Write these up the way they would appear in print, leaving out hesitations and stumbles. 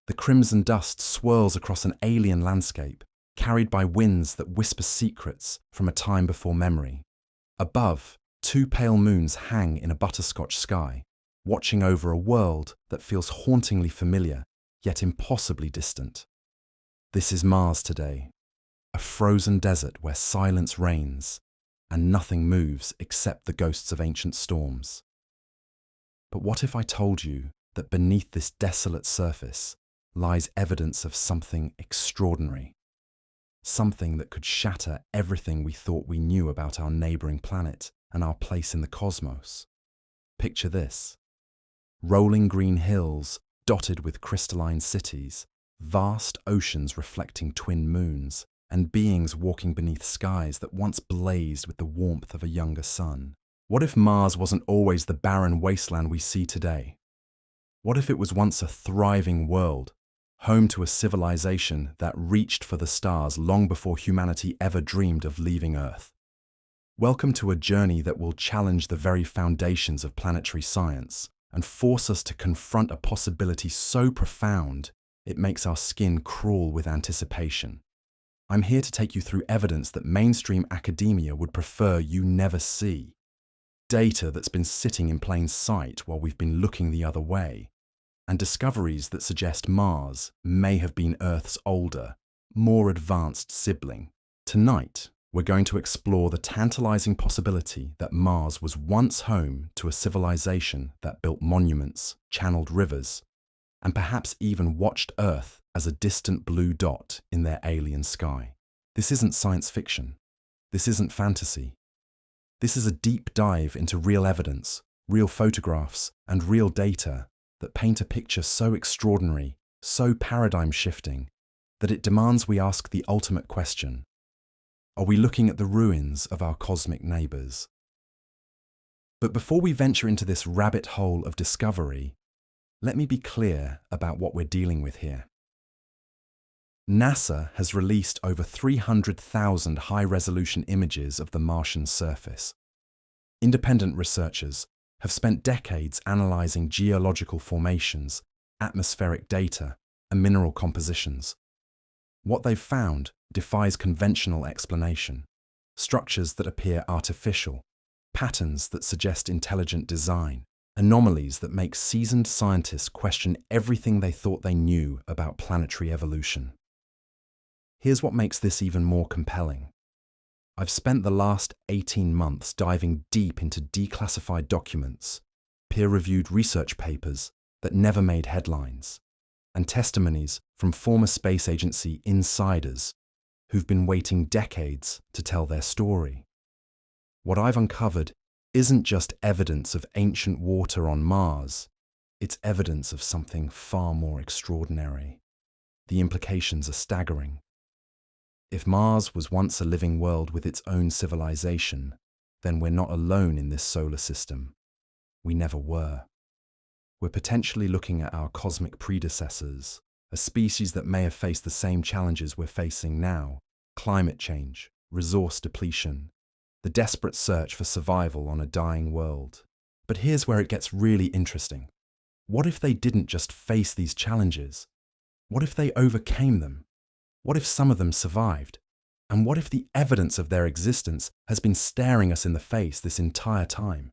The crimson dust swirls across an alien landscape, carried by winds that whisper secrets from a time before memory. Above, two pale moons hang in a butterscotch sky, watching over a world that feels hauntingly familiar, yet impossibly distant. This is Mars today, a frozen desert where silence reigns and nothing moves except the ghosts of ancient storms. But what if I told you that beneath this desolate surface lies evidence of something extraordinary? Something that could shatter everything we thought we knew about our neighboring planet and our place in the cosmos. Picture this: rolling green hills dotted with crystalline cities, vast oceans reflecting twin moons, and beings walking beneath skies that once blazed with the warmth of a younger sun. What if Mars wasn't always the barren wasteland we see today? What if it was once a thriving world, home to a civilization that reached for the stars long before humanity ever dreamed of leaving Earth? Welcome to a journey that will challenge the very foundations of planetary science and force us to confront a possibility so profound it makes our skin crawl with anticipation. I'm here to take you through evidence that mainstream academia would prefer you never see. Data that's been sitting in plain sight while we've been looking the other way, and discoveries that suggest Mars may have been Earth's older, more advanced sibling. Tonight, we're going to explore the tantalizing possibility that Mars was once home to a civilization that built monuments, channeled rivers, and perhaps even watched Earth as a distant blue dot in their alien sky. This isn't science fiction. This isn't fantasy. This is a deep dive into real evidence, real photographs, and real data that paint a picture so extraordinary, so paradigm-shifting, that it demands we ask the ultimate question: are we looking at the ruins of our cosmic neighbours? But before we venture into this rabbit hole of discovery, let me be clear about what we're dealing with here. NASA has released over 300,000 high-resolution images of the Martian surface. Independent researchers have spent decades analysing geological formations, atmospheric data, and mineral compositions. What they've found defies conventional explanation: structures that appear artificial, patterns that suggest intelligent design, anomalies that make seasoned scientists question everything they thought they knew about planetary evolution. Here's what makes this even more compelling. I've spent the last 18 months diving deep into declassified documents, peer-reviewed research papers that never made headlines, and testimonies from former space agency insiders who've been waiting decades to tell their story. What I've uncovered isn't just evidence of ancient water on Mars, it's evidence of something far more extraordinary. The implications are staggering. If Mars was once a living world with its own civilization, then we're not alone in this solar system. We never were. We're potentially looking at our cosmic predecessors, a species that may have faced the same challenges we're facing now: climate change, resource depletion, the desperate search for survival on a dying world. But here's where it gets really interesting. What if they didn't just face these challenges? What if they overcame them? What if some of them survived? And what if the evidence of their existence has been staring us in the face this entire time,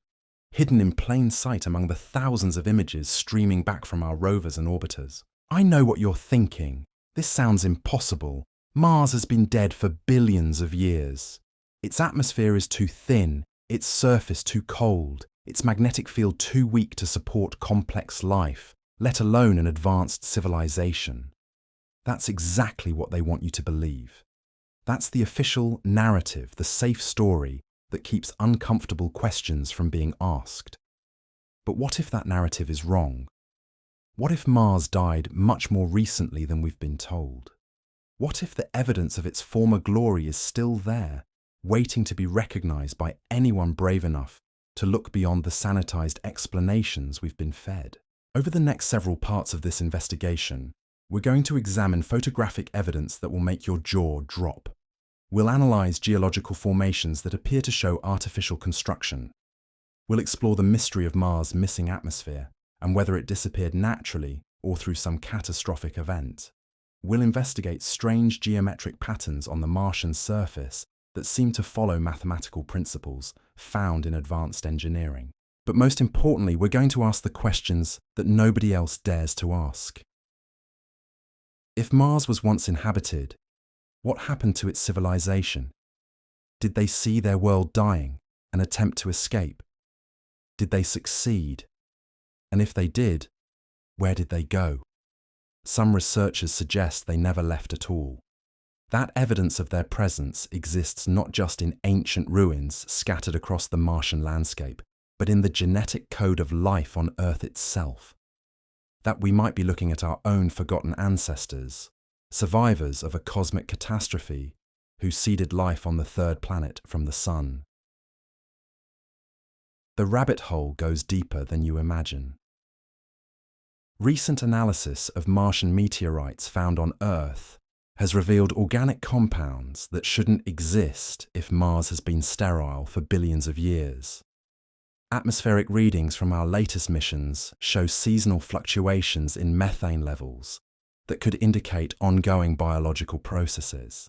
hidden in plain sight among the thousands of images streaming back from our rovers and orbiters? I know what you're thinking. This sounds impossible. Mars has been dead for billions of years. Its atmosphere is too thin, its surface too cold, its magnetic field too weak to support complex life, let alone an advanced civilization. That's exactly what they want you to believe. That's the official narrative, the safe story that keeps uncomfortable questions from being asked. But what if that narrative is wrong? What if Mars died much more recently than we've been told? What if the evidence of its former glory is still there, waiting to be recognized by anyone brave enough to look beyond the sanitized explanations we've been fed? Over the next several parts of this investigation, we're going to examine photographic evidence that will make your jaw drop. We'll analyze geological formations that appear to show artificial construction. We'll explore the mystery of Mars' missing atmosphere and whether it disappeared naturally or through some catastrophic event. We'll investigate strange geometric patterns on the Martian surface that seem to follow mathematical principles found in advanced engineering. But most importantly, we're going to ask the questions that nobody else dares to ask. If Mars was once inhabited, what happened to its civilization? Did they see their world dying and attempt to escape? Did they succeed? And if they did, where did they go? Some researchers suggest they never left at all. That evidence of their presence exists not just in ancient ruins scattered across the Martian landscape, but in the genetic code of life on Earth itself. That we might be looking at our own forgotten ancestors, survivors of a cosmic catastrophe who seeded life on the third planet from the Sun. The rabbit hole goes deeper than you imagine. Recent analysis of Martian meteorites found on Earth has revealed organic compounds that shouldn't exist if Mars has been sterile for billions of years. Atmospheric readings from our latest missions show seasonal fluctuations in methane levels that could indicate ongoing biological processes.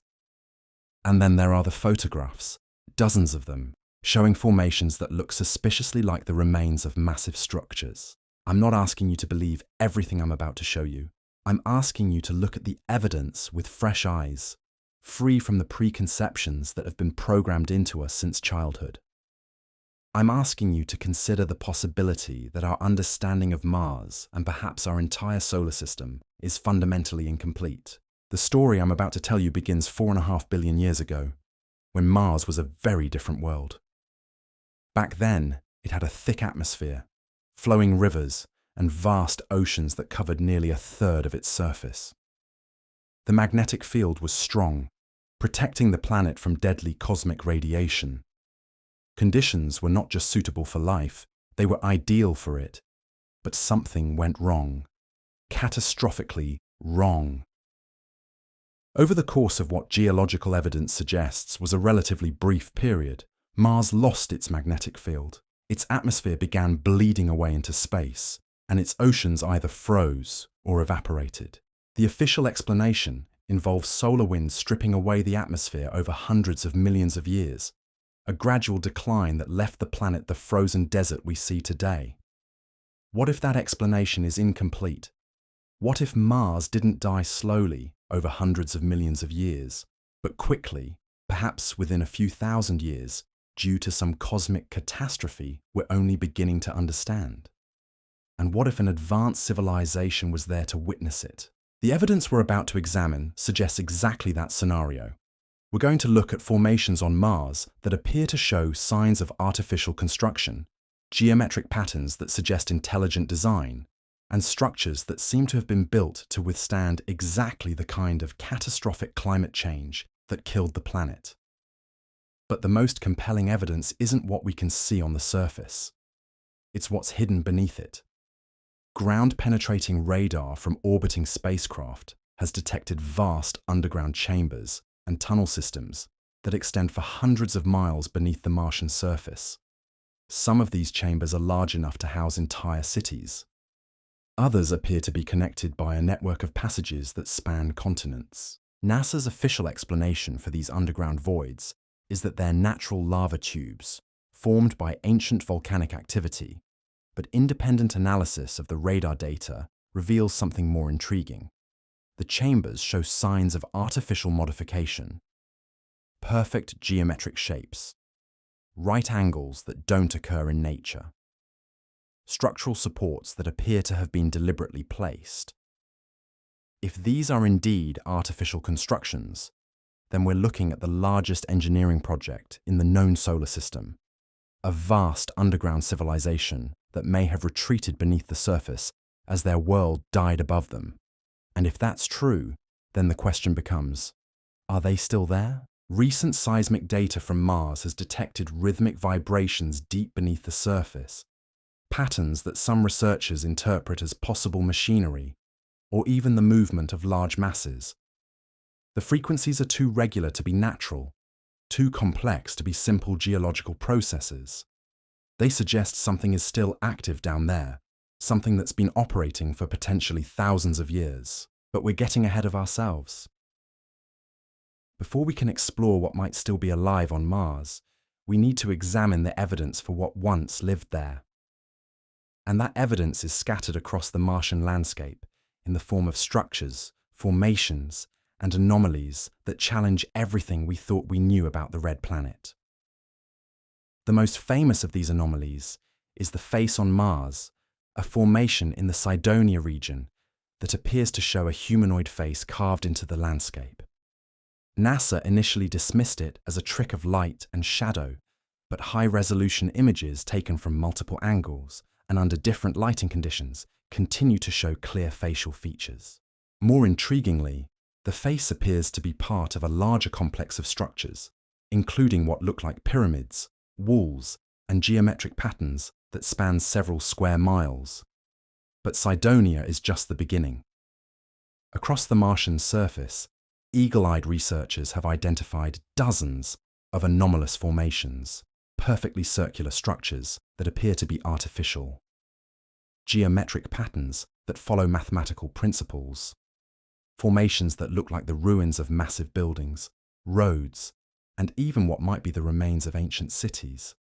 And then there are the photographs, dozens of them, showing formations that look suspiciously like the remains of massive structures. I'm not asking you to believe everything I'm about to show you. I'm asking you to look at the evidence with fresh eyes, free from the preconceptions that have been programmed into us since childhood. I'm asking you to consider the possibility that our understanding of Mars, and perhaps our entire solar system, is fundamentally incomplete. The story I'm about to tell you begins 4.5 billion years ago, when Mars was a very different world. Back then, it had a thick atmosphere, flowing rivers, and vast oceans that covered nearly a third of its surface. The magnetic field was strong, protecting the planet from deadly cosmic radiation. Conditions were not just suitable for life, they were ideal for it. But something went wrong. Catastrophically wrong. Over the course of what geological evidence suggests was a relatively brief period, Mars lost its magnetic field. Its atmosphere began bleeding away into space, and its oceans either froze or evaporated. The official explanation involves solar winds stripping away the atmosphere over hundreds of millions of years, a gradual decline that left the planet the frozen desert we see today. What if that explanation is incomplete? What if Mars didn't die slowly over hundreds of millions of years, but quickly, perhaps within a few thousand years, due to some cosmic catastrophe we're only beginning to understand? And what if an advanced civilization was there to witness it? The evidence we're about to examine suggests exactly that scenario. We're going to look at formations on Mars that appear to show signs of artificial construction, geometric patterns that suggest intelligent design, and structures that seem to have been built to withstand exactly the kind of catastrophic climate change that killed the planet. But the most compelling evidence isn't what we can see on the surface. It's what's hidden beneath it. Ground-penetrating radar from orbiting spacecraft has detected vast underground chambers and tunnel systems that extend for hundreds of miles beneath the Martian surface. Some of these chambers are large enough to house entire cities. Others appear to be connected by a network of passages that span continents. NASA's official explanation for these underground voids is that they're natural lava tubes, formed by ancient volcanic activity, but independent analysis of the radar data reveals something more intriguing. The chambers show signs of artificial modification, perfect geometric shapes, right angles that don't occur in nature, structural supports that appear to have been deliberately placed. If these are indeed artificial constructions, then we're looking at the largest engineering project in the known solar system, a vast underground civilization that may have retreated beneath the surface as their world died above them. And if that's true, then the question becomes, are they still there? Recent seismic data from Mars has detected rhythmic vibrations deep beneath the surface, patterns that some researchers interpret as possible machinery, or even the movement of large masses. The frequencies are too regular to be natural, too complex to be simple geological processes. They suggest something is still active down there, something that's been operating for potentially thousands of years, but we're getting ahead of ourselves. Before we can explore what might still be alive on Mars, we need to examine the evidence for what once lived there. And that evidence is scattered across the Martian landscape in the form of structures, formations, and anomalies that challenge everything we thought we knew about the red planet. The most famous of these anomalies is the face on Mars, a formation in the Cydonia region that appears to show a humanoid face carved into the landscape. NASA initially dismissed it as a trick of light and shadow, but high-resolution images taken from multiple angles and under different lighting conditions continue to show clear facial features. More intriguingly, the face appears to be part of a larger complex of structures, including what look like pyramids, walls, and geometric patterns that span several square miles. But Cydonia is just the beginning. Across the Martian surface, eagle-eyed researchers have identified dozens of anomalous formations, perfectly circular structures that appear to be artificial, geometric patterns that follow mathematical principles, formations that look like the ruins of massive buildings, roads, and even what might be the remains of ancient cities.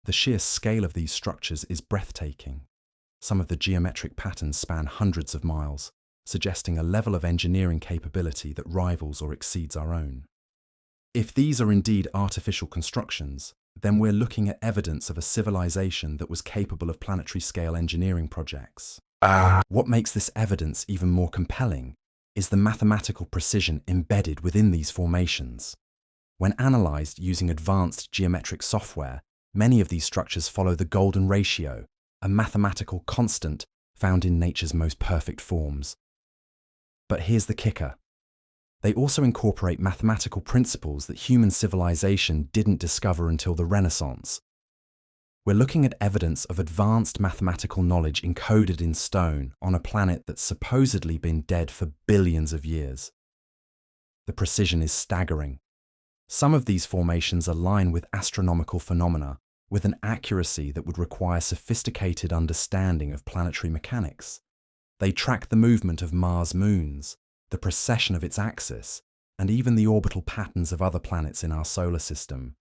The sheer scale of these structures is breathtaking. Some of the geometric patterns span hundreds of miles, suggesting a level of engineering capability that rivals or exceeds our own. If these are indeed artificial constructions, then we're looking at evidence of a civilization that was capable of planetary-scale engineering projects. What makes this evidence even more compelling is the mathematical precision embedded within these formations. When analyzed using advanced geometric software, many of these structures follow the golden ratio, a mathematical constant found in nature's most perfect forms. But here's the kicker. They also incorporate mathematical principles that human civilization didn't discover until the Renaissance. We're looking at evidence of advanced mathematical knowledge encoded in stone on a planet that's supposedly been dead for billions of years. The precision is staggering. Some of these formations align with astronomical phenomena with an accuracy that would require sophisticated understanding of planetary mechanics. They track the movement of Mars' moons, the precession of its axis, and even the orbital patterns of other planets in our solar system.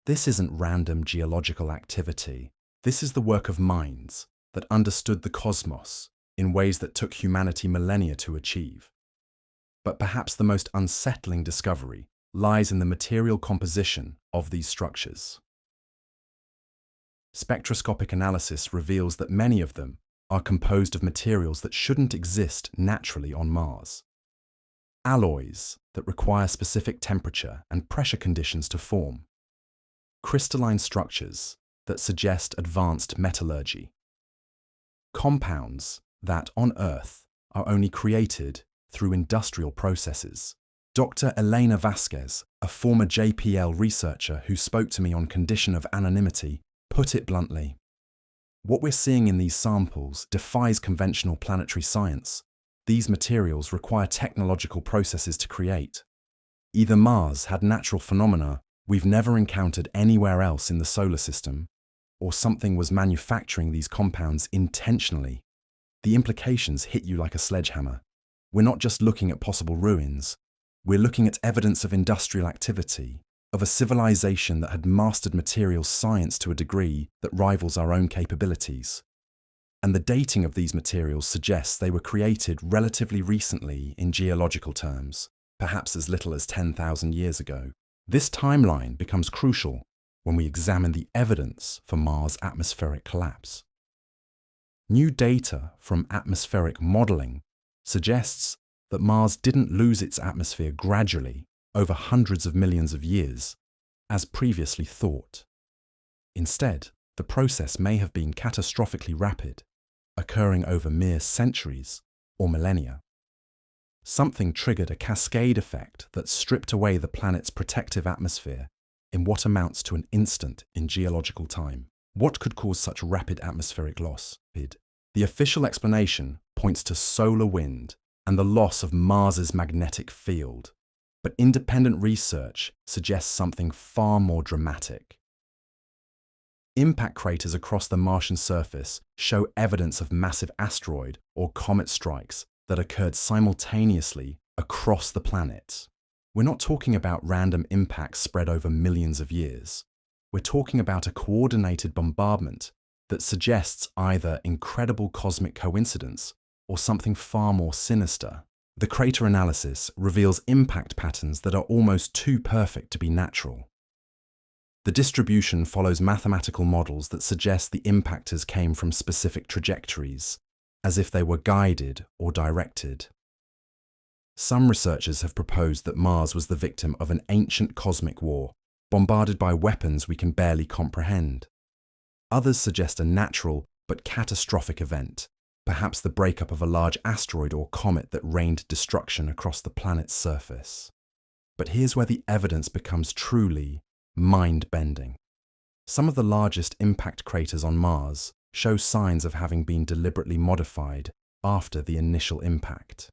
This isn't random geological activity. This is the work of minds that understood the cosmos in ways that took humanity millennia to achieve. But perhaps the most unsettling discovery lies in the material composition of these structures. Spectroscopic analysis reveals that many of them are composed of materials that shouldn't exist naturally on Mars. Alloys that require specific temperature and pressure conditions to form. Crystalline structures that suggest advanced metallurgy. Compounds that, on Earth, are only created through industrial processes. Dr. Elena Vasquez, a former JPL researcher who spoke to me on condition of anonymity, put it bluntly. What we're seeing in these samples defies conventional planetary science. These materials require technological processes to create. Either Mars had natural phenomena we've never encountered anywhere else in the solar system, or something was manufacturing these compounds intentionally. The implications hit you like a sledgehammer. We're not just looking at possible ruins. We're looking at evidence of industrial activity, of a civilization that had mastered materials science to a degree that rivals our own capabilities. And the dating of these materials suggests they were created relatively recently in geological terms, perhaps as little as 10,000 years ago. This timeline becomes crucial when we examine the evidence for Mars' atmospheric collapse. New data from atmospheric modeling suggests that Mars didn't lose its atmosphere gradually over hundreds of millions of years, as previously thought. Instead, the process may have been catastrophically rapid, occurring over mere centuries or millennia. Something triggered a cascade effect that stripped away the planet's protective atmosphere in what amounts to an instant in geological time. What could cause such rapid atmospheric loss? The official explanation points to solar wind and the loss of Mars's magnetic field. But independent research suggests something far more dramatic. Impact craters across the Martian surface show evidence of massive asteroid or comet strikes that occurred simultaneously across the planet. We're not talking about random impacts spread over millions of years. We're talking about a coordinated bombardment that suggests either incredible cosmic coincidence or something far more sinister. The crater analysis reveals impact patterns that are almost too perfect to be natural. The distribution follows mathematical models that suggest the impactors came from specific trajectories, as if they were guided or directed. Some researchers have proposed that Mars was the victim of an ancient cosmic war, bombarded by weapons we can barely comprehend. Others suggest a natural but catastrophic event, perhaps the breakup of a large asteroid or comet that rained destruction across the planet's surface. But here's where the evidence becomes truly mind-bending. Some of the largest impact craters on Mars show signs of having been deliberately modified after the initial impact.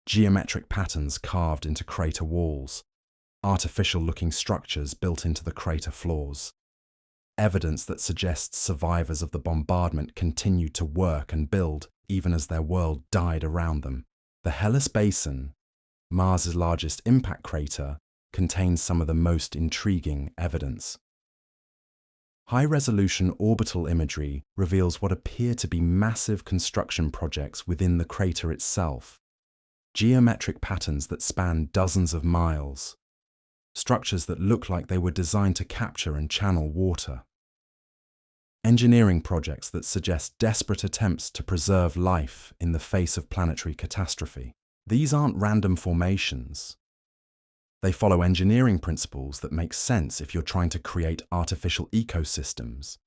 Geometric patterns carved into crater walls, artificial-looking structures built into the crater floors, evidence that suggests survivors of the bombardment continued to work and build even as their world died around them. The Hellas Basin, Mars's largest impact crater, contains some of the most intriguing evidence. High-resolution orbital imagery reveals what appear to be massive construction projects within the crater itself, geometric patterns that span dozens of miles, structures that look like they were designed to capture and channel water, engineering projects that suggest desperate attempts to preserve life in the face of planetary catastrophe. These aren't random formations. They follow engineering principles that make sense if you're trying to create artificial ecosystems,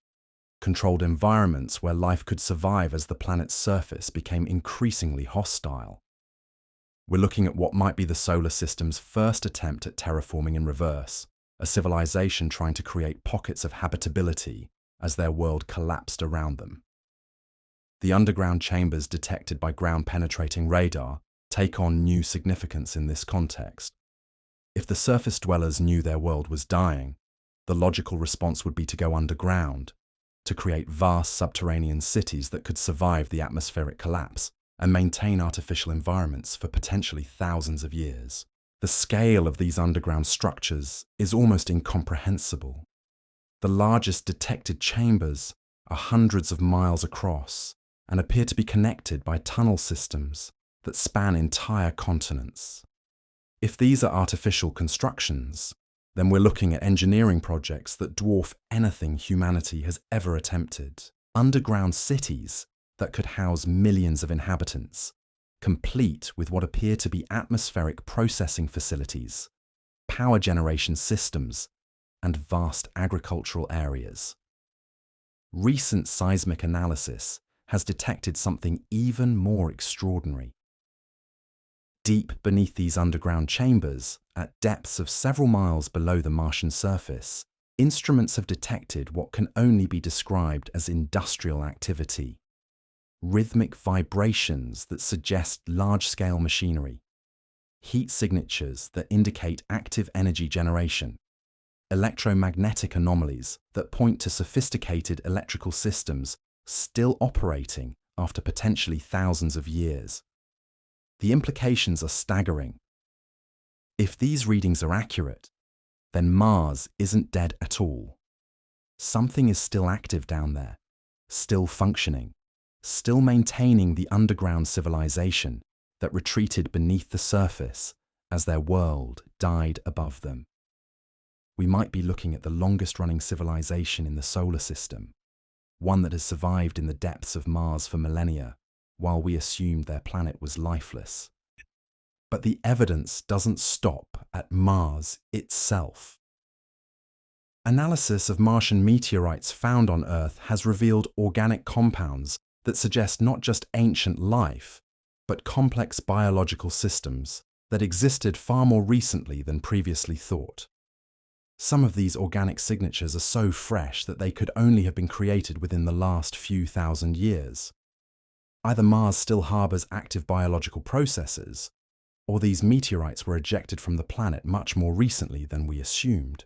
controlled environments where life could survive as the planet's surface became increasingly hostile. We're looking at what might be the solar system's first attempt at terraforming in reverse, a civilization trying to create pockets of habitability as their world collapsed around them. The underground chambers detected by ground-penetrating radar take on new significance in this context. If the surface dwellers knew their world was dying, the logical response would be to go underground, to create vast subterranean cities that could survive the atmospheric collapse and maintain artificial environments for potentially thousands of years. The scale of these underground structures is almost incomprehensible. The largest detected chambers are hundreds of miles across and appear to be connected by tunnel systems that span entire continents. If these are artificial constructions, then we're looking at engineering projects that dwarf anything humanity has ever attempted. Underground cities that could house millions of inhabitants, complete with what appear to be atmospheric processing facilities, power generation systems, and vast agricultural areas. Recent seismic analysis has detected something even more extraordinary. Deep beneath these underground chambers, at depths of several miles below the Martian surface, instruments have detected what can only be described as industrial activity. Rhythmic vibrations that suggest large-scale machinery, heat signatures that indicate active energy generation, electromagnetic anomalies that point to sophisticated electrical systems still operating after potentially thousands of years. The implications are staggering. If these readings are accurate, then Mars isn't dead at all. Something is still active down there, still functioning, still maintaining the underground civilization that retreated beneath the surface as their world died above them. We might be looking at the longest-running civilization in the solar system, one that has survived in the depths of Mars for millennia, while we assumed their planet was lifeless. But the evidence doesn't stop at Mars itself. Analysis of Martian meteorites found on Earth has revealed organic compounds that suggest not just ancient life, but complex biological systems that existed far more recently than previously thought. Some of these organic signatures are so fresh that they could only have been created within the last few thousand years. Either Mars still harbors active biological processes, or these meteorites were ejected from the planet much more recently than we assumed.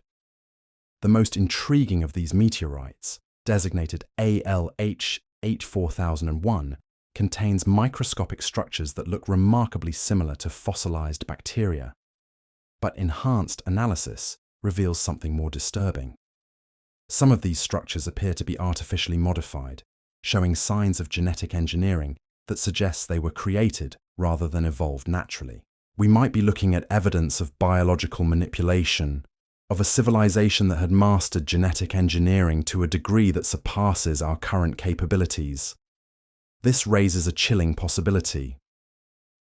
The most intriguing of these meteorites, designated ALH 84001, contains microscopic structures that look remarkably similar to fossilized bacteria. But enhanced analysis reveals something more disturbing. Some of these structures appear to be artificially modified, showing signs of genetic engineering that suggests they were created rather than evolved naturally. We might be looking at evidence of biological manipulation, of a civilization that had mastered genetic engineering to a degree that surpasses our current capabilities. This raises a chilling possibility.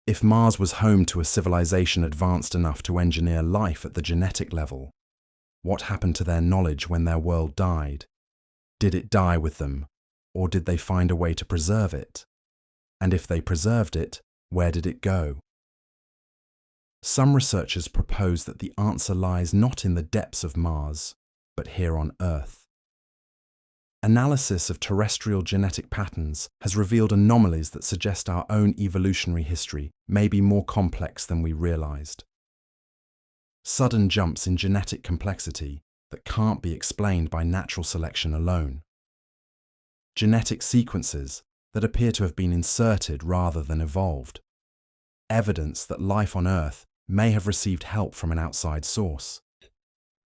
If Mars was home to a civilization advanced enough to engineer life at the genetic level, what happened to their knowledge when their world died? Did it die with them, or did they find a way to preserve it? And if they preserved it, where did it go? Some researchers propose that the answer lies not in the depths of Mars, but here on Earth. Analysis of terrestrial genetic patterns has revealed anomalies that suggest our own evolutionary history may be more complex than we realized. Sudden jumps in genetic complexity that can't be explained by natural selection alone. Genetic sequences that appear to have been inserted rather than evolved. Evidence that life on Earth may have received help from an outside source.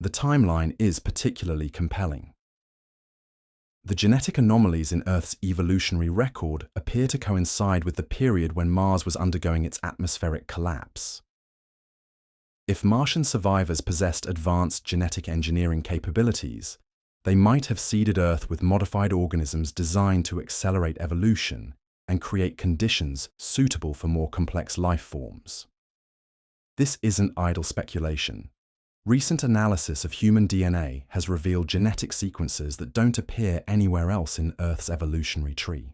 The timeline is particularly compelling. The genetic anomalies in Earth's evolutionary record appear to coincide with the period when Mars was undergoing its atmospheric collapse. If Martian survivors possessed advanced genetic engineering capabilities, they might have seeded Earth with modified organisms designed to accelerate evolution and create conditions suitable for more complex life forms. This isn't idle speculation. Recent analysis of human DNA has revealed genetic sequences that don't appear anywhere else in Earth's evolutionary tree.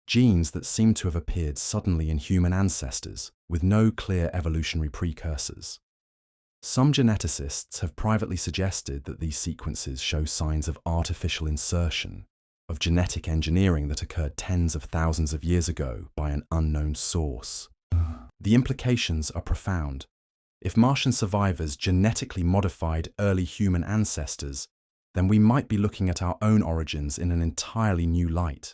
Genes that seem to have appeared suddenly in human ancestors with no clear evolutionary precursors. Some geneticists have privately suggested that these sequences show signs of artificial insertion, of genetic engineering that occurred tens of thousands of years ago by an unknown source. The implications are profound. If Martian survivors genetically modified early human ancestors, then we might be looking at our own origins in an entirely new light.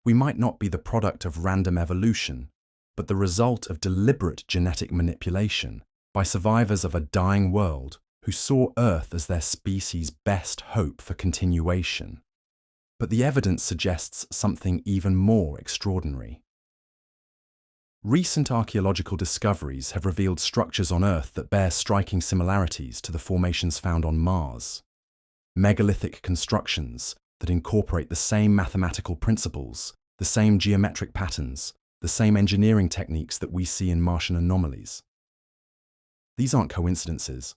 We might not be the product of random evolution, but the result of deliberate genetic manipulation by survivors of a dying world who saw Earth as their species' best hope for continuation. But the evidence suggests something even more extraordinary. Recent archaeological discoveries have revealed structures on Earth that bear striking similarities to the formations found on Mars. Megalithic constructions that incorporate the same mathematical principles, the same geometric patterns, the same engineering techniques that we see in Martian anomalies. These aren't coincidences.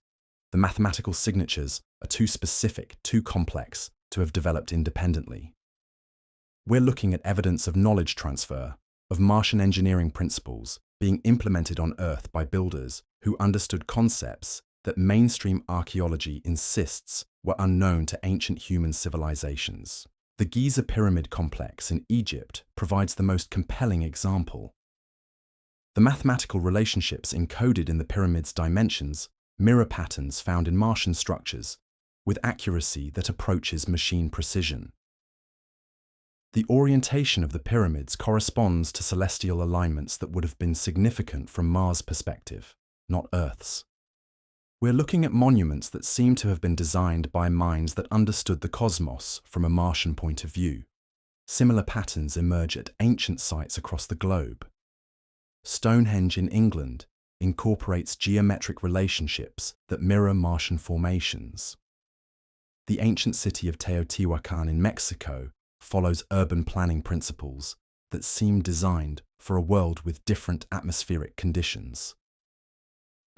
The mathematical signatures are too specific, too complex to have developed independently. We're looking at evidence of knowledge transfer, of Martian engineering principles being implemented on Earth by builders who understood concepts that mainstream archaeology insists were unknown to ancient human civilizations. The Giza Pyramid complex in Egypt provides the most compelling example. The mathematical relationships encoded in the pyramid's dimensions mirror patterns found in Martian structures with accuracy that approaches machine precision. The orientation of the pyramids corresponds to celestial alignments that would have been significant from Mars' perspective, not Earth's. We're looking at monuments that seem to have been designed by minds that understood the cosmos from a Martian point of view. Similar patterns emerge at ancient sites across the globe. Stonehenge in England incorporates geometric relationships that mirror Martian formations. The ancient city of Teotihuacan in Mexico follows urban planning principles that seem designed for a world with different atmospheric conditions.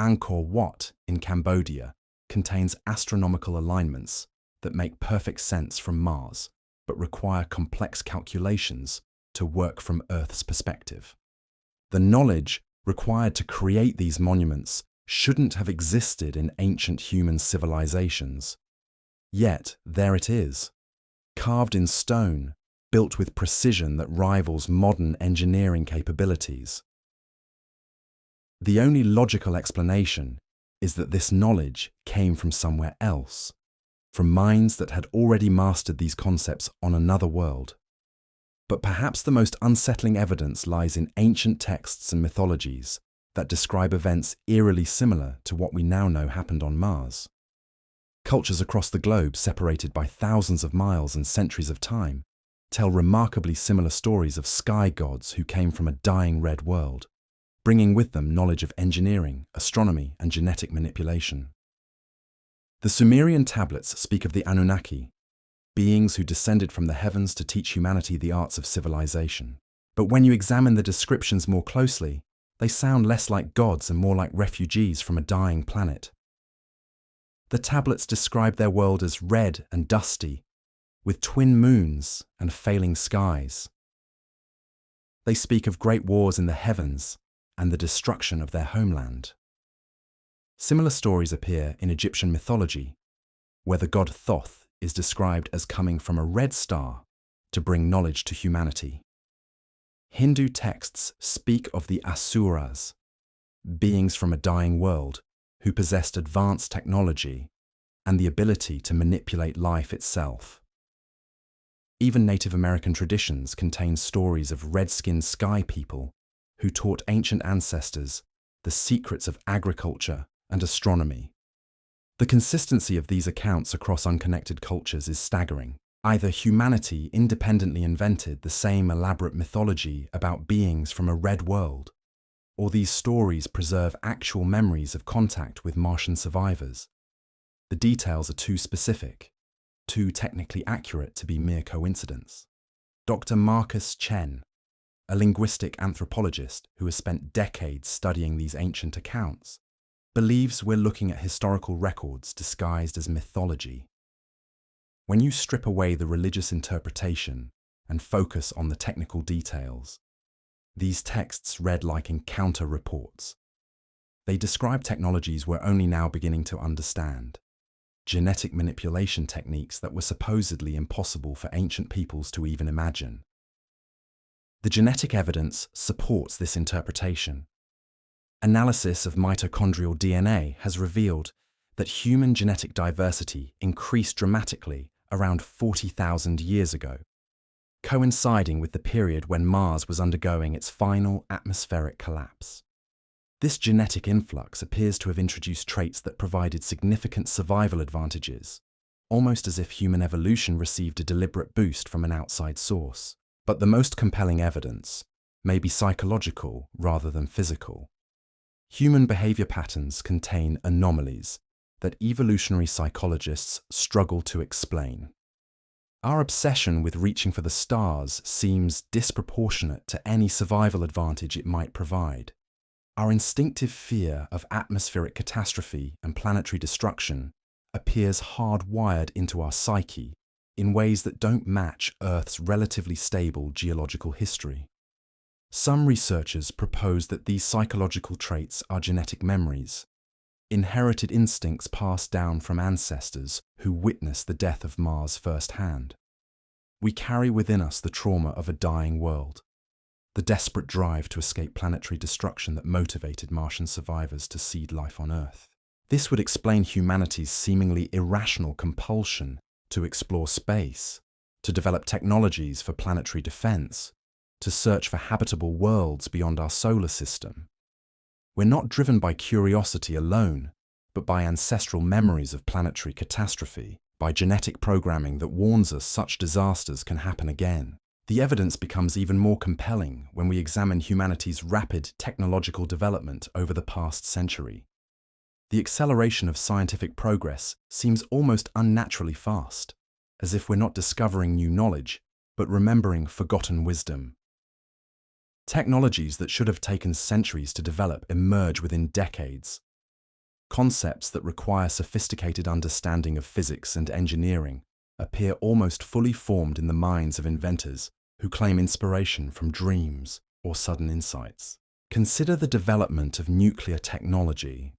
Angkor Wat in Cambodia contains astronomical alignments that make perfect sense from Mars, but require complex calculations to work from Earth's perspective. The knowledge required to create these monuments shouldn't have existed in ancient human civilizations. Yet there it is, carved in stone, built with precision that rivals modern engineering capabilities. The only logical explanation is that this knowledge came from somewhere else, from minds that had already mastered these concepts on another world. But perhaps the most unsettling evidence lies in ancient texts and mythologies that describe events eerily similar to what we now know happened on Mars. Cultures across the globe, separated by thousands of miles and centuries of time, tell remarkably similar stories of sky gods who came from a dying red world, bringing with them knowledge of engineering, astronomy, and genetic manipulation. The Sumerian tablets speak of the Anunnaki, beings who descended from the heavens to teach humanity the arts of civilization. But when you examine the descriptions more closely, they sound less like gods and more like refugees from a dying planet. The tablets describe their world as red and dusty, with twin moons and failing skies. They speak of great wars in the heavens and the destruction of their homeland. Similar stories appear in Egyptian mythology, where the god Thoth is described as coming from a red star to bring knowledge to humanity. Hindu texts speak of the Asuras, beings from a dying world who possessed advanced technology and the ability to manipulate life itself. Even Native American traditions contain stories of red-skinned sky people who taught ancient ancestors the secrets of agriculture and astronomy. The consistency of these accounts across unconnected cultures is staggering. Either humanity independently invented the same elaborate mythology about beings from a red world, or these stories preserve actual memories of contact with Martian survivors. The details are too specific, too technically accurate to be mere coincidence. Dr. Marcus Chen, a linguistic anthropologist who has spent decades studying these ancient accounts, believes we're looking at historical records disguised as mythology. When you strip away the religious interpretation and focus on the technical details, these texts read like encounter reports. They describe technologies we're only now beginning to understand, genetic manipulation techniques that were supposedly impossible for ancient peoples to even imagine. The genetic evidence supports this interpretation. Analysis of mitochondrial DNA has revealed that human genetic diversity increased dramatically around 40,000 years ago, coinciding with the period when Mars was undergoing its final atmospheric collapse. This genetic influx appears to have introduced traits that provided significant survival advantages, almost as if human evolution received a deliberate boost from an outside source. But the most compelling evidence may be psychological rather than physical. Human behavior patterns contain anomalies that evolutionary psychologists struggle to explain. Our obsession with reaching for the stars seems disproportionate to any survival advantage it might provide. Our instinctive fear of atmospheric catastrophe and planetary destruction appears hardwired into our psyche in ways that don't match Earth's relatively stable geological history. Some researchers propose that these psychological traits are genetic memories, inherited instincts passed down from ancestors who witnessed the death of Mars firsthand. We carry within us the trauma of a dying world, the desperate drive to escape planetary destruction that motivated Martian survivors to seed life on Earth. This would explain humanity's seemingly irrational compulsion to explore space, to develop technologies for planetary defense, to search for habitable worlds beyond our solar system. We're not driven by curiosity alone, but by ancestral memories of planetary catastrophe, by genetic programming that warns us such disasters can happen again. The evidence becomes even more compelling when we examine humanity's rapid technological development over the past century. The acceleration of scientific progress seems almost unnaturally fast, as if we're not discovering new knowledge, but remembering forgotten wisdom. Technologies that should have taken centuries to develop emerge within decades. Concepts that require sophisticated understanding of physics and engineering appear almost fully formed in the minds of inventors who claim inspiration from dreams or sudden insights. Consider the development of nuclear technology.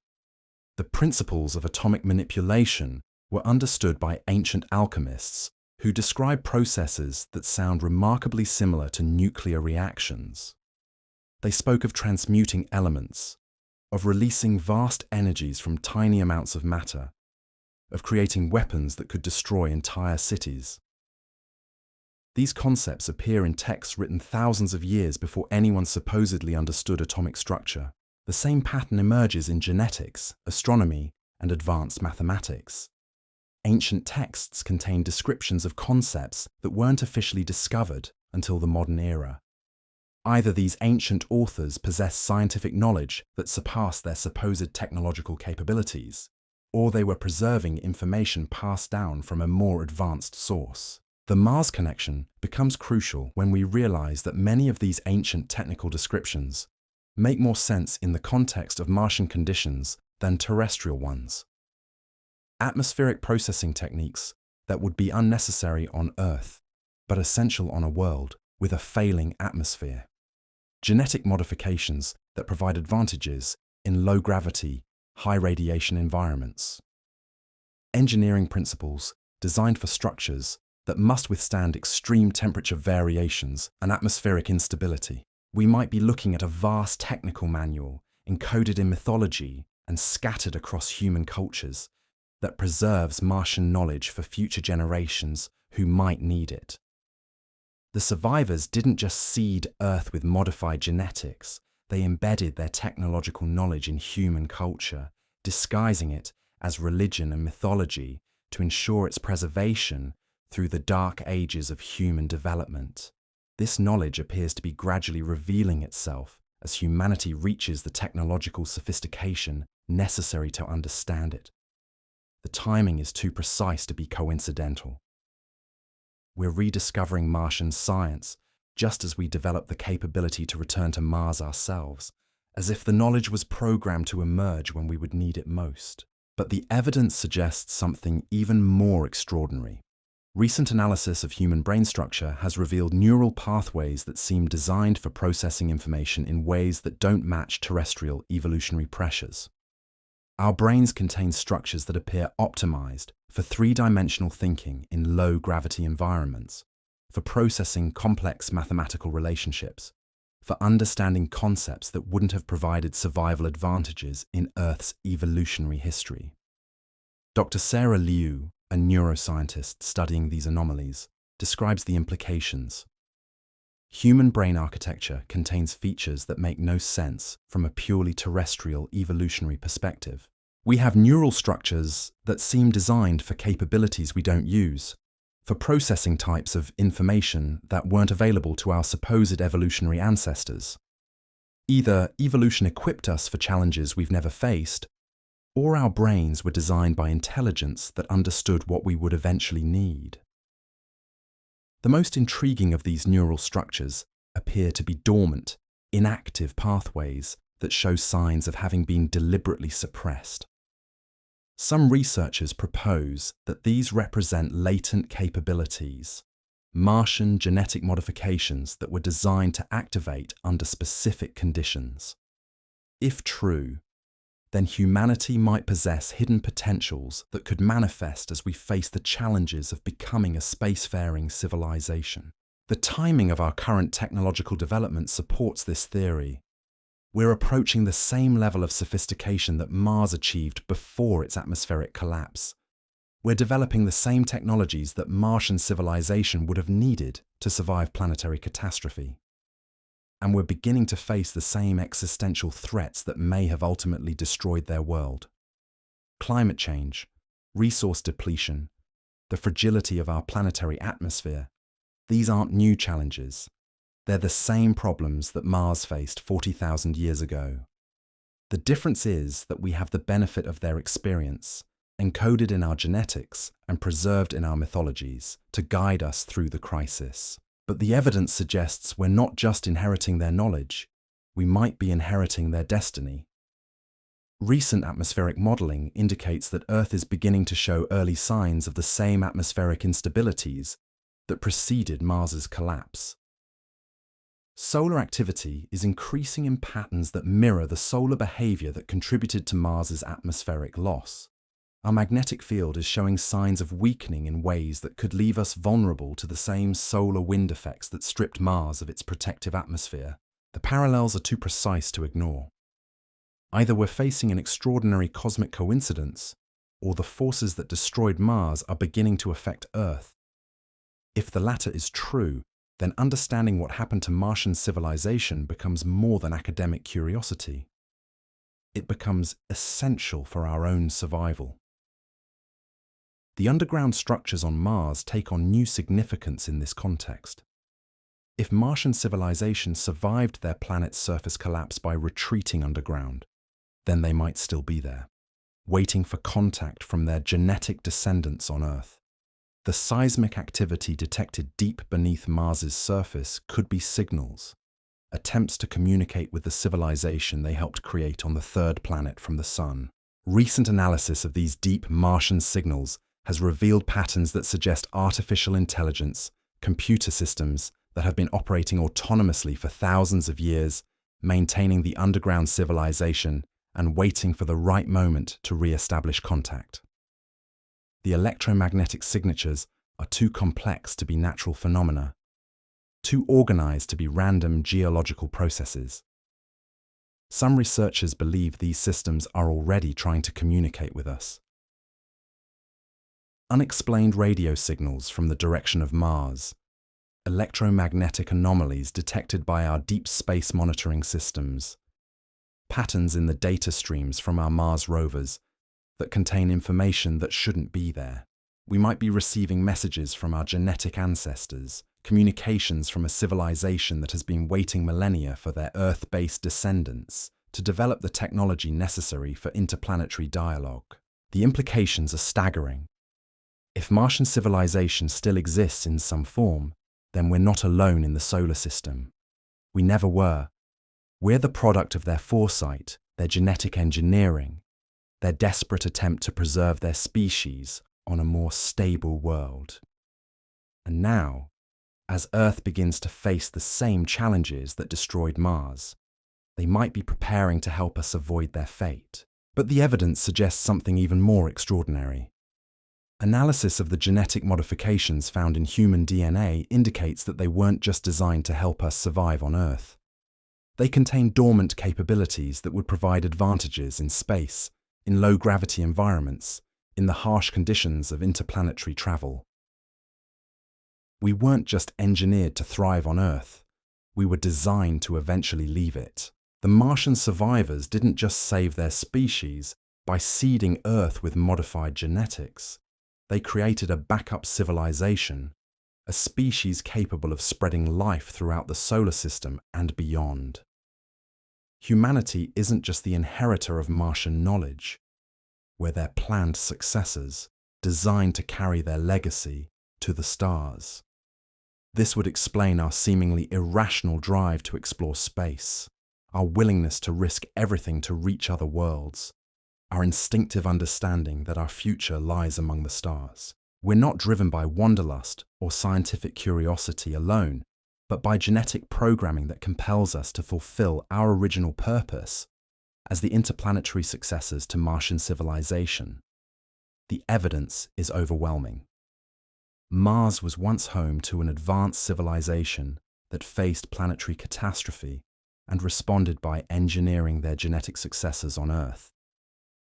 The principles of atomic manipulation were understood by ancient alchemists who describe processes that sound remarkably similar to nuclear reactions. They spoke of transmuting elements, of releasing vast energies from tiny amounts of matter, of creating weapons that could destroy entire cities. These concepts appear in texts written thousands of years before anyone supposedly understood atomic structure. The same pattern emerges in genetics, astronomy, and advanced mathematics. Ancient texts contain descriptions of concepts that weren't officially discovered until the modern era. Either these ancient authors possessed scientific knowledge that surpassed their supposed technological capabilities, or they were preserving information passed down from a more advanced source. The Mars connection becomes crucial when we realize that many of these ancient technical descriptions make more sense in the context of Martian conditions than terrestrial ones. Atmospheric processing techniques that would be unnecessary on Earth, but essential on a world with a failing atmosphere. Genetic modifications that provide advantages in low-gravity, high-radiation environments. Engineering principles designed for structures that must withstand extreme temperature variations and atmospheric instability. We might be looking at a vast technical manual encoded in mythology and scattered across human cultures that preserves Martian knowledge for future generations who might need it. The survivors didn't just seed Earth with modified genetics, they embedded their technological knowledge in human culture, disguising it as religion and mythology to ensure its preservation through the dark ages of human development. This knowledge appears to be gradually revealing itself as humanity reaches the technological sophistication necessary to understand it. The timing is too precise to be coincidental. We're rediscovering Martian science just as we develop the capability to return to Mars ourselves, as if the knowledge was programmed to emerge when we would need it most. But the evidence suggests something even more extraordinary. Recent analysis of human brain structure has revealed neural pathways that seem designed for processing information in ways that don't match terrestrial evolutionary pressures. Our brains contain structures that appear optimized for three-dimensional thinking in low-gravity environments, for processing complex mathematical relationships, for understanding concepts that wouldn't have provided survival advantages in Earth's evolutionary history. Dr. Sarah Liu, a neuroscientist studying these anomalies, describes the implications. Human brain architecture contains features that make no sense from a purely terrestrial evolutionary perspective. We have neural structures that seem designed for capabilities we don't use, for processing types of information that weren't available to our supposed evolutionary ancestors. Either evolution equipped us for challenges we've never faced, or our brains were designed by intelligence that understood what we would eventually need. The most intriguing of these neural structures appear to be dormant, inactive pathways that show signs of having been deliberately suppressed. Some researchers propose that these represent latent capabilities, Martian genetic modifications that were designed to activate under specific conditions. If true, then humanity might possess hidden potentials that could manifest as we face the challenges of becoming a spacefaring civilization. The timing of our current technological development supports this theory. We're approaching the same level of sophistication that Mars achieved before its atmospheric collapse. We're developing the same technologies that Martian civilization would have needed to survive planetary catastrophe. And we're beginning to face the same existential threats that may have ultimately destroyed their world. Climate change, resource depletion, the fragility of our planetary atmosphere, these aren't new challenges. They're the same problems that Mars faced 40,000 years ago. The difference is that we have the benefit of their experience, encoded in our genetics and preserved in our mythologies, to guide us through the crisis. But the evidence suggests we're not just inheriting their knowledge, we might be inheriting their destiny. Recent atmospheric modeling indicates that Earth is beginning to show early signs of the same atmospheric instabilities that preceded Mars's collapse. Solar activity is increasing in patterns that mirror the solar behavior that contributed to Mars's atmospheric loss. Our magnetic field is showing signs of weakening in ways that could leave us vulnerable to the same solar wind effects that stripped Mars of its protective atmosphere. The parallels are too precise to ignore. Either we're facing an extraordinary cosmic coincidence, or the forces that destroyed Mars are beginning to affect Earth. If the latter is true, then understanding what happened to Martian civilization becomes more than academic curiosity. It becomes essential for our own survival. The underground structures on Mars take on new significance in this context. If Martian civilization survived their planet's surface collapse by retreating underground, then they might still be there, waiting for contact from their genetic descendants on Earth. The seismic activity detected deep beneath Mars's surface could be signals, attempts to communicate with the civilization they helped create on the third planet from the Sun. Recent analysis of these deep Martian signals has revealed patterns that suggest artificial intelligence, computer systems that have been operating autonomously for thousands of years, maintaining the underground civilization and waiting for the right moment to re-establish contact. The electromagnetic signatures are too complex to be natural phenomena, too organized to be random geological processes. Some researchers believe these systems are already trying to communicate with us. Unexplained radio signals from the direction of Mars, electromagnetic anomalies detected by our deep space monitoring systems, patterns in the data streams from our Mars rovers that contain information that shouldn't be there. We might be receiving messages from our genetic ancestors, communications from a civilization that has been waiting millennia for their Earth-based descendants to develop the technology necessary for interplanetary dialogue. The implications are staggering. If Martian civilization still exists in some form, then we're not alone in the solar system. We never were. We're the product of their foresight, their genetic engineering, their desperate attempt to preserve their species on a more stable world. And now, as Earth begins to face the same challenges that destroyed Mars, they might be preparing to help us avoid their fate. But the evidence suggests something even more extraordinary. Analysis of the genetic modifications found in human DNA indicates that they weren't just designed to help us survive on Earth. They contain dormant capabilities that would provide advantages in space, in low-gravity environments, in the harsh conditions of interplanetary travel. We weren't just engineered to thrive on Earth. We were designed to eventually leave it. The Martian survivors didn't just save their species by seeding Earth with modified genetics. They created a backup civilization, a species capable of spreading life throughout the solar system and beyond. Humanity isn't just the inheritor of Martian knowledge. We're their planned successors, designed to carry their legacy to the stars. This would explain our seemingly irrational drive to explore space, our willingness to risk everything to reach other worlds, our instinctive understanding that our future lies among the stars. We're not driven by wanderlust or scientific curiosity alone, but by genetic programming that compels us to fulfill our original purpose as the interplanetary successors to Martian civilization. The evidence is overwhelming. Mars was once home to an advanced civilization that faced planetary catastrophe and responded by engineering their genetic successors on Earth.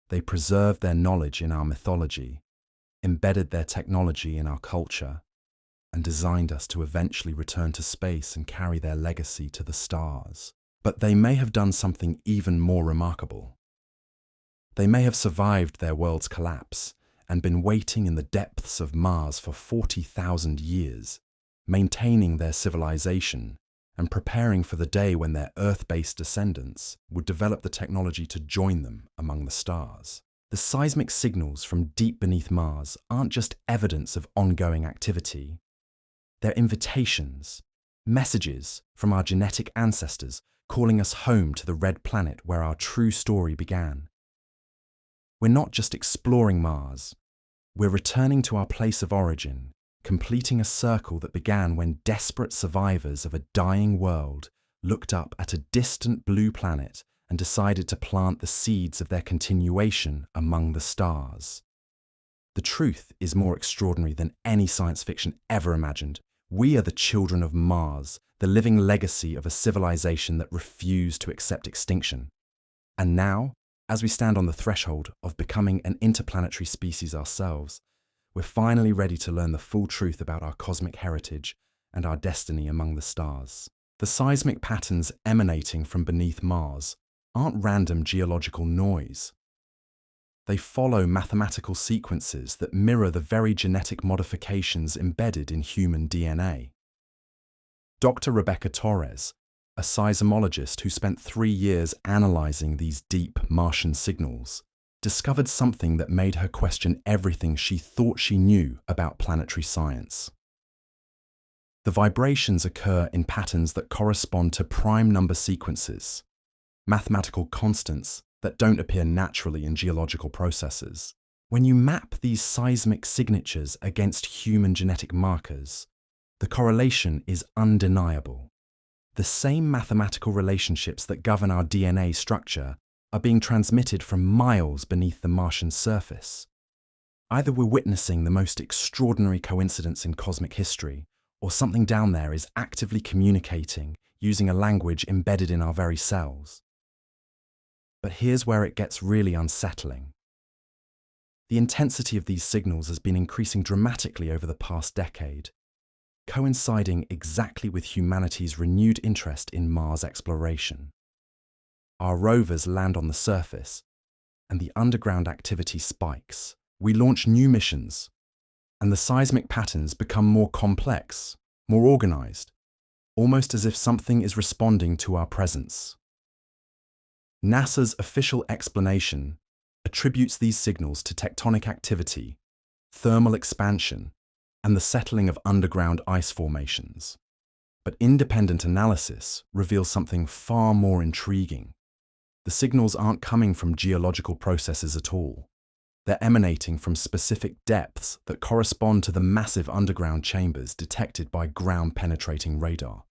They preserved their knowledge in our mythology, embedded their technology in our culture, and designed us to eventually return to space and carry their legacy to the stars. But they may have done something even more remarkable. They may have survived their world's collapse and been waiting in the depths of Mars for 40,000 years, maintaining their civilization and preparing for the day when their Earth-based descendants would develop the technology to join them among the stars. The seismic signals from deep beneath Mars aren't just evidence of ongoing activity. They're invitations, messages from our genetic ancestors calling us home to the red planet where our true story began. We're not just exploring Mars, we're returning to our place of origin, completing a circle that began when desperate survivors of a dying world looked up at a distant blue planet and decided to plant the seeds of their continuation among the stars. The truth is more extraordinary than any science fiction ever imagined. We are the children of Mars, the living legacy of a civilization that refused to accept extinction. And now, As we stand on the threshold of becoming an interplanetary species ourselves, we're finally ready to learn the full truth about our cosmic heritage and our destiny among the stars. The seismic patterns emanating from beneath Mars aren't random geological noise. They follow mathematical sequences that mirror the very genetic modifications embedded in human DNA. Dr. Rebecca Torres, a seismologist who spent 3 years analyzing these deep Martian signals, discovered something that made her question everything she thought she knew about planetary science. The vibrations occur in patterns that correspond to prime number sequences, mathematical constants that don't appear naturally in geological processes. When you map these seismic signatures against human genetic markers, the correlation is undeniable. The same mathematical relationships that govern our DNA structure are being transmitted from miles beneath the Martian surface. Either we're witnessing the most extraordinary coincidence in cosmic history, or something down there is actively communicating using a language embedded in our very cells. But here's where it gets really unsettling. The intensity of these signals has been increasing dramatically over the past decade, coinciding exactly with humanity's renewed interest in Mars exploration. Our rovers land on the surface, and the underground activity spikes. We launch new missions, and the seismic patterns become more complex, more organized, almost as if something is responding to our presence. NASA's official explanation attributes these signals to tectonic activity, thermal expansion, and the settling of underground ice formations. But independent analysis reveals something far more intriguing. The signals aren't coming from geological processes at all. They're emanating from specific depths that correspond to the massive underground chambers detected by ground-penetrating radar.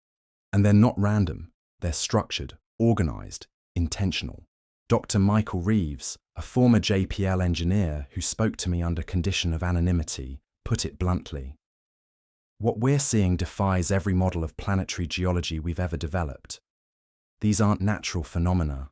And they're not random. They're structured, organized, intentional. Dr. Michael Reeves, a former JPL engineer who spoke to me under condition of anonymity, put it bluntly. What we're seeing defies every model of planetary geology we've ever developed. These aren't natural phenomena.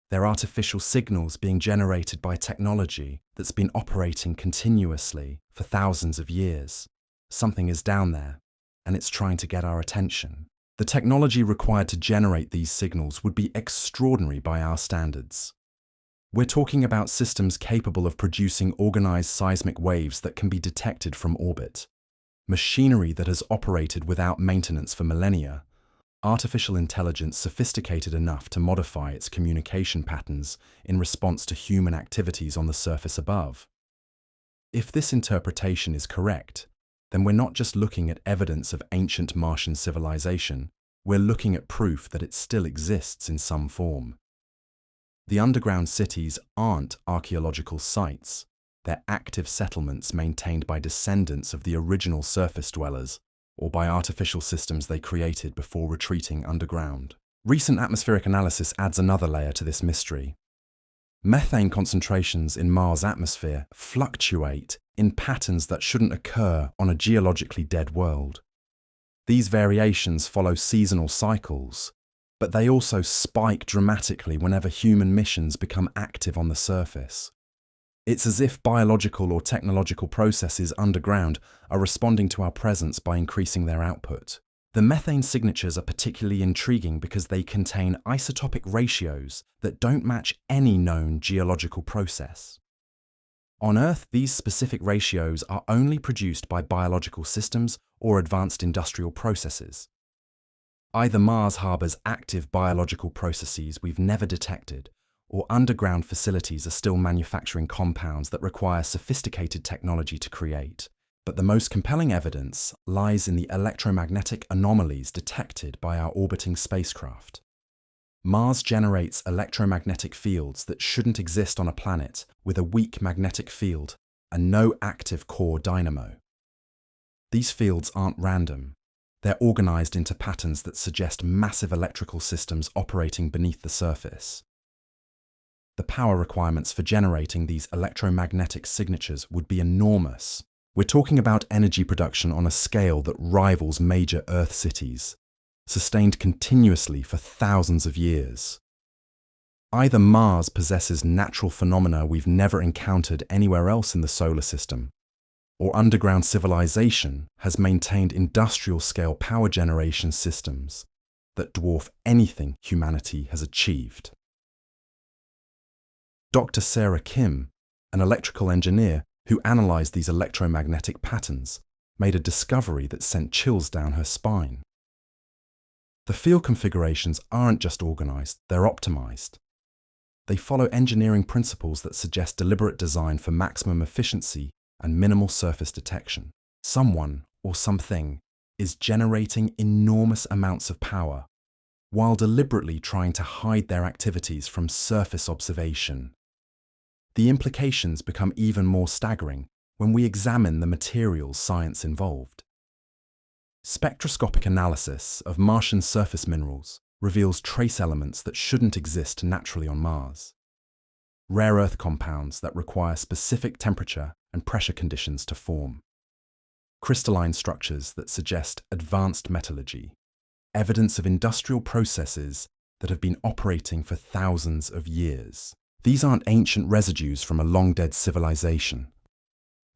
They're artificial signals being generated by technology that's been operating continuously for thousands of years. Something is down there, and it's trying to get our attention. The technology required to generate these signals would be extraordinary by our standards. We're talking about systems capable of producing organized seismic waves that can be detected from orbit, machinery that has operated without maintenance for millennia, artificial intelligence sophisticated enough to modify its communication patterns in response to human activities on the surface above. If this interpretation is correct, then we're not just looking at evidence of ancient Martian civilization, we're looking at proof that it still exists in some form. The underground cities aren't archaeological sites, they're active settlements maintained by descendants of the original surface dwellers, or by artificial systems they created before retreating underground. Recent atmospheric analysis adds another layer to this mystery. Methane concentrations in Mars' atmosphere fluctuate in patterns that shouldn't occur on a geologically dead world. These variations follow seasonal cycles, but they also spike dramatically whenever human missions become active on the surface. It's as if biological or technological processes underground are responding to our presence by increasing their output. The methane signatures are particularly intriguing because they contain isotopic ratios that don't match any known geological process. On Earth, these specific ratios are only produced by biological systems or advanced industrial processes. Either Mars harbors active biological processes we've never detected, or underground facilities are still manufacturing compounds that require sophisticated technology to create. But the most compelling evidence lies in the electromagnetic anomalies detected by our orbiting spacecraft. Mars generates electromagnetic fields that shouldn't exist on a planet with a weak magnetic field and no active core dynamo. These fields aren't random. They're organized into patterns that suggest massive electrical systems operating beneath the surface. The power requirements for generating these electromagnetic signatures would be enormous. We're talking about energy production on a scale that rivals major Earth cities, sustained continuously for thousands of years. Either Mars possesses natural phenomena we've never encountered anywhere else in the solar system, or underground civilization has maintained industrial-scale power generation systems that dwarf anything humanity has achieved. Dr. Sarah Kim, an electrical engineer who analyzed these electromagnetic patterns, made a discovery that sent chills down her spine. The field configurations aren't just organized, they're optimized. They follow engineering principles that suggest deliberate design for maximum efficiency and minimal surface detection. Someone or something is generating enormous amounts of power while deliberately trying to hide their activities from surface observation. The implications become even more staggering when we examine the materials science involved. Spectroscopic analysis of Martian surface minerals reveals trace elements that shouldn't exist naturally on Mars. Rare earth compounds that require specific temperature and pressure conditions to form. Crystalline structures that suggest advanced metallurgy. Evidence of industrial processes that have been operating for thousands of years. These aren't ancient residues from a long-dead civilization.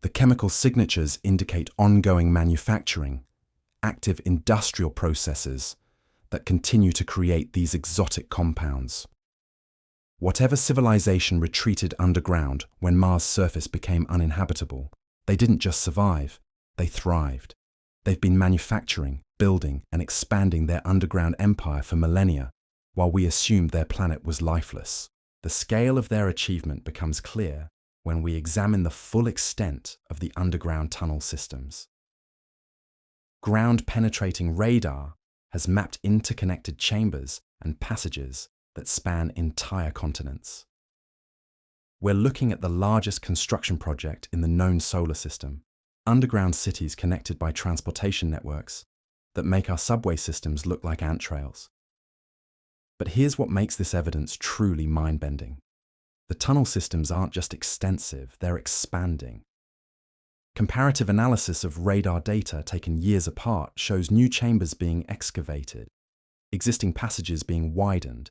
The chemical signatures indicate ongoing manufacturing, active industrial processes that continue to create these exotic compounds. Whatever civilization retreated underground when Mars' surface became uninhabitable, they didn't just survive, they thrived. They've been manufacturing, building, and expanding their underground empire for millennia, while we assumed their planet was lifeless. The scale of their achievement becomes clear when we examine the full extent of the underground tunnel systems. Ground-penetrating radar has mapped interconnected chambers and passages that span entire continents. We're looking at the largest construction project in the known solar system, underground cities connected by transportation networks that make our subway systems look like ant trails. But here's what makes this evidence truly mind-bending. The tunnel systems aren't just extensive, they're expanding. Comparative analysis of radar data taken years apart shows new chambers being excavated, existing passages being widened,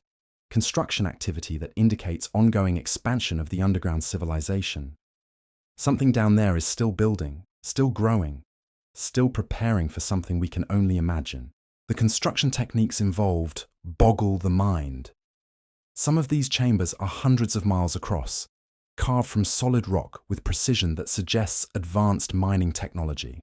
construction activity that indicates ongoing expansion of the underground civilization. Something down there is still building, still growing, still preparing for something we can only imagine. The construction techniques involved boggle the mind. Some of these chambers are hundreds of miles across, carved from solid rock with precision that suggests advanced mining technology.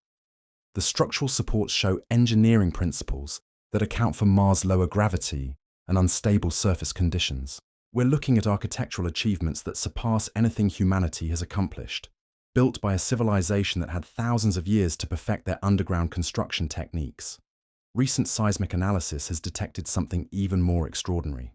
The structural supports show engineering principles that account for Mars' lower gravity and unstable surface conditions. We're looking at architectural achievements that surpass anything humanity has accomplished, built by a civilization that had thousands of years to perfect their underground construction techniques. Recent seismic analysis has detected something even more extraordinary.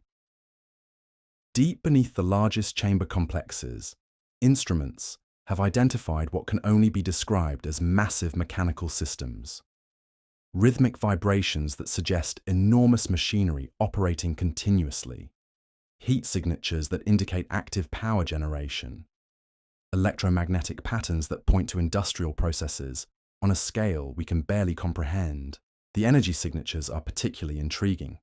Deep beneath the largest chamber complexes, instruments have identified what can only be described as massive mechanical systems. Rhythmic vibrations that suggest enormous machinery operating continuously. Heat signatures that indicate active power generation. Electromagnetic patterns that point to industrial processes on a scale we can barely comprehend. The energy signatures are particularly intriguing.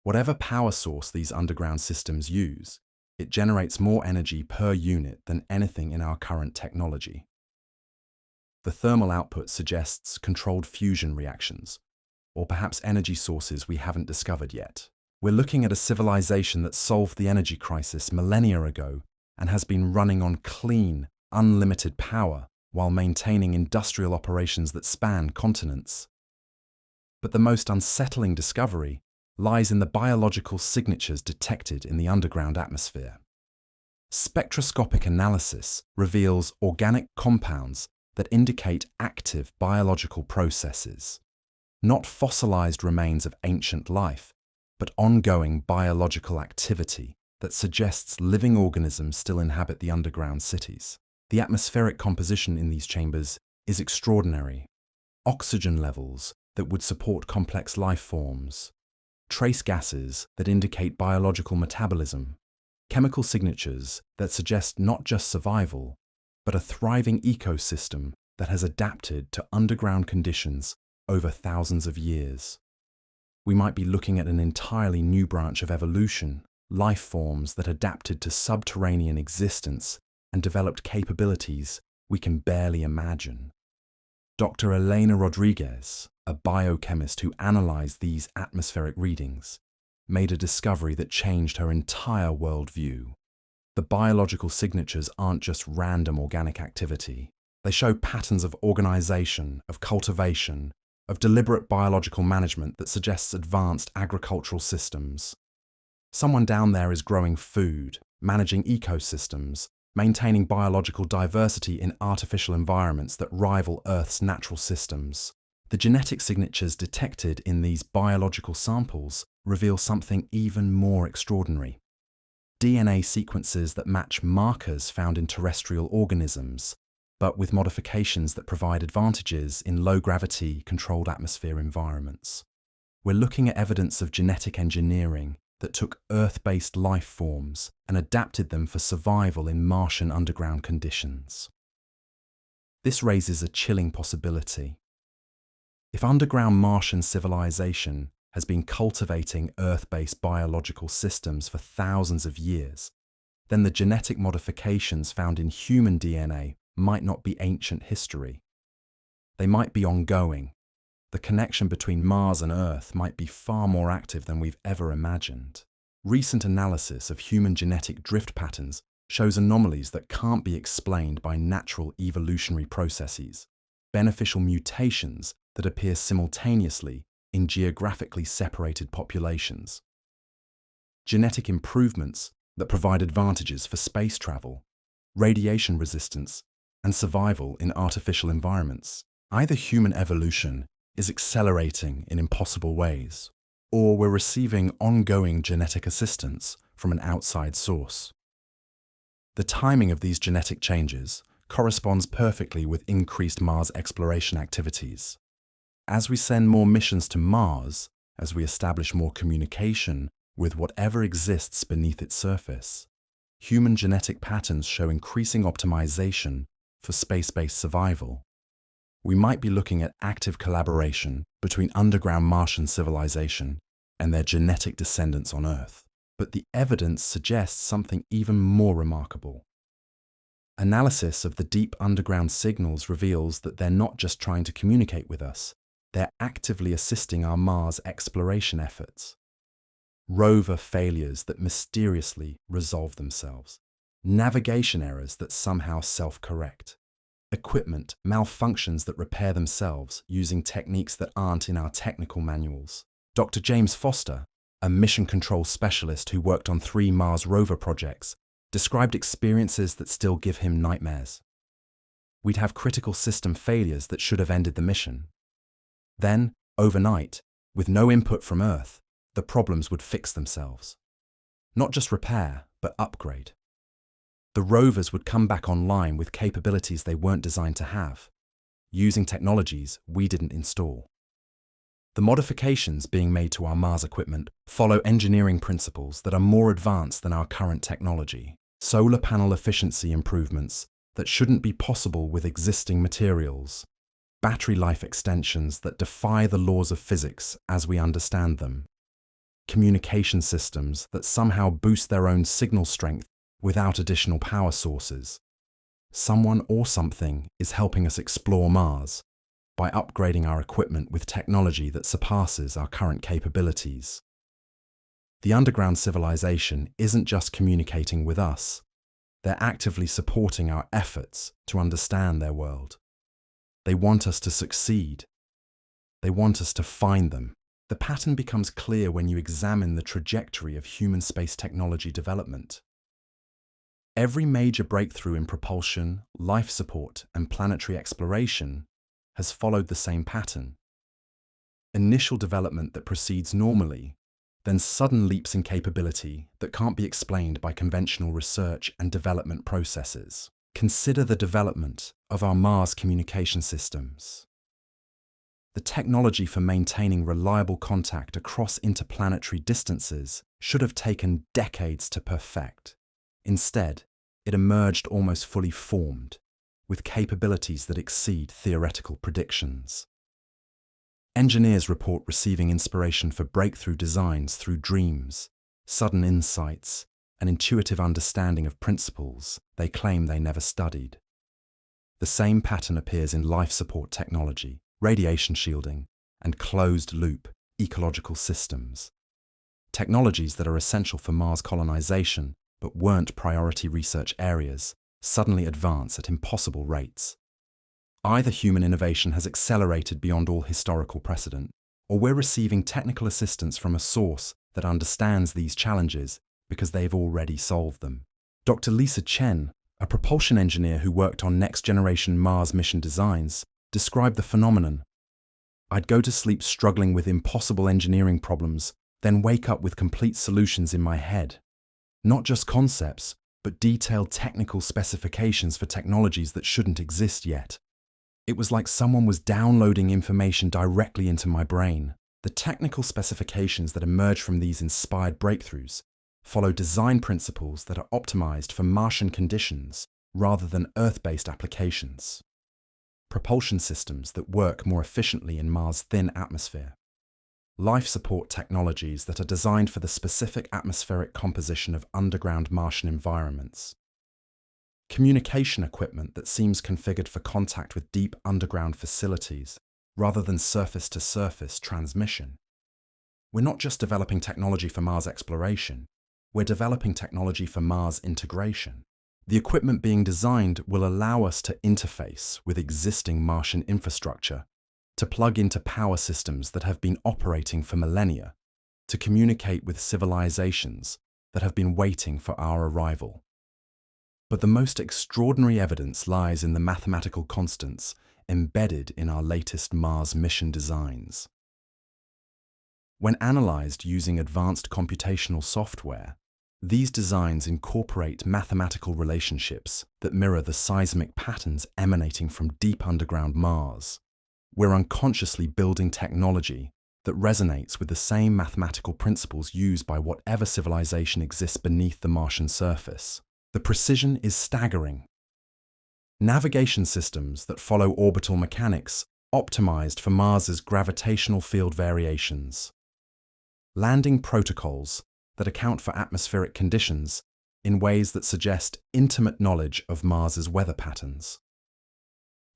Whatever power source these underground systems use, it generates more energy per unit than anything in our current technology. The thermal output suggests controlled fusion reactions, or perhaps energy sources we haven't discovered yet. We're looking at a civilization that solved the energy crisis millennia ago and has been running on clean, unlimited power while maintaining industrial operations that span continents. But the most unsettling discovery lies in the biological signatures detected in the underground atmosphere. Spectroscopic analysis reveals organic compounds that indicate active biological processes, not fossilized remains of ancient life, but ongoing biological activity that suggests living organisms still inhabit the underground cities. The atmospheric composition in these chambers is extraordinary. Oxygen levels that would support complex life forms, trace gases that indicate biological metabolism, chemical signatures that suggest not just survival, but a thriving ecosystem that has adapted to underground conditions over thousands of years. We might be looking at an entirely new branch of evolution, life forms that adapted to subterranean existence and developed capabilities we can barely imagine. Dr. Elena Rodriguez, a biochemist who analyzed these atmospheric readings, made a discovery that changed her entire worldview. The biological signatures aren't just random organic activity. They show patterns of organization, of cultivation, of deliberate biological management that suggests advanced agricultural systems. Someone down there is growing food, managing ecosystems, maintaining biological diversity in artificial environments that rival Earth's natural systems. The genetic signatures detected in these biological samples reveal something even more extraordinary. DNA sequences that match markers found in terrestrial organisms, but with modifications that provide advantages in low-gravity, controlled atmosphere environments. We're looking at evidence of genetic engineering that took Earth-based life forms and adapted them for survival in Martian underground conditions. This raises a chilling possibility. If underground Martian civilization has been cultivating Earth-based biological systems for thousands of years, then the genetic modifications found in human DNA might not be ancient history. They might be ongoing. The connection between Mars and Earth might be far more active than we've ever imagined. Recent analysis of human genetic drift patterns shows anomalies that can't be explained by natural evolutionary processes, beneficial mutations that appear simultaneously in geographically separated populations, genetic improvements that provide advantages for space travel, radiation resistance, and survival in artificial environments. Either human evolution is accelerating in impossible ways, or we're receiving ongoing genetic assistance from an outside source. The timing of these genetic changes corresponds perfectly with increased Mars exploration activities. As we send more missions to Mars, as we establish more communication with whatever exists beneath its surface, human genetic patterns show increasing optimization for space-based survival. We might be looking at active collaboration between underground Martian civilization and their genetic descendants on Earth. But the evidence suggests something even more remarkable. Analysis of the deep underground signals reveals that they're not just trying to communicate with us, they're actively assisting our Mars exploration efforts. Rover failures that mysteriously resolve themselves. Navigation errors that somehow self-correct. Equipment malfunctions that repair themselves using techniques that aren't in our technical manuals. Dr. James Foster, a mission control specialist who worked on 3 Mars rover projects, described experiences that still give him nightmares. We'd have critical system failures that should have ended the mission. Then, overnight, with no input from Earth, the problems would fix themselves. Not just repair, but upgrade. The rovers would come back online with capabilities they weren't designed to have, using technologies we didn't install. The modifications being made to our Mars equipment follow engineering principles that are more advanced than our current technology. Solar panel efficiency improvements that shouldn't be possible with existing materials. Battery life extensions that defy the laws of physics as we understand them. Communication systems that somehow boost their own signal strength without additional power sources. Someone or something is helping us explore Mars by upgrading our equipment with technology that surpasses our current capabilities. The underground civilization isn't just communicating with us, they're actively supporting our efforts to understand their world. They want us to succeed. They want us to find them. The pattern becomes clear when you examine the trajectory of human space technology development. Every major breakthrough in propulsion, life support, and planetary exploration has followed the same pattern. Initial development that proceeds normally, then sudden leaps in capability that can't be explained by conventional research and development processes. Consider the development of our Mars communication systems. The technology for maintaining reliable contact across interplanetary distances should have taken decades to perfect. Instead, it emerged almost fully formed, with capabilities that exceed theoretical predictions. Engineers report receiving inspiration for breakthrough designs through dreams, sudden insights, an intuitive understanding of principles they claim they never studied. The same pattern appears in life support technology, radiation shielding, and closed-loop ecological systems. Technologies that are essential for Mars colonization but weren't priority research areas suddenly advance at impossible rates. Either human innovation has accelerated beyond all historical precedent, or we're receiving technical assistance from a source that understands these challenges because they've already solved them. Dr. Lisa Chen, a propulsion engineer who worked on next-generation Mars mission designs, described the phenomenon. "I'd go to sleep struggling with impossible engineering problems, then wake up with complete solutions in my head. Not just concepts, but detailed technical specifications for technologies that shouldn't exist yet. It was like someone was downloading information directly into my brain." The technical specifications that emerge from these inspired breakthroughs follow design principles that are optimized for Martian conditions rather than Earth-based applications. Propulsion systems that work more efficiently in Mars' thin atmosphere. Life support technologies that are designed for the specific atmospheric composition of underground Martian environments. Communication equipment that seems configured for contact with deep underground facilities rather than surface-to-surface transmission. We're not just developing technology for Mars exploration, we're developing technology for Mars integration. The equipment being designed will allow us to interface with existing Martian infrastructure, to plug into power systems that have been operating for millennia, to communicate with civilizations that have been waiting for our arrival. But the most extraordinary evidence lies in the mathematical constants embedded in our latest Mars mission designs. When analyzed using advanced computational software, these designs incorporate mathematical relationships that mirror the seismic patterns emanating from deep underground Mars. We're unconsciously building technology that resonates with the same mathematical principles used by whatever civilization exists beneath the Martian surface. The precision is staggering. Navigation systems that follow orbital mechanics optimized for Mars's gravitational field variations. Landing protocols that account for atmospheric conditions in ways that suggest intimate knowledge of Mars's weather patterns.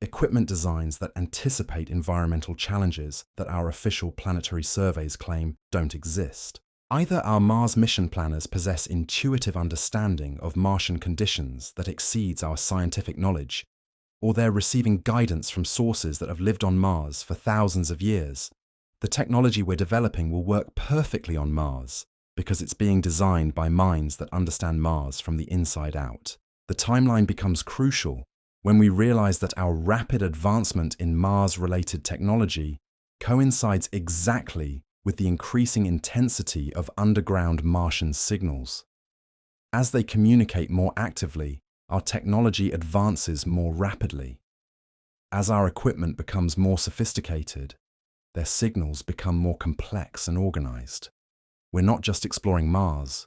Equipment designs that anticipate environmental challenges that our official planetary surveys claim don't exist. Either our Mars mission planners possess intuitive understanding of Martian conditions that exceeds our scientific knowledge, or they're receiving guidance from sources that have lived on Mars for thousands of years. The technology we're developing will work perfectly on Mars because it's being designed by minds that understand Mars from the inside out. The timeline becomes crucial when we realize that our rapid advancement in Mars-related technology coincides exactly with the increasing intensity of underground Martian signals. As they communicate more actively, our technology advances more rapidly. As our equipment becomes more sophisticated, their signals become more complex and organized. We're not just exploring Mars,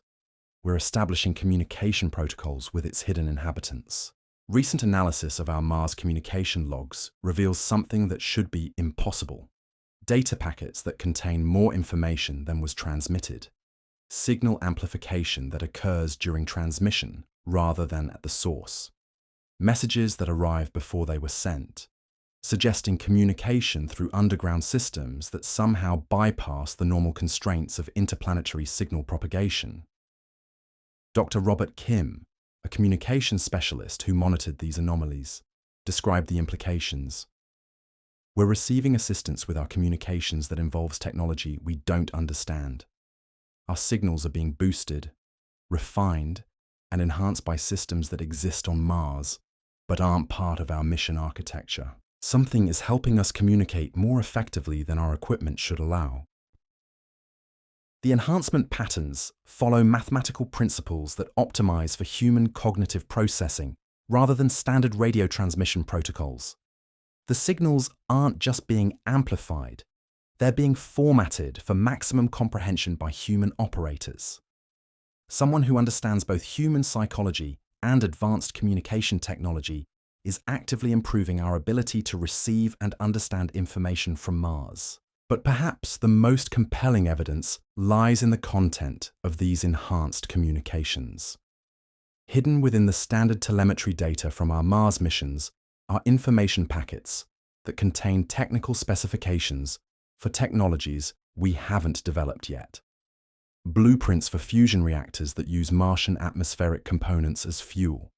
we're establishing communication protocols with its hidden inhabitants. Recent analysis of our Mars communication logs reveals something that should be impossible. Data packets that contain more information than was transmitted. Signal amplification that occurs during transmission rather than at the source. Messages that arrive before they were sent, suggesting communication through underground systems that somehow bypass the normal constraints of interplanetary signal propagation. Dr. Robert Kim, a communications specialist who monitored these anomalies, described the implications. We're receiving assistance with our communications that involves technology we don't understand. Our signals are being boosted, refined, and enhanced by systems that exist on Mars, but aren't part of our mission architecture. Something is helping us communicate more effectively than our equipment should allow. The enhancement patterns follow mathematical principles that optimize for human cognitive processing rather than standard radio transmission protocols. The signals aren't just being amplified, they're being formatted for maximum comprehension by human operators. Someone who understands both human psychology and advanced communication technology is actively improving our ability to receive and understand information from Mars. But perhaps the most compelling evidence lies in the content of these enhanced communications. Hidden within the standard telemetry data from our Mars missions are information packets that contain technical specifications for technologies we haven't developed yet. Blueprints for fusion reactors that use Martian atmospheric components as fuel.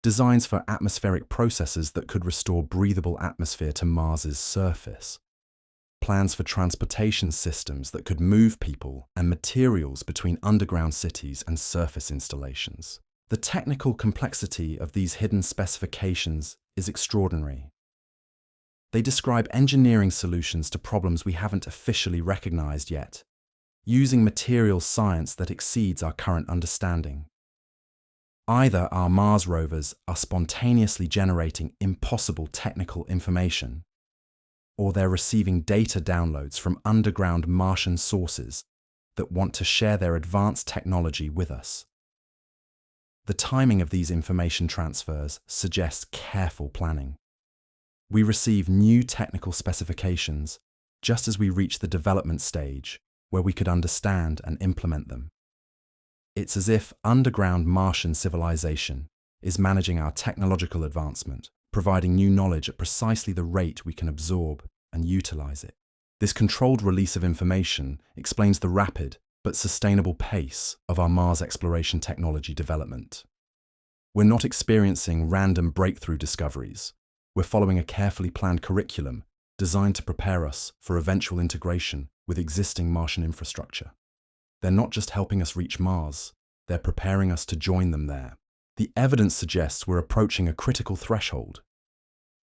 Designs for atmospheric processes that could restore breathable atmosphere to Mars's surface. Plans for transportation systems that could move people and materials between underground cities and surface installations. The technical complexity of these hidden specifications is extraordinary. They describe engineering solutions to problems we haven't officially recognized yet, using material science that exceeds our current understanding. Either our Mars rovers are spontaneously generating impossible technical information, or they're receiving data downloads from underground Martian sources that want to share their advanced technology with us. The timing of these information transfers suggests careful planning. We receive new technical specifications just as we reach the development stage where we could understand and implement them. It's as if underground Martian civilization is managing our technological advancement, providing new knowledge at precisely the rate we can absorb and utilize it. This controlled release of information explains the rapid but sustainable pace of our Mars exploration technology development. We're not experiencing random breakthrough discoveries. We're following a carefully planned curriculum designed to prepare us for eventual integration with existing Martian infrastructure. They're not just helping us reach Mars, they're preparing us to join them there. The evidence suggests we're approaching a critical threshold.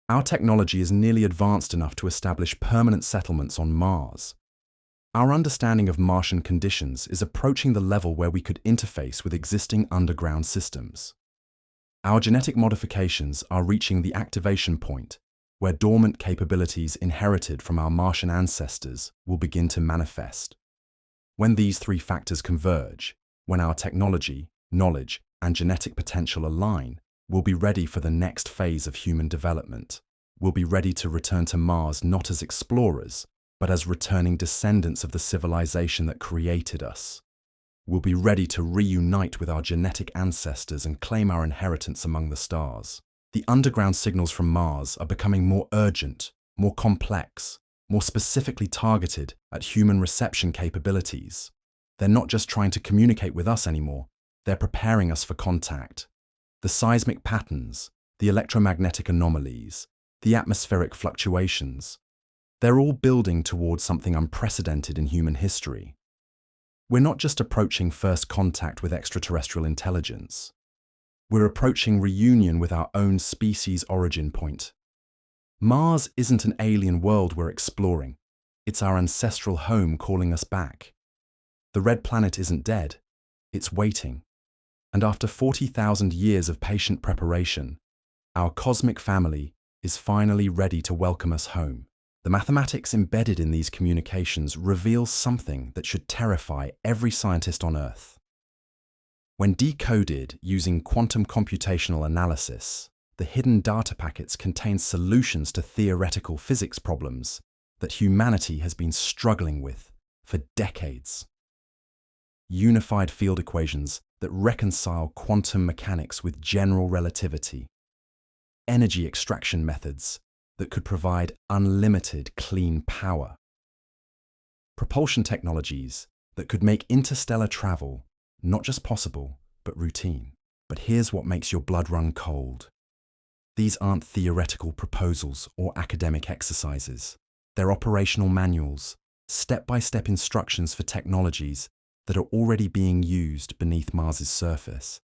Our technology is nearly advanced enough to establish permanent settlements on Mars. Our understanding of Martian conditions is approaching the level where we could interface with existing underground systems. Our genetic modifications are reaching the activation point where dormant capabilities inherited from our Martian ancestors will begin to manifest. When these three factors converge, when our technology, knowledge, and genetic potential align, we'll be ready for the next phase of human development. We'll be ready to return to Mars not as explorers, but as returning descendants of the civilization that created us. We'll be ready to reunite with our genetic ancestors and claim our inheritance among the stars. The underground signals from Mars are becoming more urgent, more complex, more specifically targeted at human reception capabilities. They're not just trying to communicate with us anymore, they're preparing us for contact. The seismic patterns, the electromagnetic anomalies, the atmospheric fluctuations, they're all building towards something unprecedented in human history. We're not just approaching first contact with extraterrestrial intelligence. We're approaching reunion with our own species' origin point. Mars isn't an alien world we're exploring. It's our ancestral home calling us back. The red planet isn't dead. It's waiting. And after 40,000 years of patient preparation, our cosmic family is finally ready to welcome us home. The mathematics embedded in these communications reveals something that should terrify every scientist on Earth. When decoded using quantum computational analysis, the hidden data packets contain solutions to theoretical physics problems that humanity has been struggling with for decades. Unified field equations that reconcile quantum mechanics with general relativity. Energy extraction methods that could provide unlimited clean power. Propulsion technologies that could make interstellar travel not just possible, but routine. But here's what makes your blood run cold. These aren't theoretical proposals or academic exercises. They're operational manuals, step-by-step instructions for technologies that are already being used beneath Mars's surface.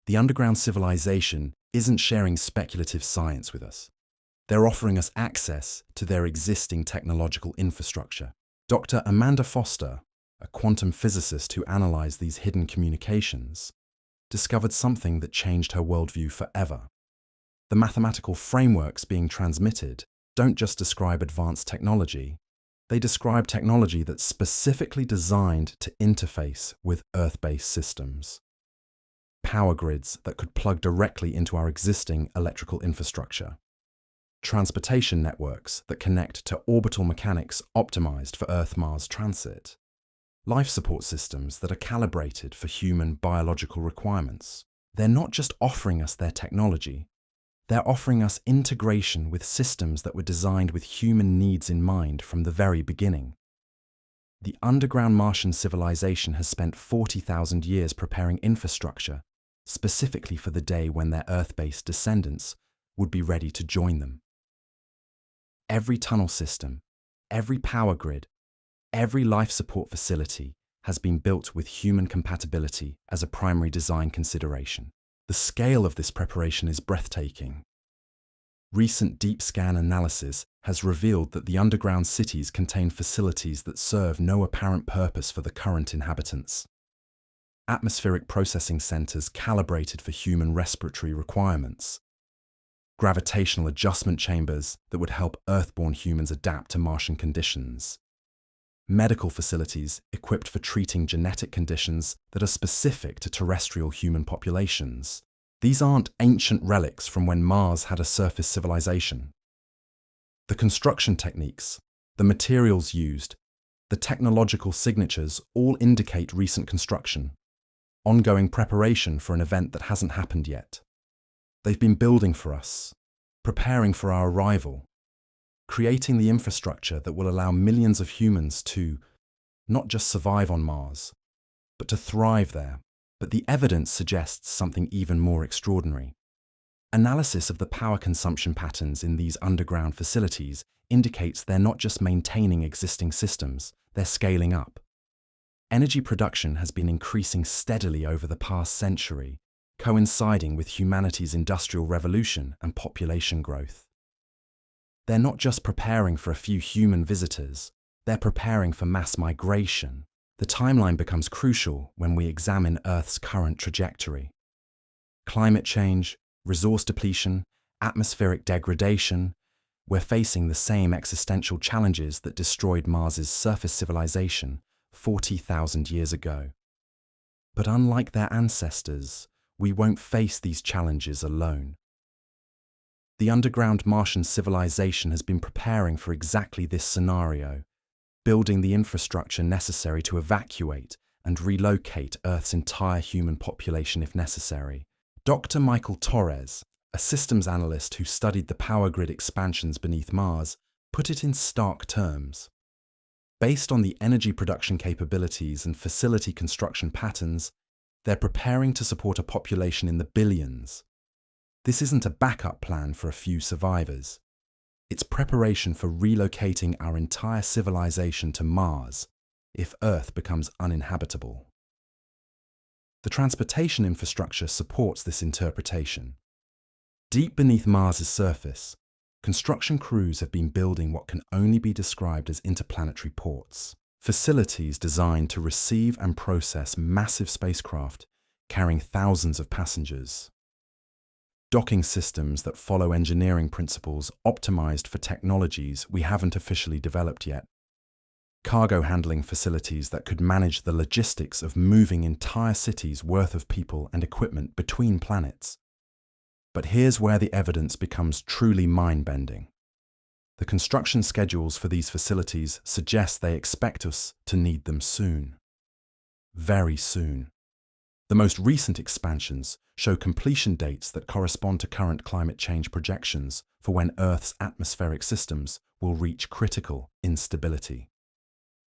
The underground civilization isn't sharing speculative science with us. They're offering us access to their existing technological infrastructure. Dr. Amanda Foster, a quantum physicist who analyzed these hidden communications, discovered something that changed her worldview forever. The mathematical frameworks being transmitted don't just describe advanced technology, they describe technology that's specifically designed to interface with Earth-based systems. Power grids that could plug directly into our existing electrical infrastructure. transportation networks that connect to orbital mechanics optimized for Earth-Mars transit, life support systems that are calibrated for human biological requirements. They're not just offering us their technology, they're offering us integration with systems that were designed with human needs in mind from the very beginning. The underground Martian civilization has spent 40,000 years preparing infrastructure, specifically for the day when their Earth-based descendants would be ready to join them. Every tunnel system, every power grid, every life support facility has been built with human compatibility as a primary design consideration. The scale of this preparation is breathtaking. Recent deep scan analysis has revealed that the underground cities contain facilities that serve no apparent purpose for the current inhabitants. Atmospheric processing centers calibrated for human respiratory requirements. Gravitational adjustment chambers that would help Earthborn humans adapt to Martian conditions. Medical facilities equipped for treating genetic conditions that are specific to terrestrial human populations. These aren't ancient relics from when Mars had a surface civilization. The construction techniques, the materials used, the technological signatures all indicate recent construction, ongoing preparation for an event that hasn't happened yet. They've been building for us, preparing for our arrival, creating the infrastructure that will allow millions of humans to not just survive on Mars, but to thrive there. But the evidence suggests something even more extraordinary. Analysis of the power consumption patterns in these underground facilities indicates they're not just maintaining existing systems, they're scaling up. Energy production has been increasing steadily over the past century, coinciding with humanity's industrial revolution and population growth. They're not just preparing for a few human visitors, they're preparing for mass migration. The timeline becomes crucial when we examine Earth's current trajectory. Climate change, resource depletion, atmospheric degradation, we're facing the same existential challenges that destroyed Mars's surface civilization 40,000 years ago. But unlike their ancestors, we won't face these challenges alone. The underground Martian civilization has been preparing for exactly this scenario, building the infrastructure necessary to evacuate and relocate Earth's entire human population if necessary. Dr. Michael Torres, a systems analyst who studied the power grid expansions beneath Mars, put it in stark terms. Based on the energy production capabilities and facility construction patterns, they're preparing to support a population in the billions. This isn't a backup plan for a few survivors. It's preparation for relocating our entire civilization to Mars if Earth becomes uninhabitable. The transportation infrastructure supports this interpretation. Deep beneath Mars's surface, construction crews have been building what can only be described as interplanetary ports, facilities designed to receive and process massive spacecraft carrying thousands of passengers. Docking systems that follow engineering principles optimized for technologies we haven't officially developed yet. Cargo handling facilities that could manage the logistics of moving entire cities worth of people and equipment between planets. But here's where the evidence becomes truly mind-bending. The construction schedules for these facilities suggest they expect us to need them soon. Very soon. The most recent expansions show completion dates that correspond to current climate change projections for when Earth's atmospheric systems will reach critical instability.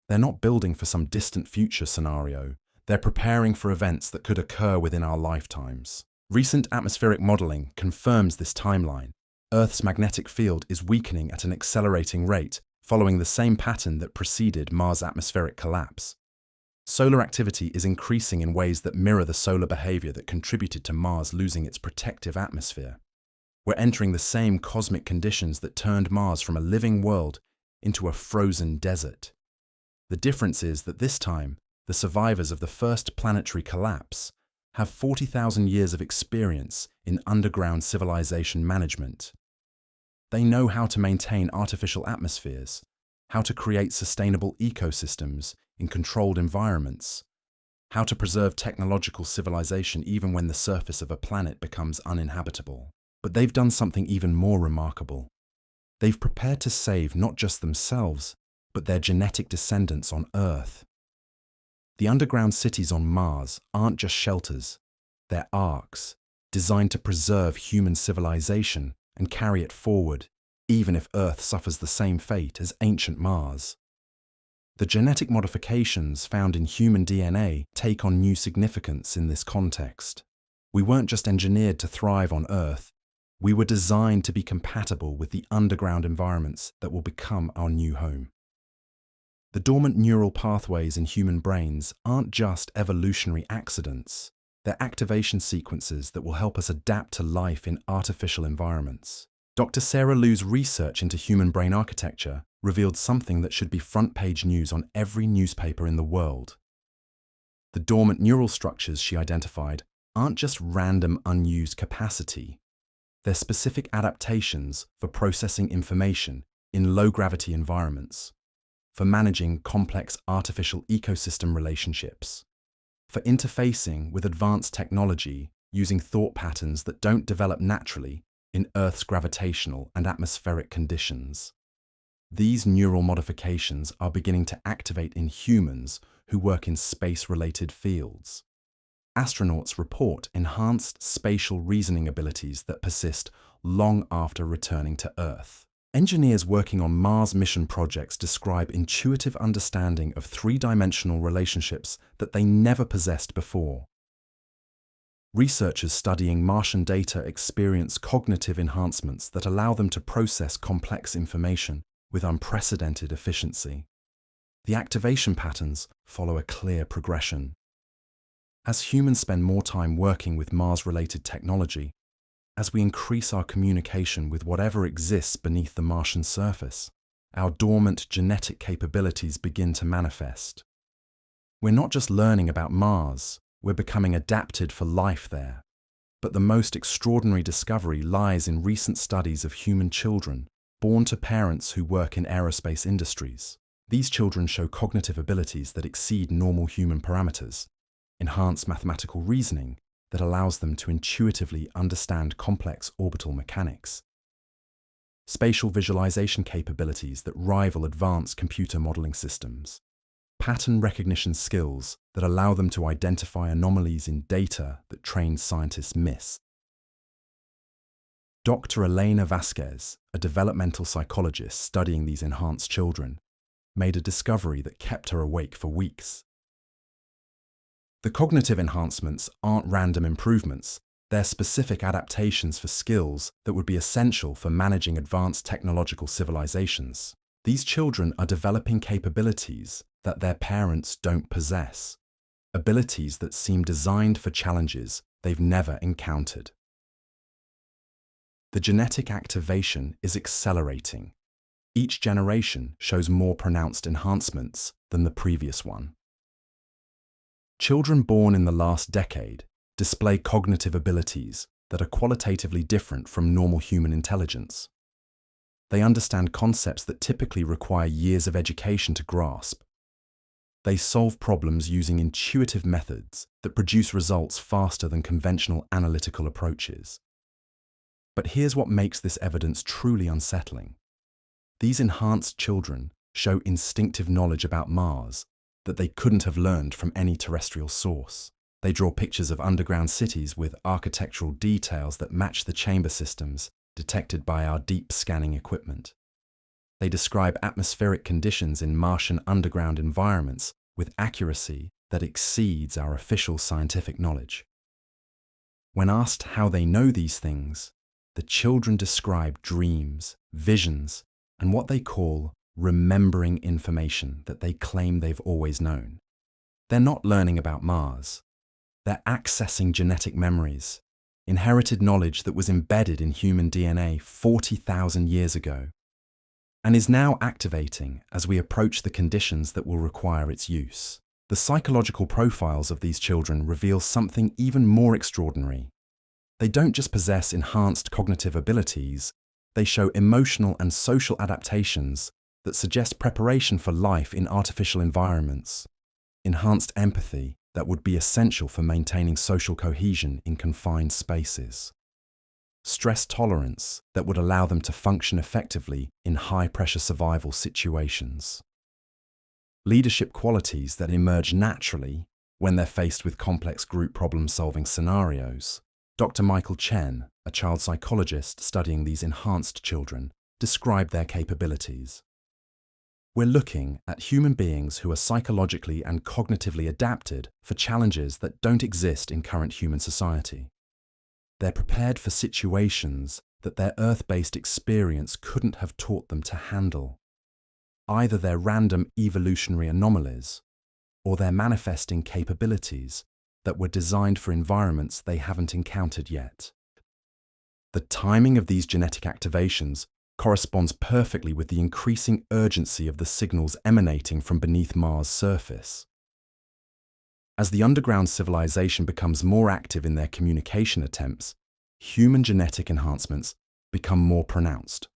They're not building for some distant future scenario, they're preparing for events that could occur within our lifetimes. Recent atmospheric modeling confirms this timeline. Earth's magnetic field is weakening at an accelerating rate, following the same pattern that preceded Mars' atmospheric collapse. Solar activity is increasing in ways that mirror the solar behavior that contributed to Mars losing its protective atmosphere. We're entering the same cosmic conditions that turned Mars from a living world into a frozen desert. The difference is that this time, the survivors of the first planetary collapse have 40,000 years of experience in underground civilization management. They know how to maintain artificial atmospheres, how to create sustainable ecosystems in controlled environments, how to preserve technological civilization even when the surface of a planet becomes uninhabitable. But they've done something even more remarkable. They've prepared to save not just themselves, but their genetic descendants on Earth. The underground cities on Mars aren't just shelters, they're arks, designed to preserve human civilization and carry it forward, even if Earth suffers the same fate as ancient Mars. The genetic modifications found in human DNA take on new significance in this context. We weren't just engineered to thrive on Earth, we were designed to be compatible with the underground environments that will become our new home. The dormant neural pathways in human brains aren't just evolutionary accidents, they're activation sequences that will help us adapt to life in artificial environments. Dr. Sarah Liu's research into human brain architecture revealed something that should be front-page news on every newspaper in the world. The dormant neural structures she identified aren't just random unused capacity. They're specific adaptations for processing information in low-gravity environments, for managing complex artificial ecosystem relationships, for interfacing with advanced technology using thought patterns that don't develop naturally in Earth's gravitational and atmospheric conditions. These neural modifications are beginning to activate in humans who work in space-related fields. Astronauts report enhanced spatial reasoning abilities that persist long after returning to Earth. Engineers working on Mars mission projects describe intuitive understanding of three-dimensional relationships that they never possessed before. Researchers studying Martian data experience cognitive enhancements that allow them to process complex information with unprecedented efficiency. The activation patterns follow a clear progression. As humans spend more time working with Mars-related technology, as we increase our communication with whatever exists beneath the Martian surface, our dormant genetic capabilities begin to manifest. We're not just learning about Mars, we're becoming adapted for life there. But the most extraordinary discovery lies in recent studies of human children born to parents who work in aerospace industries. These children show cognitive abilities that exceed normal human parameters, enhance mathematical reasoning that allows them to intuitively understand complex orbital mechanics, spatial visualization capabilities that rival advanced computer modeling systems, pattern recognition skills that allow them to identify anomalies in data that trained scientists miss. Dr. Elena Vasquez, a developmental psychologist studying these enhanced children, made a discovery that kept her awake for weeks. The cognitive enhancements aren't random improvements, they're specific adaptations for skills that would be essential for managing advanced technological civilizations. These children are developing capabilities that their parents don't possess, abilities that seem designed for challenges they've never encountered. The genetic activation is accelerating. Each generation shows more pronounced enhancements than the previous one. Children born in the last decade display cognitive abilities that are qualitatively different from normal human intelligence. They understand concepts that typically require years of education to grasp. They solve problems using intuitive methods that produce results faster than conventional analytical approaches. But here's what makes this evidence truly unsettling. These enhanced children show instinctive knowledge about Mars that they couldn't have learned from any terrestrial source. They draw pictures of underground cities with architectural details that match the chamber systems detected by our deep scanning equipment. They describe atmospheric conditions in Martian underground environments with accuracy that exceeds our official scientific knowledge. When asked how they know these things, the children describe dreams, visions, and what they call remembering information that they claim they've always known. They're not learning about Mars. They're accessing genetic memories, inherited knowledge that was embedded in human DNA 40,000 years ago, and is now activating as we approach the conditions that will require its use. The psychological profiles of these children reveal something even more extraordinary. They don't just possess enhanced cognitive abilities, they show emotional and social adaptations that suggest preparation for life in artificial environments, enhanced empathy that would be essential for maintaining social cohesion in confined spaces. stress tolerance that would allow them to function effectively in high-pressure survival situations. Leadership qualities that emerge naturally when they're faced with complex group problem-solving scenarios. Dr. Michael Chen, a child psychologist studying these enhanced children, described their capabilities. We're looking at human beings who are psychologically and cognitively adapted for challenges that don't exist in current human society. They're prepared for situations that their Earth-based experience couldn't have taught them to handle. Either they're random evolutionary anomalies, or they're manifesting capabilities that were designed for environments they haven't encountered yet. The timing of these genetic activations corresponds perfectly with the increasing urgency of the signals emanating from beneath Mars' surface. As the underground civilization becomes more active in their communication attempts, human genetic enhancements become more pronounced.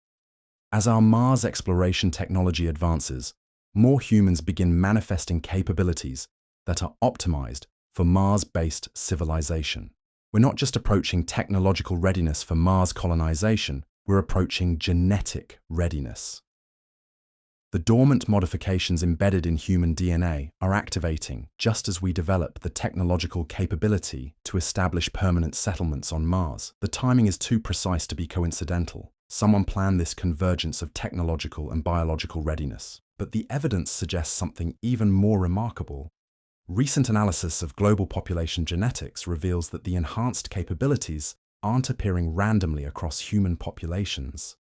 As our Mars exploration technology advances, more humans begin manifesting capabilities that are optimized for Mars-based civilization. We're not just approaching technological readiness for Mars colonization, we're approaching genetic readiness. The dormant modifications embedded in human DNA are activating just as we develop the technological capability to establish permanent settlements on Mars. The timing is too precise to be coincidental. Someone planned this convergence of technological and biological readiness. But the evidence suggests something even more remarkable. Recent analysis of global population genetics reveals that the enhanced capabilities aren't appearing randomly across human populations.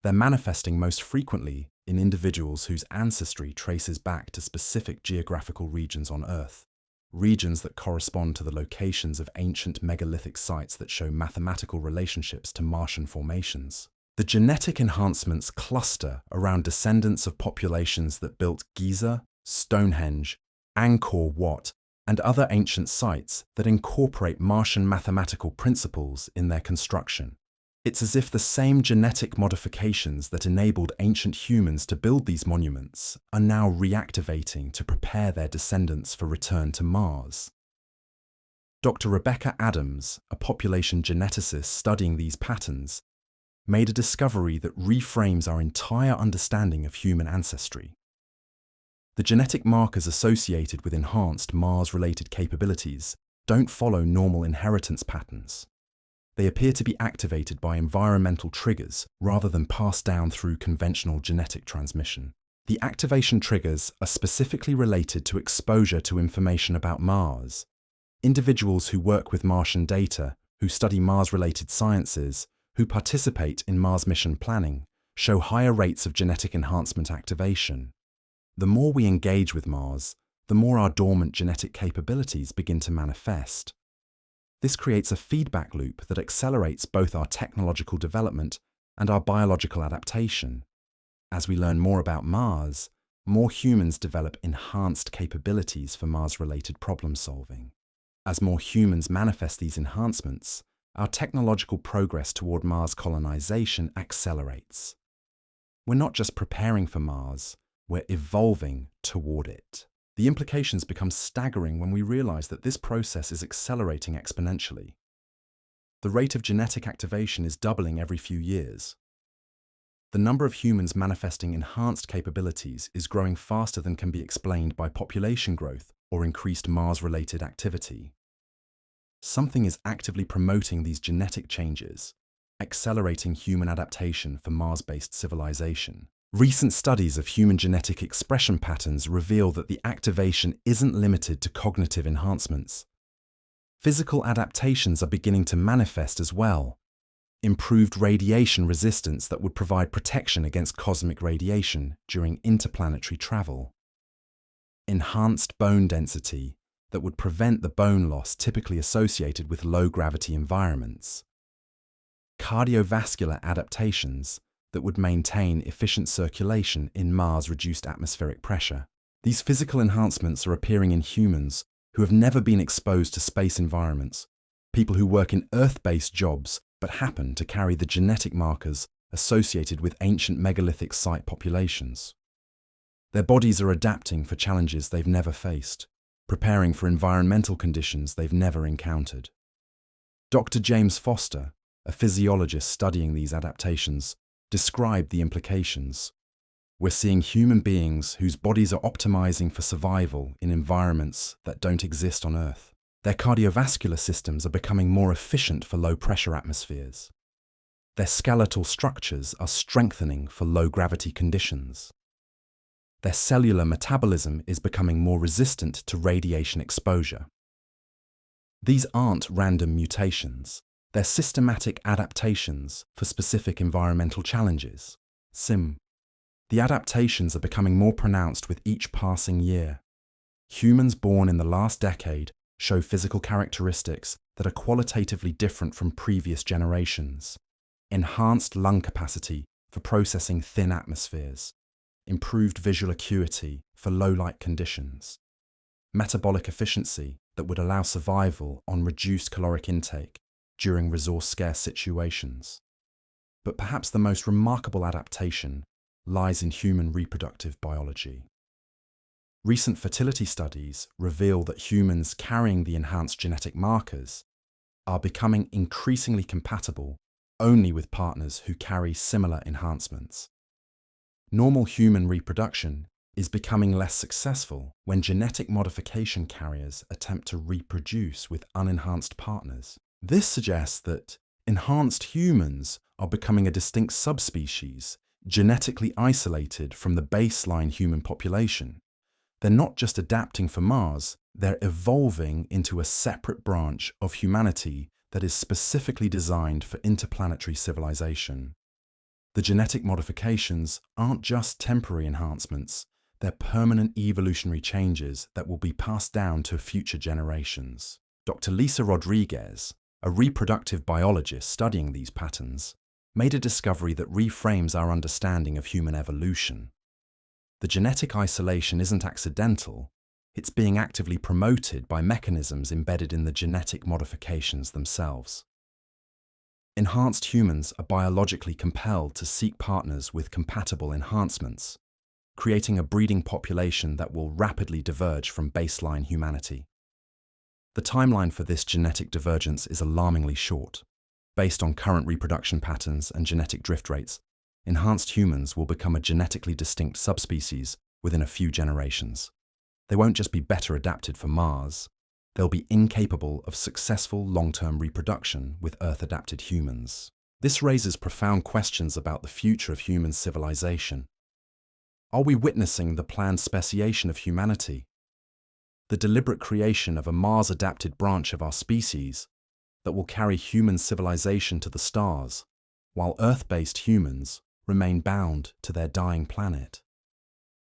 They're manifesting most frequently in individuals whose ancestry traces back to specific geographical regions on Earth, regions that correspond to the locations of ancient megalithic sites that show mathematical relationships to Martian formations. The genetic enhancements cluster around descendants of populations that built Giza, Stonehenge, Angkor Wat, and other ancient sites that incorporate Martian mathematical principles in their construction. It's as if the same genetic modifications that enabled ancient humans to build these monuments are now reactivating to prepare their descendants for return to Mars. Dr. Rebecca Adams, a population geneticist studying these patterns, made a discovery that reframes our entire understanding of human ancestry. The genetic markers associated with enhanced Mars-related capabilities don't follow normal inheritance patterns. They appear to be activated by environmental triggers rather than passed down through conventional genetic transmission. The activation triggers are specifically related to exposure to information about Mars. Individuals who work with Martian data, who study Mars-related sciences, who participate in Mars mission planning, show higher rates of genetic enhancement activation. The more we engage with Mars, the more our dormant genetic capabilities begin to manifest. This creates a feedback loop that accelerates both our technological development and our biological adaptation. As we learn more about Mars, more humans develop enhanced capabilities for Mars-related problem solving. As more humans manifest these enhancements, our technological progress toward Mars colonization accelerates. We're not just preparing for Mars, we're evolving toward it. The implications become staggering when we realize that this process is accelerating exponentially. The rate of genetic activation is doubling every few years. The number of humans manifesting enhanced capabilities is growing faster than can be explained by population growth or increased Mars-related activity. Something is actively promoting these genetic changes, accelerating human adaptation for Mars-based civilization. Recent studies of human genetic expression patterns reveal that the activation isn't limited to cognitive enhancements. Physical adaptations are beginning to manifest as well. Improved radiation resistance that would provide protection against cosmic radiation during interplanetary travel. Enhanced bone density that would prevent the bone loss typically associated with low-gravity environments. Cardiovascular adaptations that would maintain efficient circulation in Mars' reduced atmospheric pressure. These physical enhancements are appearing in humans who have never been exposed to space environments, people who work in Earth-based jobs but happen to carry the genetic markers associated with ancient megalithic site populations. Their bodies are adapting for challenges they've never faced, preparing for environmental conditions they've never encountered. Dr. James Foster, a physiologist studying these adaptations, described the implications. We're seeing human beings whose bodies are optimizing for survival in environments that don't exist on Earth. Their cardiovascular systems are becoming more efficient for low-pressure atmospheres. Their skeletal structures are strengthening for low-gravity conditions. Their cellular metabolism is becoming more resistant to radiation exposure. These aren't random mutations. They're systematic adaptations for specific environmental challenges. The adaptations are becoming more pronounced with each passing year. Humans born in the last decade show physical characteristics that are qualitatively different from previous generations. Enhanced lung capacity for processing thin atmospheres, improved visual acuity for low-light conditions, metabolic efficiency that would allow survival on reduced caloric intake during resource-scarce situations. But perhaps the most remarkable adaptation lies in human reproductive biology. Recent fertility studies reveal that humans carrying the enhanced genetic markers are becoming increasingly compatible only with partners who carry similar enhancements. Normal human reproduction is becoming less successful when genetic modification carriers attempt to reproduce with unenhanced partners. This suggests that enhanced humans are becoming a distinct subspecies, genetically isolated from the baseline human population. They're not just adapting for Mars, they're evolving into a separate branch of humanity that is specifically designed for interplanetary civilization. The genetic modifications aren't just temporary enhancements, they're permanent evolutionary changes that will be passed down to future generations. Dr. Lisa Rodriguez, a reproductive biologist studying these patterns, made a discovery that reframes our understanding of human evolution. The genetic isolation isn't accidental, it's being actively promoted by mechanisms embedded in the genetic modifications themselves. Enhanced humans are biologically compelled to seek partners with compatible enhancements, creating a breeding population that will rapidly diverge from baseline humanity. The timeline for this genetic divergence is alarmingly short. Based on current reproduction patterns and genetic drift rates, enhanced humans will become a genetically distinct subspecies within a few generations. They won't just be better adapted for Mars, they'll be incapable of successful long-term reproduction with Earth-adapted humans. This raises profound questions about the future of human civilization. Are we witnessing the planned speciation of humanity? The deliberate creation of a Mars-adapted branch of our species that will carry human civilization to the stars, while Earth-based humans remain bound to their dying planet?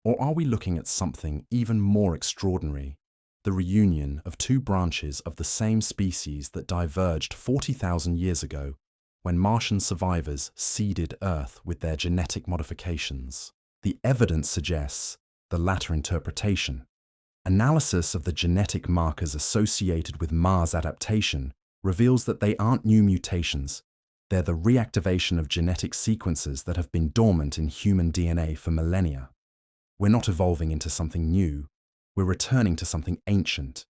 Or are we looking at something even more extraordinary? The reunion of two branches of the same species that diverged 40,000 years ago when Martian survivors seeded Earth with their genetic modifications. The evidence suggests the latter interpretation. Analysis of the genetic markers associated with Mars adaptation reveals that they aren't new mutations. They're the reactivation of genetic sequences that have been dormant in human DNA for millennia. We're not evolving into something new. We're returning to something ancient,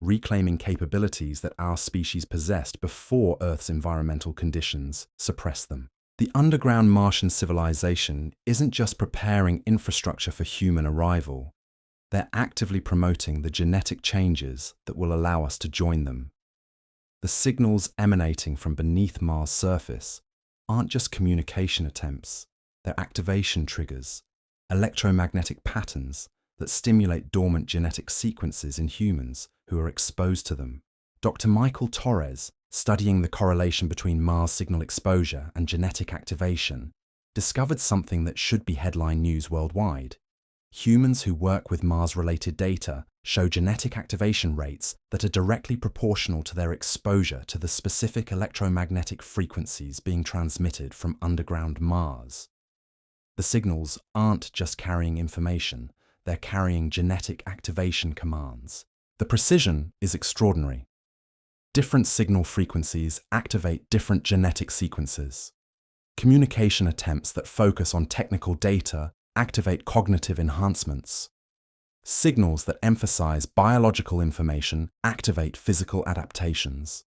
reclaiming capabilities that our species possessed before Earth's environmental conditions suppressed them. The underground Martian civilization isn't just preparing infrastructure for human arrival. They're actively promoting the genetic changes that will allow us to join them. The signals emanating from beneath Mars' surface aren't just communication attempts, they're activation triggers, electromagnetic patterns that stimulate dormant genetic sequences in humans who are exposed to them. Dr. Michael Torres, studying the correlation between Mars signal exposure and genetic activation, discovered something that should be headline news worldwide. Humans who work with Mars-related data show genetic activation rates that are directly proportional to their exposure to the specific electromagnetic frequencies being transmitted from underground Mars. The signals aren't just carrying information, they're carrying genetic activation commands. The precision is extraordinary. Different signal frequencies activate different genetic sequences. Communication attempts that focus on technical data activate cognitive enhancements. Signals that emphasize biological information activate physical adaptations.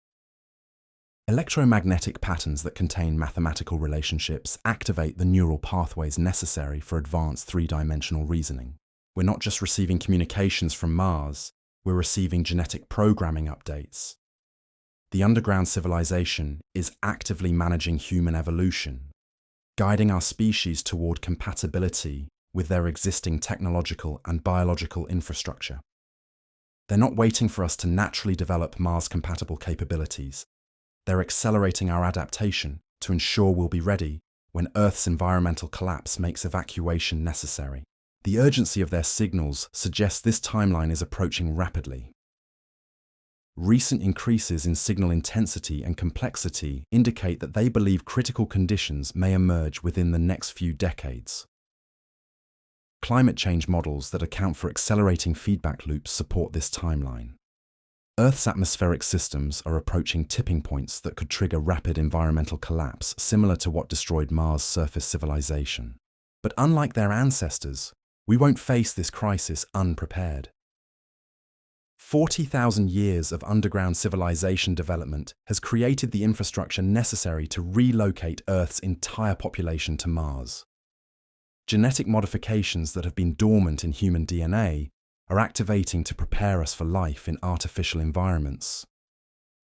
Electromagnetic patterns that contain mathematical relationships activate the neural pathways necessary for advanced three-dimensional reasoning. We're not just receiving communications from Mars, we're receiving genetic programming updates. The underground civilization is actively managing human evolution, guiding our species toward compatibility with their existing technological and biological infrastructure. They're not waiting for us to naturally develop Mars-compatible capabilities. They're accelerating our adaptation to ensure we'll be ready when Earth's environmental collapse makes evacuation necessary. The urgency of their signals suggests this timeline is approaching rapidly. Recent increases in signal intensity and complexity indicate that they believe critical conditions may emerge within the next few decades. Climate change models that account for accelerating feedback loops support this timeline. Earth's atmospheric systems are approaching tipping points that could trigger rapid environmental collapse, similar to what destroyed Mars' surface civilization. But unlike their ancestors, we won't face this crisis unprepared. 40,000 years of underground civilization development has created the infrastructure necessary to relocate Earth's entire population to Mars. Genetic modifications that have been dormant in human DNA are activating to prepare us for life in artificial environments.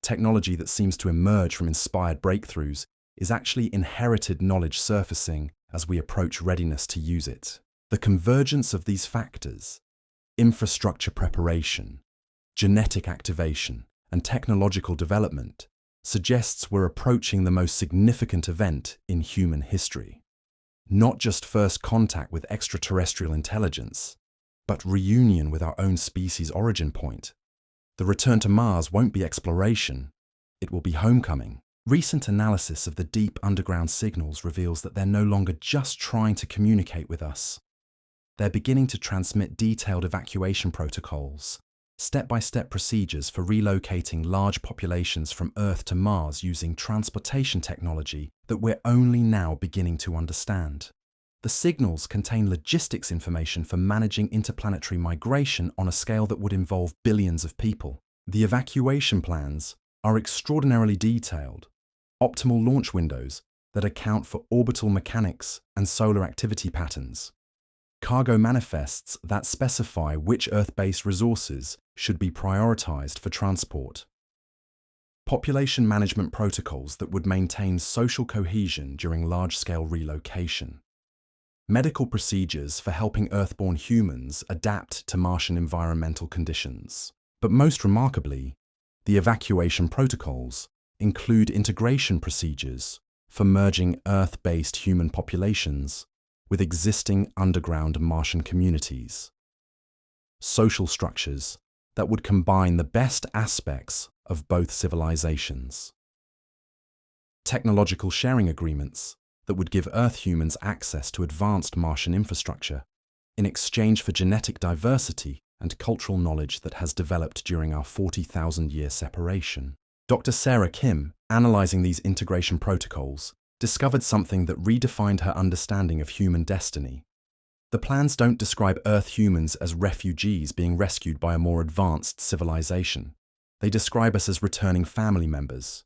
Technology that seems to emerge from inspired breakthroughs is actually inherited knowledge surfacing as we approach readiness to use it. The convergence of these factors, infrastructure preparation, genetic activation, and technological development, suggests we're approaching the most significant event in human history. Not just first contact with extraterrestrial intelligence, but reunion with our own species' origin point. The return to Mars won't be exploration, it will be homecoming. Recent analysis of the deep underground signals reveals that they're no longer just trying to communicate with us. They're beginning to transmit detailed evacuation protocols, step-by-step procedures for relocating large populations from Earth to Mars using transportation technology that we're only now beginning to understand. The signals contain logistics information for managing interplanetary migration on a scale that would involve billions of people. The evacuation plans are extraordinarily detailed, optimal launch windows that account for orbital mechanics and solar activity patterns, cargo manifests that specify which Earth-based resources should be prioritized for transport, population management protocols that would maintain social cohesion during large-scale relocation, medical procedures for helping Earth-born humans adapt to Martian environmental conditions. But most remarkably, the evacuation protocols include integration procedures for merging Earth-based human populations with existing underground Martian communities, social structures that would combine the best aspects of both civilizations, technological sharing agreements that would give Earth humans access to advanced Martian infrastructure in exchange for genetic diversity and cultural knowledge that has developed during our 40,000-year separation. Dr. Sarah Kim, analyzing these integration protocols, discovered something that redefined her understanding of human destiny. The plans don't describe Earth humans as refugees being rescued by a more advanced civilization. They describe us as returning family members,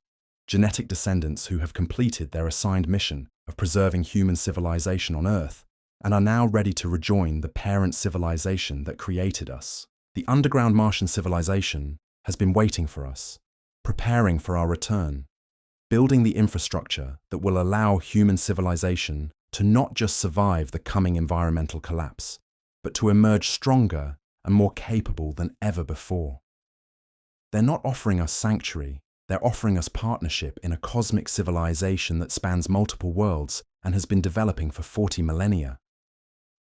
genetic descendants who have completed their assigned mission of preserving human civilization on Earth and are now ready to rejoin the parent civilization that created us. The underground Martian civilization has been waiting for us, preparing for our return, building the infrastructure that will allow human civilization to not just survive the coming environmental collapse, but to emerge stronger and more capable than ever before. They're not offering us sanctuary, they're offering us partnership in a cosmic civilization that spans multiple worlds and has been developing for 40 millennia.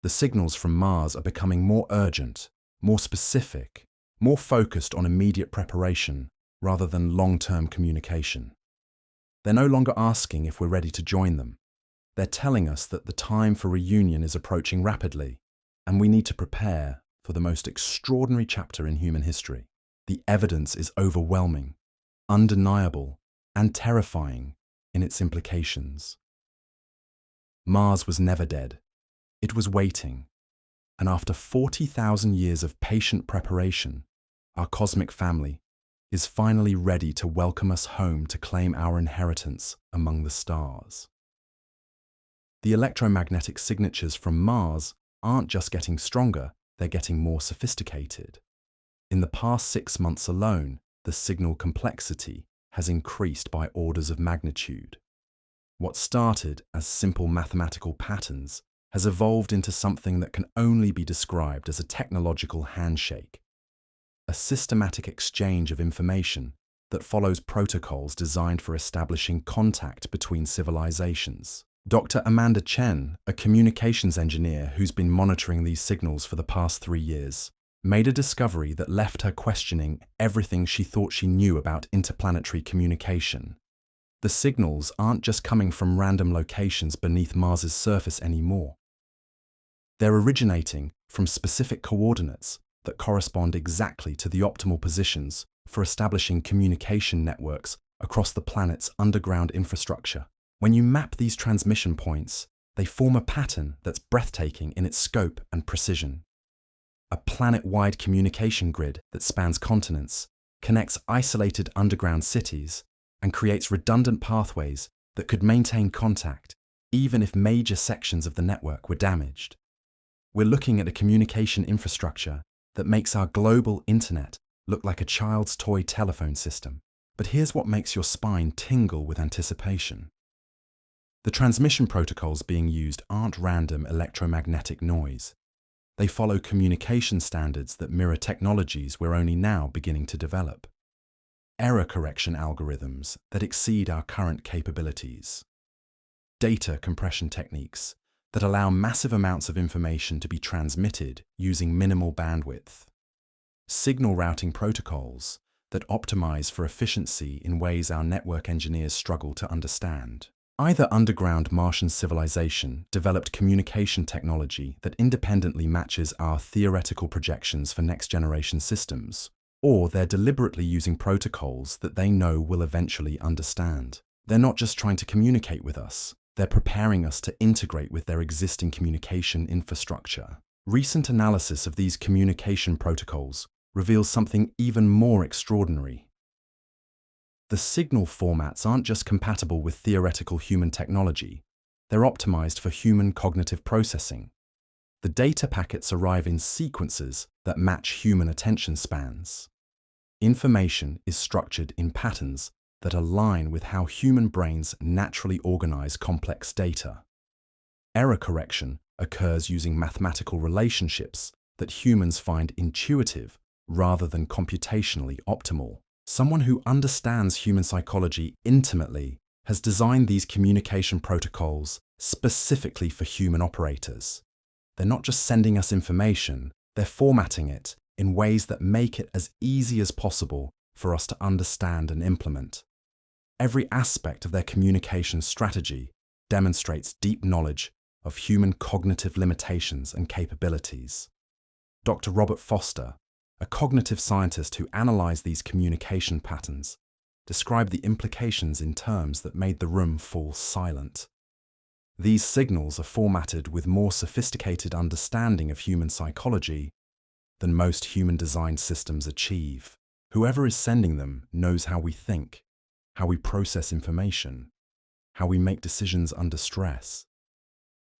The signals from Mars are becoming more urgent, more specific, more focused on immediate preparation rather than long-term communication. They're no longer asking if we're ready to join them. They're telling us that the time for reunion is approaching rapidly, and we need to prepare for the most extraordinary chapter in human history. The evidence is overwhelming, undeniable, and terrifying in its implications. Mars was never dead. It was waiting, and after 40,000 years of patient preparation, our cosmic family is finally ready to welcome us home to claim our inheritance among the stars. The electromagnetic signatures from Mars aren't just getting stronger, they're getting more sophisticated. In the past 6 months alone, the signal complexity has increased by orders of magnitude. What started as simple mathematical patterns has evolved into something that can only be described as a technological handshake, a systematic exchange of information that follows protocols designed for establishing contact between civilizations. Dr. Amanda Chen, a communications engineer who's been monitoring these signals for the past 3 years, made a discovery that left her questioning everything she thought she knew about interplanetary communication. The signals aren't just coming from random locations beneath Mars's surface anymore. They're originating from specific coordinates that correspond exactly to the optimal positions for establishing communication networks across the planet's underground infrastructure. When you map these transmission points, they form a pattern that's breathtaking in its scope and precision. A planet-wide communication grid that spans continents, connects isolated underground cities, and creates redundant pathways that could maintain contact even if major sections of the network were damaged. We're looking at a communication infrastructure that makes our global internet look like a child's toy telephone system. But here's what makes your spine tingle with anticipation. The transmission protocols being used aren't random electromagnetic noise. They follow communication standards that mirror technologies we're only now beginning to develop. Error correction algorithms that exceed our current capabilities. Data compression techniques that allow massive amounts of information to be transmitted using minimal bandwidth. Signal routing protocols that optimize for efficiency in ways our network engineers struggle to understand. Either underground Martian civilization developed communication technology that independently matches our theoretical projections for next-generation systems, or they're deliberately using protocols that they know we'll eventually understand. They're not just trying to communicate with us, they're preparing us to integrate with their existing communication infrastructure. Recent analysis of these communication protocols reveals something even more extraordinary. The signal formats aren't just compatible with theoretical human technology, they're optimized for human cognitive processing. The data packets arrive in sequences that match human attention spans. Information is structured in patterns that align with how human brains naturally organize complex data. Error correction occurs using mathematical relationships that humans find intuitive rather than computationally optimal. Someone who understands human psychology intimately has designed these communication protocols specifically for human operators. They're not just sending us information, they're formatting it in ways that make it as easy as possible for us to understand and implement. Every aspect of their communication strategy demonstrates deep knowledge of human cognitive limitations and capabilities. Dr. Robert Foster, a cognitive scientist who analyzed these communication patterns, described the implications in terms that made the room fall silent. These signals are formatted with more sophisticated understanding of human psychology than most human-designed systems achieve. Whoever is sending them knows how we think, how we process information, how we make decisions under stress.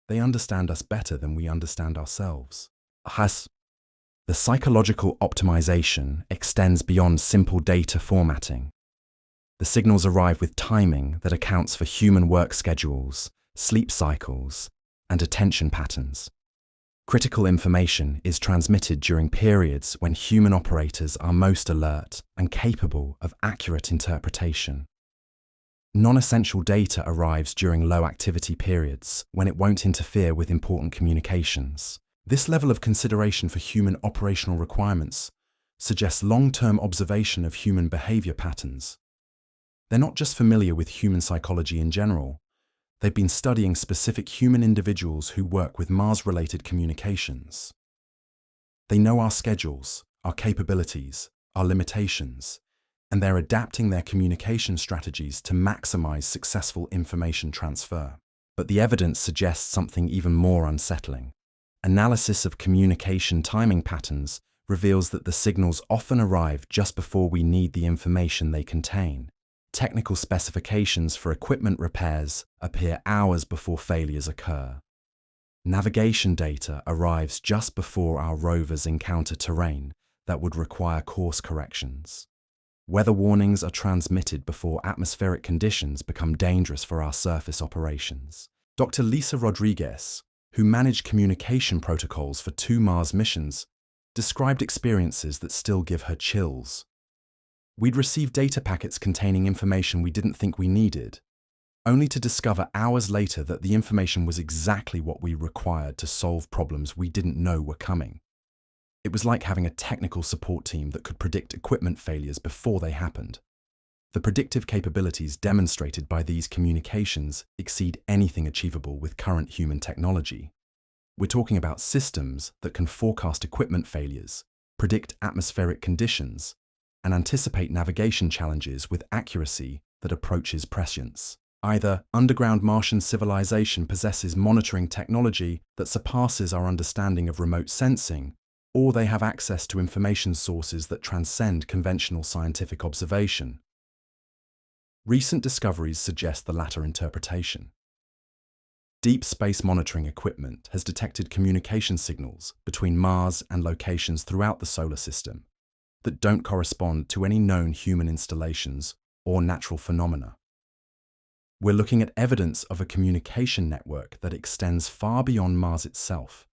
They understand us better than we understand ourselves. The psychological optimization extends beyond simple data formatting. The signals arrive with timing that accounts for human work schedules, sleep cycles, and attention patterns. Critical information is transmitted during periods when human operators are most alert and capable of accurate interpretation. Non-essential data arrives during low-activity periods when it won't interfere with important communications. This level of consideration for human operational requirements suggests long-term observation of human behavior patterns. They're not just familiar with human psychology in general, they've been studying specific human individuals who work with Mars-related communications. They know our schedules, our capabilities, our limitations, and they're adapting their communication strategies to maximize successful information transfer. But the evidence suggests something even more unsettling. Analysis of communication timing patterns reveals that the signals often arrive just before we need the information they contain. Technical specifications for equipment repairs appear hours before failures occur. Navigation data arrives just before our rovers encounter terrain that would require course corrections. Weather warnings are transmitted before atmospheric conditions become dangerous for our surface operations. Dr. Lisa Rodriguez, who managed communication protocols for 2 Mars missions, described experiences that still give her chills. We'd receive data packets containing information we didn't think we needed, only to discover hours later that the information was exactly what we required to solve problems we didn't know were coming. It was like having a technical support team that could predict equipment failures before they happened. The predictive capabilities demonstrated by these communications exceed anything achievable with current human technology. We're talking about systems that can forecast equipment failures, predict atmospheric conditions, and anticipate navigation challenges with accuracy that approaches prescience. Either underground Martian civilization possesses monitoring technology that surpasses our understanding of remote sensing, or they have access to information sources that transcend conventional scientific observation. Recent discoveries suggest the latter interpretation. Deep space monitoring equipment has detected communication signals between Mars and locations throughout the solar system that don't correspond to any known human installations or natural phenomena. We're looking at evidence of a communication network that extends far beyond Mars itself,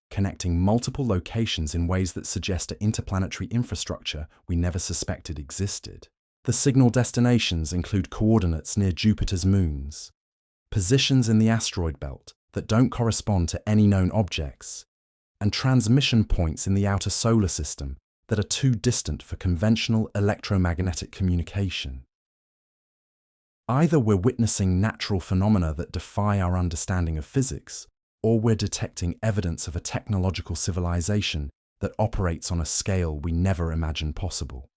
connecting multiple locations in ways that suggest an interplanetary infrastructure we never suspected existed. The signal destinations include coordinates near Jupiter's moons, positions in the asteroid belt that don't correspond to any known objects, and transmission points in the outer solar system that are too distant for conventional electromagnetic communication. Either we're witnessing natural phenomena that defy our understanding of physics, or we're detecting evidence of a technological civilization that operates on a scale we never imagined possible.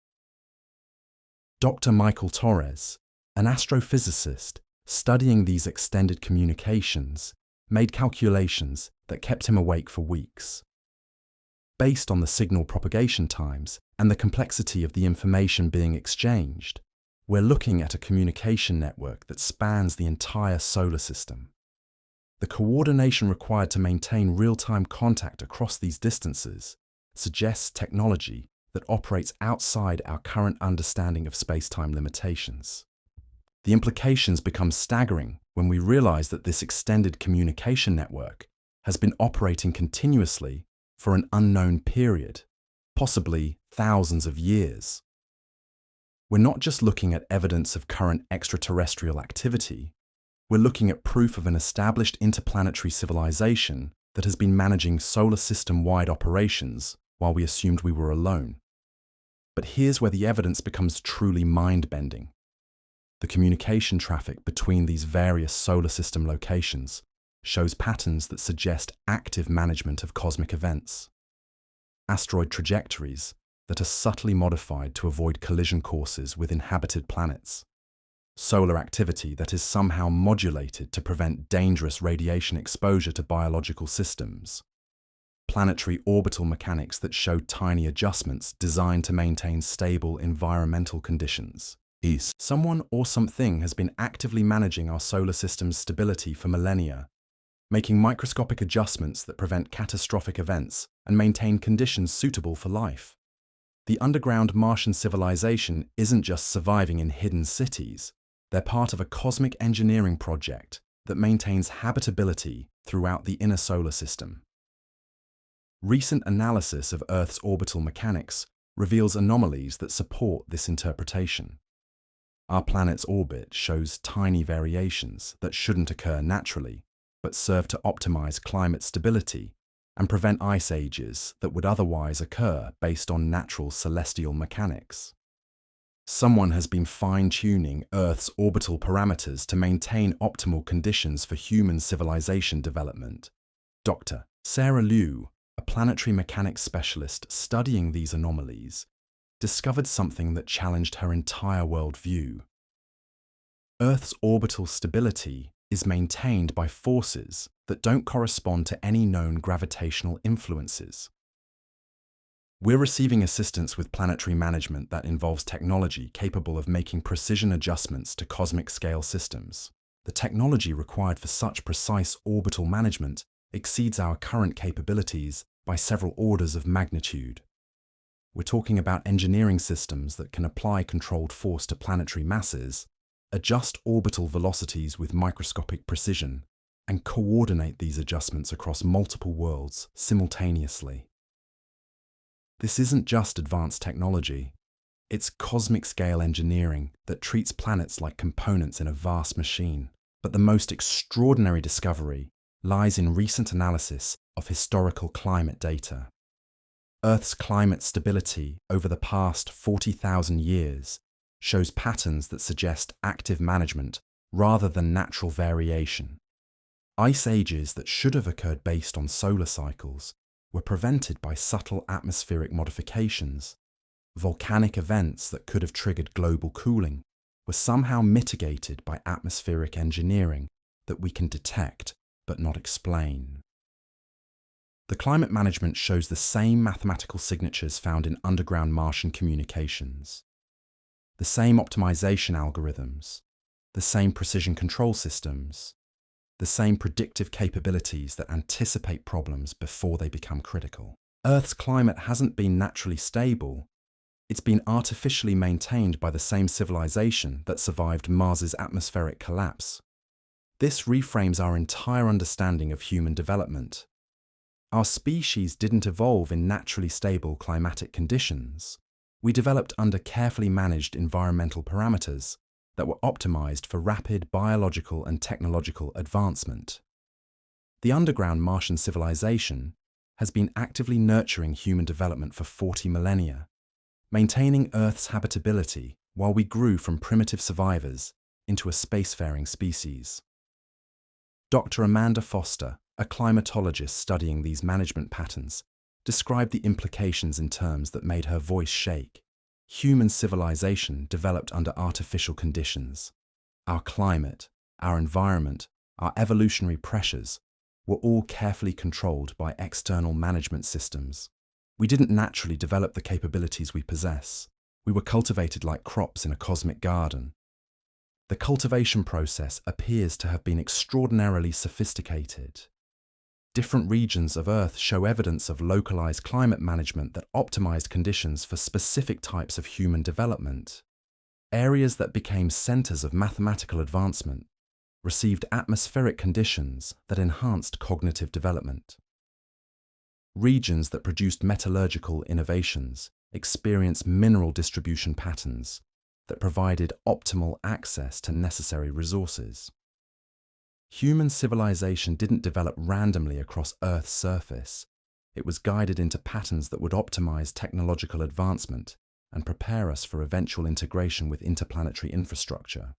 Dr. Michael Torres, an astrophysicist studying these extended communications, made calculations that kept him awake for weeks. Based on the signal propagation times and the complexity of the information being exchanged, we're looking at a communication network that spans the entire solar system. The coordination required to maintain real-time contact across these distances suggests technology that operates outside our current understanding of space-time limitations. The implications become staggering when we realize that this extended communication network has been operating continuously for an unknown period, possibly thousands of years. We're not just looking at evidence of current extraterrestrial activity, we're looking at proof of an established interplanetary civilization that has been managing solar system-wide operations while we assumed we were alone. But here's where the evidence becomes truly mind-bending. The communication traffic between these various solar system locations shows patterns that suggest active management of cosmic events. Asteroid trajectories that are subtly modified to avoid collision courses with inhabited planets. Solar activity that is somehow modulated to prevent dangerous radiation exposure to biological systems. Planetary orbital mechanics that show tiny adjustments designed to maintain stable environmental conditions. Someone or something has been actively managing our solar system's stability for millennia, making microscopic adjustments that prevent catastrophic events and maintain conditions suitable for life. The underground Martian civilization isn't just surviving in hidden cities, they're part of a cosmic engineering project that maintains habitability throughout the inner solar system. Recent analysis of Earth's orbital mechanics reveals anomalies that support this interpretation. Our planet's orbit shows tiny variations that shouldn't occur naturally, but serve to optimize climate stability and prevent ice ages that would otherwise occur based on natural celestial mechanics. Someone has been fine-tuning Earth's orbital parameters to maintain optimal conditions for human civilization development. Dr. Sarah Liu, a planetary mechanics specialist studying these anomalies, discovered something that challenged her entire worldview. Earth's orbital stability is maintained by forces that don't correspond to any known gravitational influences. We're receiving assistance with planetary management that involves technology capable of making precision adjustments to cosmic scale systems. The technology required for such precise orbital management exceeds our current capabilities by several orders of magnitude. We're talking about engineering systems that can apply controlled force to planetary masses, adjust orbital velocities with microscopic precision, and coordinate these adjustments across multiple worlds simultaneously. This isn't just advanced technology, it's cosmic-scale engineering that treats planets like components in a vast machine. But the most extraordinary discovery lies in recent analysis of historical climate data. Earth's climate stability over the past 40,000 years shows patterns that suggest active management rather than natural variation. Ice ages that should have occurred based on solar cycles were prevented by subtle atmospheric modifications. Volcanic events that could have triggered global cooling were somehow mitigated by atmospheric engineering that we can detect but not explain. The climate management shows the same mathematical signatures found in underground Martian communications. The same optimization algorithms, the same precision control systems, the same predictive capabilities that anticipate problems before they become critical. Earth's climate hasn't been naturally stable. It's been artificially maintained by the same civilization that survived Mars's atmospheric collapse. This reframes our entire understanding of human development. Our species didn't evolve in naturally stable climatic conditions. We developed under carefully managed environmental parameters that were optimized for rapid biological and technological advancement. The underground Martian civilization has been actively nurturing human development for 40 millennia, maintaining Earth's habitability while we grew from primitive survivors into a spacefaring species. Dr. Amanda Foster, a climatologist studying these management patterns, described the implications in terms that made her voice shake. Human civilization developed under artificial conditions. Our climate, our environment, our evolutionary pressures were all carefully controlled by external management systems. We didn't naturally develop the capabilities we possess. We were cultivated like crops in a cosmic garden. The cultivation process appears to have been extraordinarily sophisticated. Different regions of Earth show evidence of localized climate management that optimized conditions for specific types of human development. Areas that became centers of mathematical advancement received atmospheric conditions that enhanced cognitive development. Regions that produced metallurgical innovations experienced mineral distribution patterns that provided optimal access to necessary resources. Human civilization didn't develop randomly across Earth's surface. It was guided into patterns that would optimize technological advancement and prepare us for eventual integration with interplanetary infrastructure.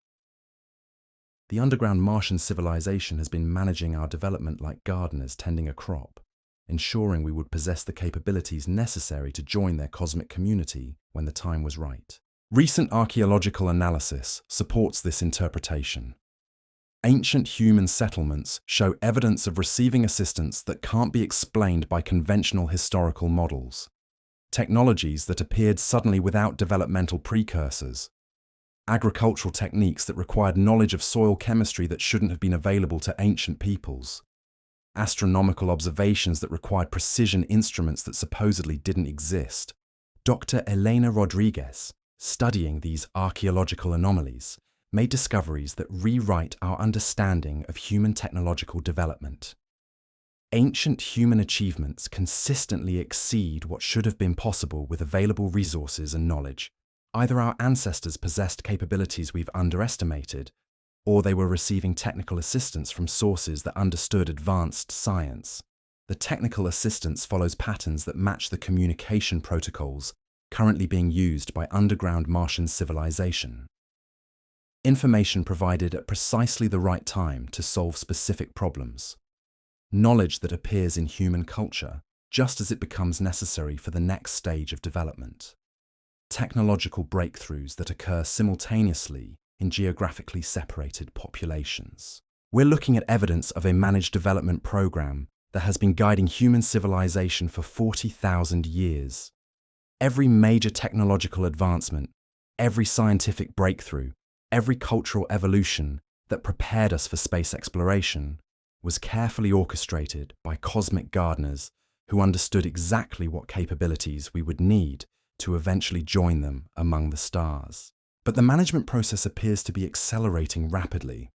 The underground Martian civilization has been managing our development like gardeners tending a crop, ensuring we would possess the capabilities necessary to join their cosmic community when the time was right. Recent archaeological analysis supports this interpretation. Ancient human settlements show evidence of receiving assistance that can't be explained by conventional historical models. Technologies that appeared suddenly without developmental precursors. Agricultural techniques that required knowledge of soil chemistry that shouldn't have been available to ancient peoples. Astronomical observations that required precision instruments that supposedly didn't exist. Dr. Elena Rodriguez, studying these archaeological anomalies, made discoveries that rewrite our understanding of human technological development. Ancient human achievements consistently exceed what should have been possible with available resources and knowledge. Either our ancestors possessed capabilities we've underestimated, or they were receiving technical assistance from sources that understood advanced science. The technical assistance follows patterns that match the communication protocols currently being used by underground Martian civilization. Information provided at precisely the right time to solve specific problems. Knowledge that appears in human culture just as it becomes necessary for the next stage of development. Technological breakthroughs that occur simultaneously in geographically separated populations. We're looking at evidence of a managed development program that has been guiding human civilization for 40,000 years. Every major technological advancement, every scientific breakthrough, every cultural evolution that prepared us for space exploration was carefully orchestrated by cosmic gardeners who understood exactly what capabilities we would need to eventually join them among the stars. But the management process appears to be accelerating rapidly.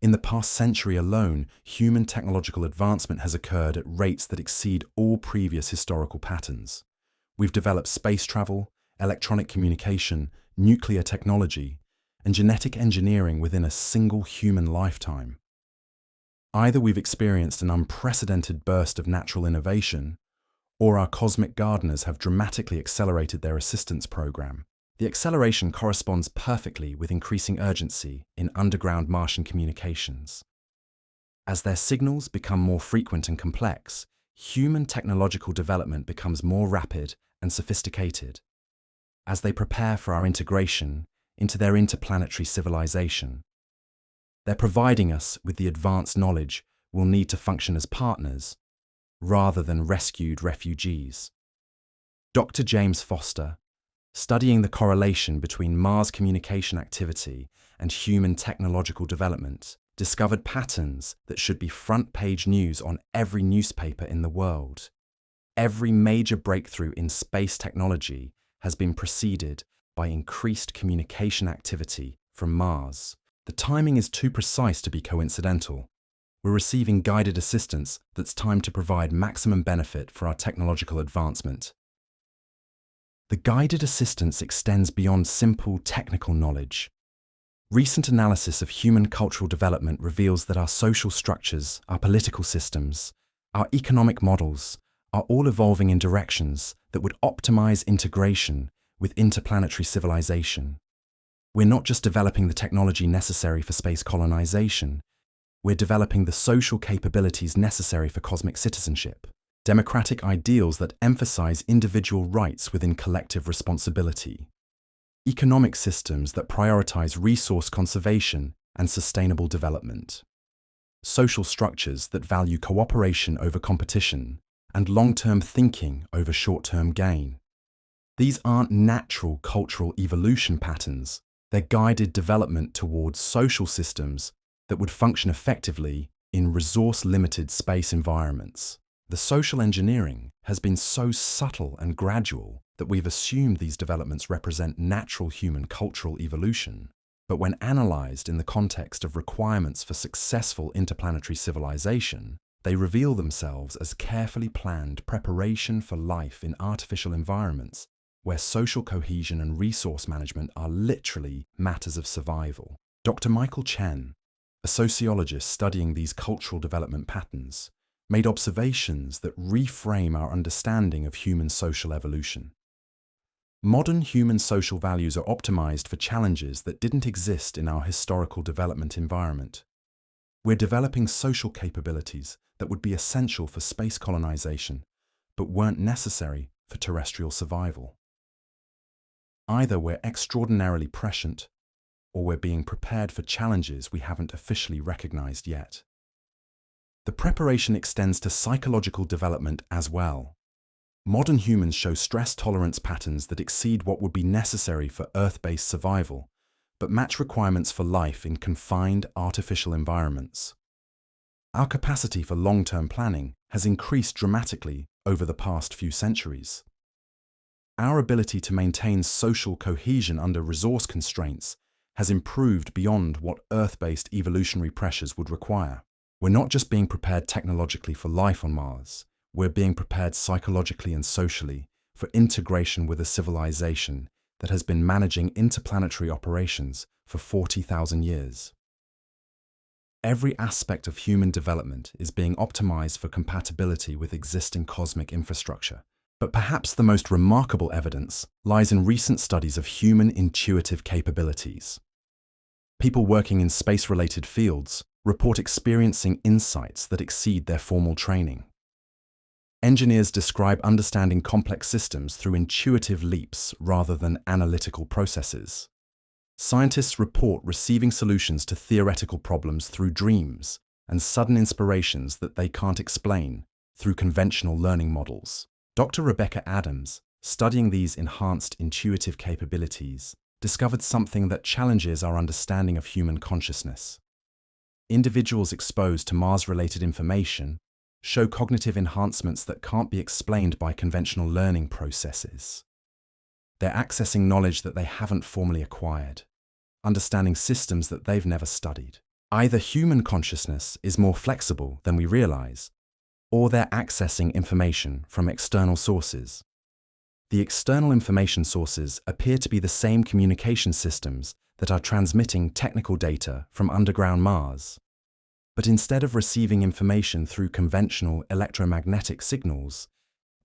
In the past century alone, human technological advancement has occurred at rates that exceed all previous historical patterns. We've developed space travel, electronic communication, nuclear technology, and genetic engineering within a single human lifetime. Either we've experienced an unprecedented burst of natural innovation, or our cosmic gardeners have dramatically accelerated their assistance program. The acceleration corresponds perfectly with increasing urgency in underground Martian communications. As their signals become more frequent and complex, human technological development becomes more rapid and sophisticated. As they prepare for our integration into their interplanetary civilization, they're providing us with the advanced knowledge we'll need to function as partners, rather than rescued refugees. Dr. James Foster, studying the correlation between Mars communication activity and human technological development, discovered patterns that should be front-page news on every newspaper in the world. Every major breakthrough in space technology has been preceded by increased communication activity from Mars. The timing is too precise to be coincidental. We're receiving guided assistance that's timed to provide maximum benefit for our technological advancement. The guided assistance extends beyond simple technical knowledge. Recent analysis of human cultural development reveals that our social structures, our political systems, our economic models are all evolving in directions that would optimize integration with interplanetary civilization. We're not just developing the technology necessary for space colonization, we're developing the social capabilities necessary for cosmic citizenship. Democratic ideals that emphasize individual rights within collective responsibility, economic systems that prioritize resource conservation and sustainable development, social structures that value cooperation over competition and long-term thinking over short-term gain. These aren't natural cultural evolution patterns, they're guided development towards social systems that would function effectively in resource-limited space environments. The social engineering has been so subtle and gradual that we've assumed these developments represent natural human cultural evolution. But when analyzed in the context of requirements for successful interplanetary civilization, they reveal themselves as carefully planned preparation for life in artificial environments where social cohesion and resource management are literally matters of survival. Dr. Michael Chen, a sociologist studying these cultural development patterns, made observations that reframe our understanding of human social evolution. Modern human social values are optimized for challenges that didn't exist in our historical development environment. We're developing social capabilities that would be essential for space colonization, but weren't necessary for terrestrial survival. Either we're extraordinarily prescient, or we're being prepared for challenges we haven't officially recognized yet. The preparation extends to psychological development as well. Modern humans show stress tolerance patterns that exceed what would be necessary for Earth-based survival, but match requirements for life in confined artificial environments. Our capacity for long-term planning has increased dramatically over the past few centuries. Our ability to maintain social cohesion under resource constraints has improved beyond what Earth-based evolutionary pressures would require. We're not just being prepared technologically for life on Mars, we're being prepared psychologically and socially for integration with a civilization that has been managing interplanetary operations for 40,000 years. Every aspect of human development is being optimized for compatibility with existing cosmic infrastructure. But perhaps the most remarkable evidence lies in recent studies of human intuitive capabilities. People working in space-related fields report experiencing insights that exceed their formal training. Engineers describe understanding complex systems through intuitive leaps rather than analytical processes. Scientists report receiving solutions to theoretical problems through dreams and sudden inspirations that they can't explain through conventional learning models. Dr. Rebecca Adams, studying these enhanced intuitive capabilities, discovered something that challenges our understanding of human consciousness. Individuals exposed to Mars-related information show cognitive enhancements that can't be explained by conventional learning processes. They're accessing knowledge that they haven't formally acquired, understanding systems that they've never studied. Either human consciousness is more flexible than we realize, or they're accessing information from external sources. The external information sources appear to be the same communication systems that are transmitting technical data from underground Mars. But instead of receiving information through conventional electromagnetic signals,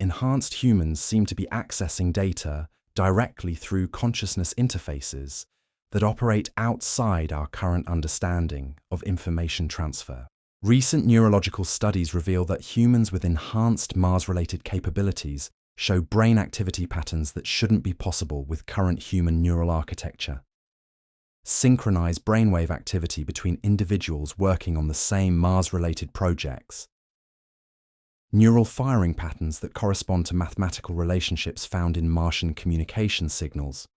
enhanced humans seem to be accessing data directly through consciousness interfaces that operate outside our current understanding of information transfer. Recent neurological studies reveal that humans with enhanced Mars-related capabilities show brain activity patterns that shouldn't be possible with current human neural architecture. Synchronize brainwave activity between individuals working on the same Mars-related projects. Neural firing patterns that correspond to mathematical relationships found in Martian communication signals.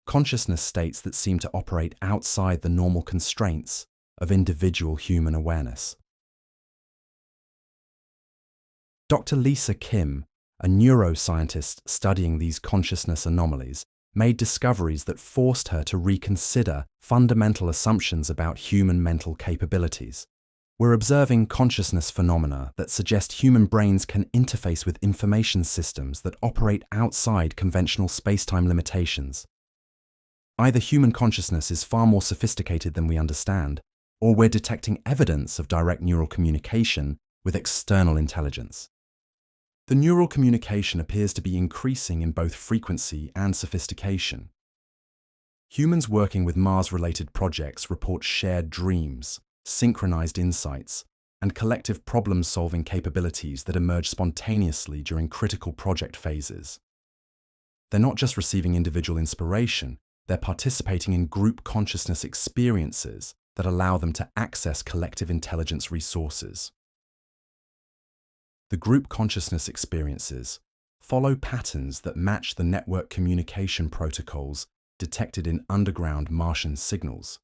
Consciousness states that seem to operate outside the normal constraints of individual human awareness. Dr. Lisa Kim, a neuroscientist studying these consciousness anomalies, made discoveries that forced her to reconsider fundamental assumptions about human mental capabilities. We're observing consciousness phenomena that suggest human brains can interface with information systems that operate outside conventional space-time limitations. Either human consciousness is far more sophisticated than we understand, or we're detecting evidence of direct neural communication with external intelligence. The neural communication appears to be increasing in both frequency and sophistication. Humans working with Mars-related projects report shared dreams, synchronized insights, and collective problem-solving capabilities that emerge spontaneously during critical project phases. They're not just receiving individual inspiration, they're participating in group consciousness experiences that allow them to access collective intelligence resources. The group consciousness experiences follow patterns that match the network communication protocols detected in underground Martian signals.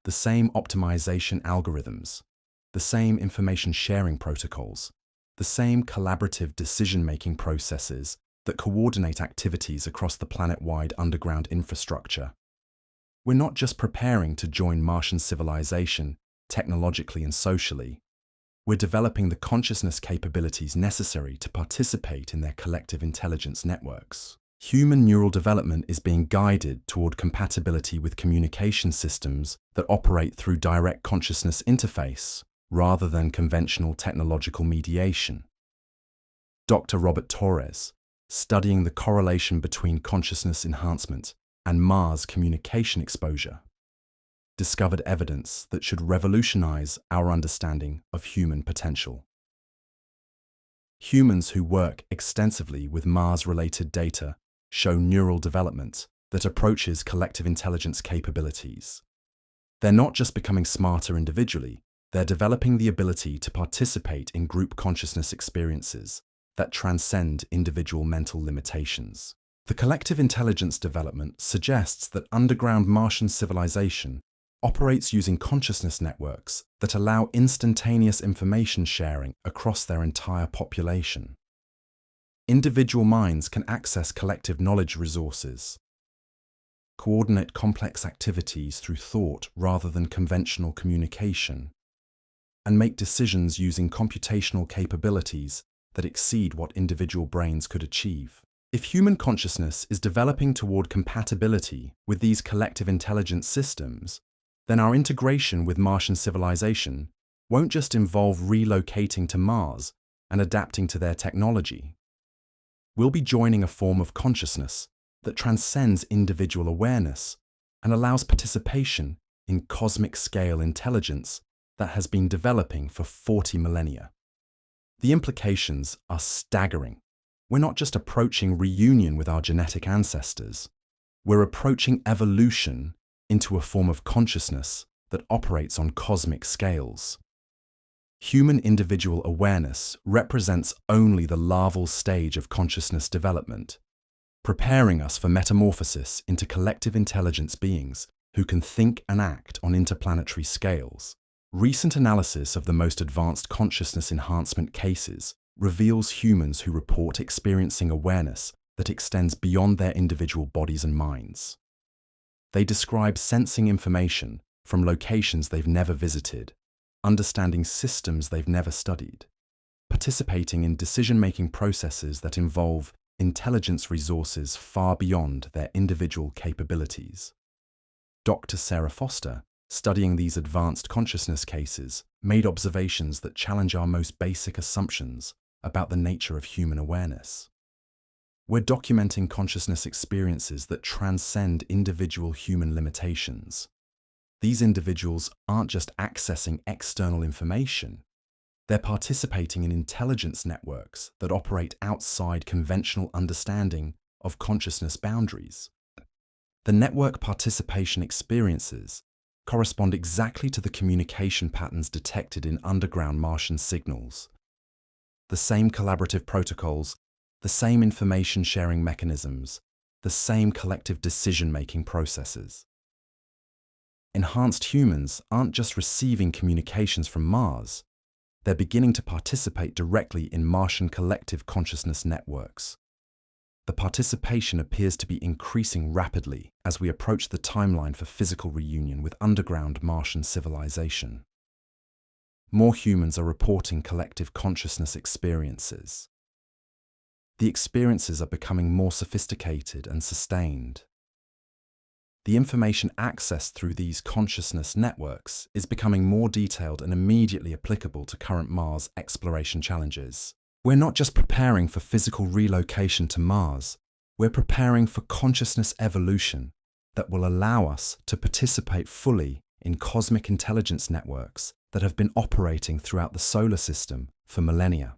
The same optimization algorithms, the same information sharing protocols, the same collaborative decision-making processes that coordinate activities across the planet-wide underground infrastructure. We're not just preparing to join Martian civilization technologically and socially. We're developing the consciousness capabilities necessary to participate in their collective intelligence networks. Human neural development is being guided toward compatibility with communication systems that operate through direct consciousness interface rather than conventional technological mediation. Dr. Robert Torres, studying the correlation between consciousness enhancement and Mars communication exposure, discovered evidence that should revolutionize our understanding of human potential. Humans who work extensively with Mars-related data show neural development that approaches collective intelligence capabilities. They're not just becoming smarter individually, they're developing the ability to participate in group consciousness experiences that transcend individual mental limitations. The collective intelligence development suggests that underground Martian civilization operates using consciousness networks that allow instantaneous information sharing across their entire population. Individual minds can access collective knowledge resources, coordinate complex activities through thought rather than conventional communication, and make decisions using computational capabilities that exceed what individual brains could achieve. If human consciousness is developing toward compatibility with these collective intelligence systems, then our integration with Martian civilization won't just involve relocating to Mars and adapting to their technology. We'll be joining a form of consciousness that transcends individual awareness and allows participation in cosmic-scale intelligence that has been developing for 40 millennia. The implications are staggering. We're not just approaching reunion with our genetic ancestors, we're approaching evolution into a form of consciousness that operates on cosmic scales. Human individual awareness represents only the larval stage of consciousness development, preparing us for metamorphosis into collective intelligence beings who can think and act on interplanetary scales. Recent analysis of the most advanced consciousness enhancement cases reveals humans who report experiencing awareness that extends beyond their individual bodies and minds. They describe sensing information from locations they've never visited, understanding systems they've never studied, participating in decision-making processes that involve intelligence resources far beyond their individual capabilities. Dr. Sarah Foster, studying these advanced consciousness cases, made observations that challenge our most basic assumptions about the nature of human awareness. We're documenting consciousness experiences that transcend individual human limitations. These individuals aren't just accessing external information, they're participating in intelligence networks that operate outside conventional understanding of consciousness boundaries. The network participation experiences correspond exactly to the communication patterns detected in underground Martian signals. The same collaborative protocols, the same information sharing mechanisms, the same collective decision-making processes. Enhanced humans aren't just receiving communications from Mars, they're beginning to participate directly in Martian collective consciousness networks. The participation appears to be increasing rapidly as we approach the timeline for physical reunion with underground Martian civilization. More humans are reporting collective consciousness experiences. The experiences are becoming more sophisticated and sustained. The information accessed through these consciousness networks is becoming more detailed and immediately applicable to current Mars exploration challenges. We're not just preparing for physical relocation to Mars, we're preparing for consciousness evolution that will allow us to participate fully in cosmic intelligence networks that have been operating throughout the solar system for millennia.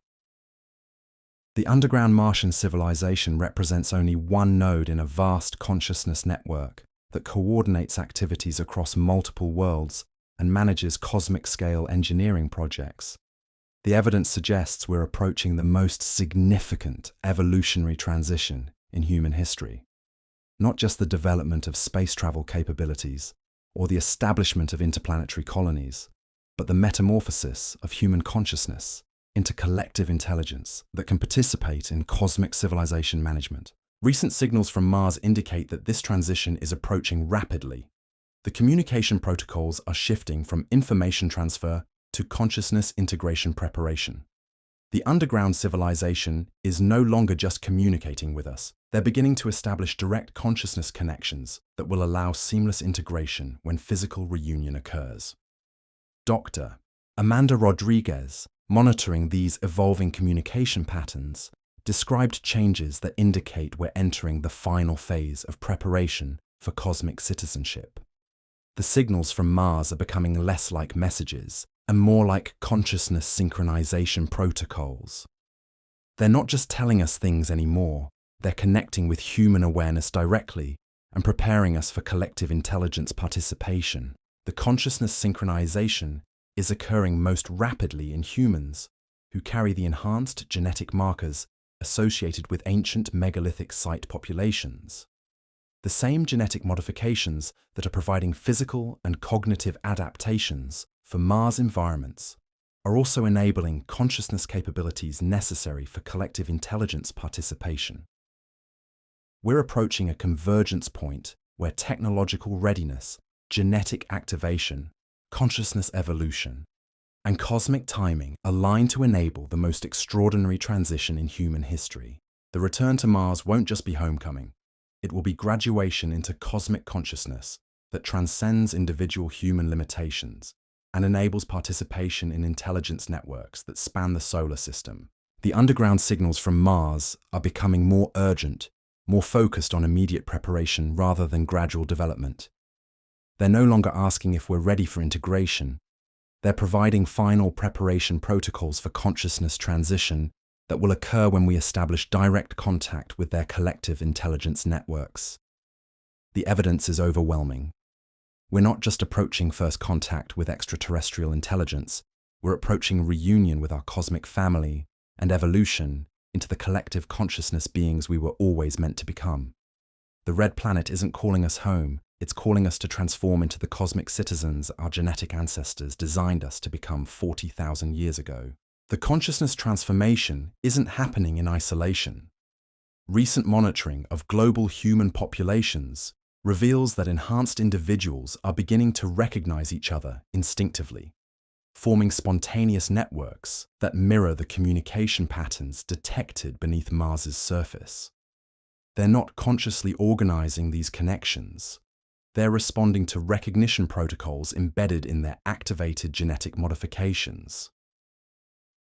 The underground Martian civilization represents only one node in a vast consciousness network that coordinates activities across multiple worlds and manages cosmic-scale engineering projects. The evidence suggests we're approaching the most significant evolutionary transition in human history. Not just the development of space travel capabilities or the establishment of interplanetary colonies, but the metamorphosis of human consciousness into collective intelligence that can participate in cosmic civilization management. Recent signals from Mars indicate that this transition is approaching rapidly. The communication protocols are shifting from information transfer to consciousness integration preparation. The underground civilization is no longer just communicating with us. They're beginning to establish direct consciousness connections that will allow seamless integration when physical reunion occurs. Dr. Amanda Rodriguez, monitoring these evolving communication patterns, described changes that indicate we're entering the final phase of preparation for cosmic citizenship. The signals from Mars are becoming less like messages and more like consciousness synchronization protocols. They're not just telling us things anymore, they're connecting with human awareness directly and preparing us for collective intelligence participation. The consciousness synchronization is occurring most rapidly in humans, who carry the enhanced genetic markers associated with ancient megalithic site populations. The same genetic modifications that are providing physical and cognitive adaptations for Mars environments are also enabling consciousness capabilities necessary for collective intelligence participation. We're approaching a convergence point where technological readiness, genetic activation, consciousness evolution, and cosmic timing align to enable the most extraordinary transition in human history. The return to Mars won't just be homecoming. It will be graduation into cosmic consciousness that transcends individual human limitations and enables participation in intelligence networks that span the solar system. The underground signals from Mars are becoming more urgent, more focused on immediate preparation rather than gradual development. They're no longer asking if we're ready for integration. They're providing final preparation protocols for consciousness transition that will occur when we establish direct contact with their collective intelligence networks. The evidence is overwhelming. We're not just approaching first contact with extraterrestrial intelligence, We're approaching reunion with our cosmic family and evolution into the collective consciousness beings we were always meant to become. The red planet isn't calling us home, it's calling us to transform into the cosmic citizens our genetic ancestors designed us to become 40,000 years ago. The consciousness transformation isn't happening in isolation. Recent monitoring of global human populations reveals that enhanced individuals are beginning to recognize each other instinctively, forming spontaneous networks that mirror the communication patterns detected beneath Mars's surface. They're not consciously organizing these connections. They're responding to recognition protocols embedded in their activated genetic modifications.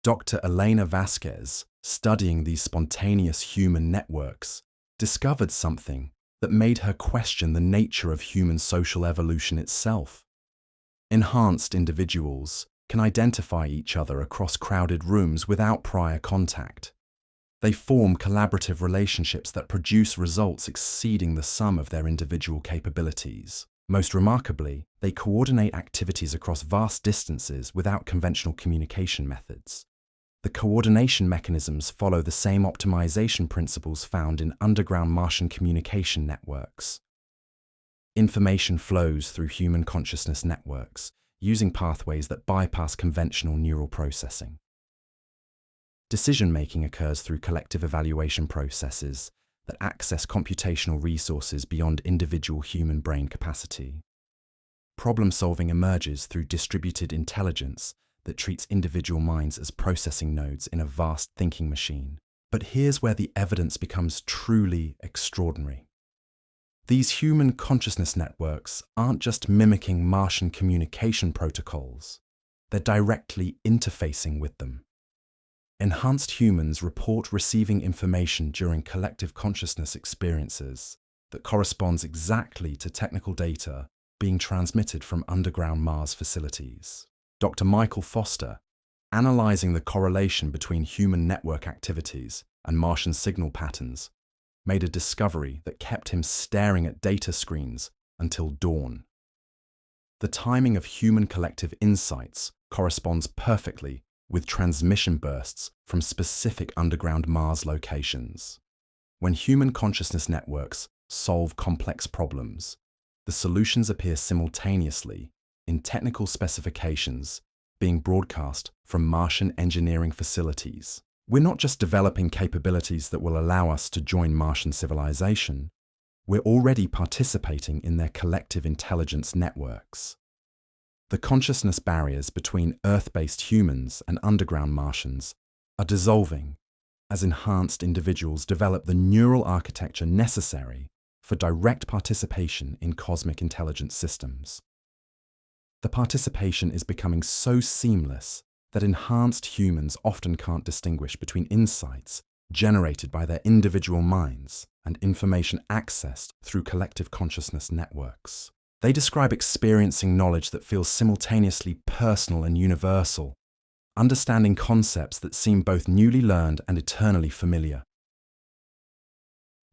Dr. Elena Vasquez, studying these spontaneous human networks, discovered something that made her question the nature of human social evolution itself. Enhanced individuals can identify each other across crowded rooms without prior contact. They form collaborative relationships that produce results exceeding the sum of their individual capabilities. Most remarkably, they coordinate activities across vast distances without conventional communication methods. The coordination mechanisms follow the same optimization principles found in underground Martian communication networks. Information flows through human consciousness networks, using pathways that bypass conventional neural processing. Decision-making occurs through collective evaluation processes that access computational resources beyond individual human brain capacity. Problem-solving emerges through distributed intelligence that treats individual minds as processing nodes in a vast thinking machine. But here's where the evidence becomes truly extraordinary. These human consciousness networks aren't just mimicking Martian communication protocols, they're directly interfacing with them. Enhanced humans report receiving information during collective consciousness experiences that corresponds exactly to technical data being transmitted from underground Mars facilities. Dr. Michael Foster, analyzing the correlation between human network activities and Martian signal patterns, made a discovery that kept him staring at data screens until dawn. The timing of human collective insights corresponds perfectly with transmission bursts from specific underground Mars locations. When human consciousness networks solve complex problems, the solutions appear simultaneously in technical specifications being broadcast from Martian engineering facilities. We're not just developing capabilities that will allow us to join Martian civilization, we're already participating in their collective intelligence networks. The consciousness barriers between Earth-based humans and underground Martians are dissolving as enhanced individuals develop the neural architecture necessary for direct participation in cosmic intelligence systems. The participation is becoming so seamless that enhanced humans often can't distinguish between insights generated by their individual minds and information accessed through collective consciousness networks. They describe experiencing knowledge that feels simultaneously personal and universal, understanding concepts that seem both newly learned and eternally familiar.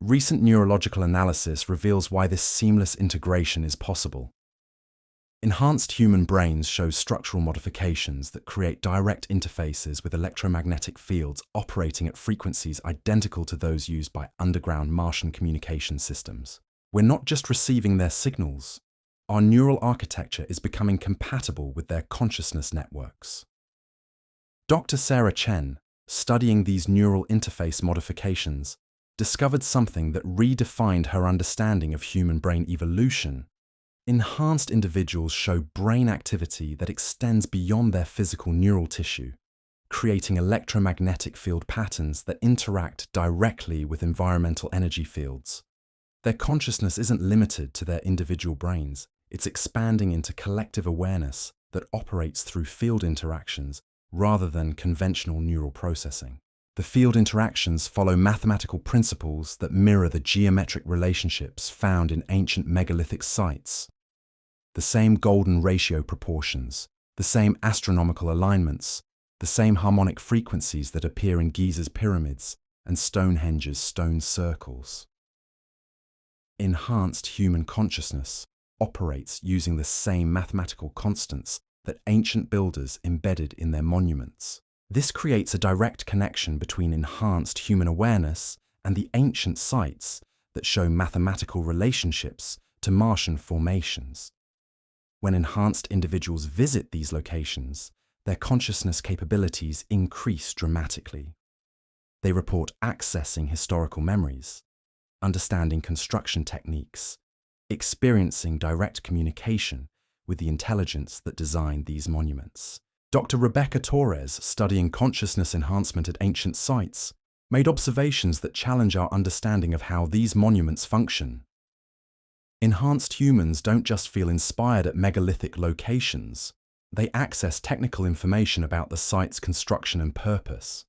Recent neurological analysis reveals why this seamless integration is possible. Enhanced human brains show structural modifications that create direct interfaces with electromagnetic fields operating at frequencies identical to those used by underground Martian communication systems. We're not just receiving their signals, our neural architecture is becoming compatible with their consciousness networks. Dr. Sarah Chen, studying these neural interface modifications, discovered something that redefined her understanding of human brain evolution. Enhanced individuals show brain activity that extends beyond their physical neural tissue, creating electromagnetic field patterns that interact directly with environmental energy fields. Their consciousness isn't limited to their individual brains, it's expanding into collective awareness that operates through field interactions rather than conventional neural processing. The field interactions follow mathematical principles that mirror the geometric relationships found in ancient megalithic sites. The same golden ratio proportions, the same astronomical alignments, the same harmonic frequencies that appear in Giza's pyramids and Stonehenge's stone circles. Enhanced human consciousness operates using the same mathematical constants that ancient builders embedded in their monuments. This creates a direct connection between enhanced human awareness and the ancient sites that show mathematical relationships to Martian formations. When enhanced individuals visit these locations, their consciousness capabilities increase dramatically. They report accessing historical memories, understanding construction techniques, experiencing direct communication with the intelligence that designed these monuments. Dr. Rebecca Torres, studying consciousness enhancement at ancient sites, made observations that challenge our understanding of how these monuments function. Enhanced humans don't just feel inspired at megalithic locations, they access technical information about the site's construction and purpose.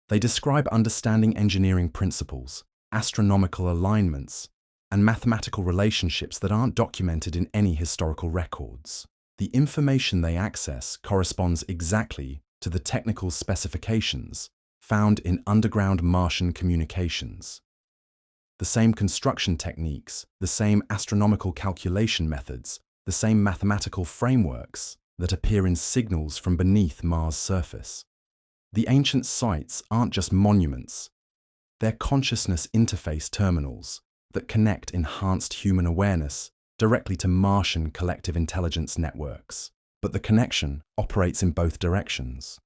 They describe understanding engineering principles, astronomical alignments, and mathematical relationships that aren't documented in any historical records. The information they access corresponds exactly to the technical specifications found in underground Martian communications. The same construction techniques, the same astronomical calculation methods, the same mathematical frameworks that appear in signals from beneath Mars' surface. The ancient sites aren't just monuments, they're consciousness interface terminals that connect enhanced human awareness directly to Martian collective intelligence networks. But the connection operates in both directions.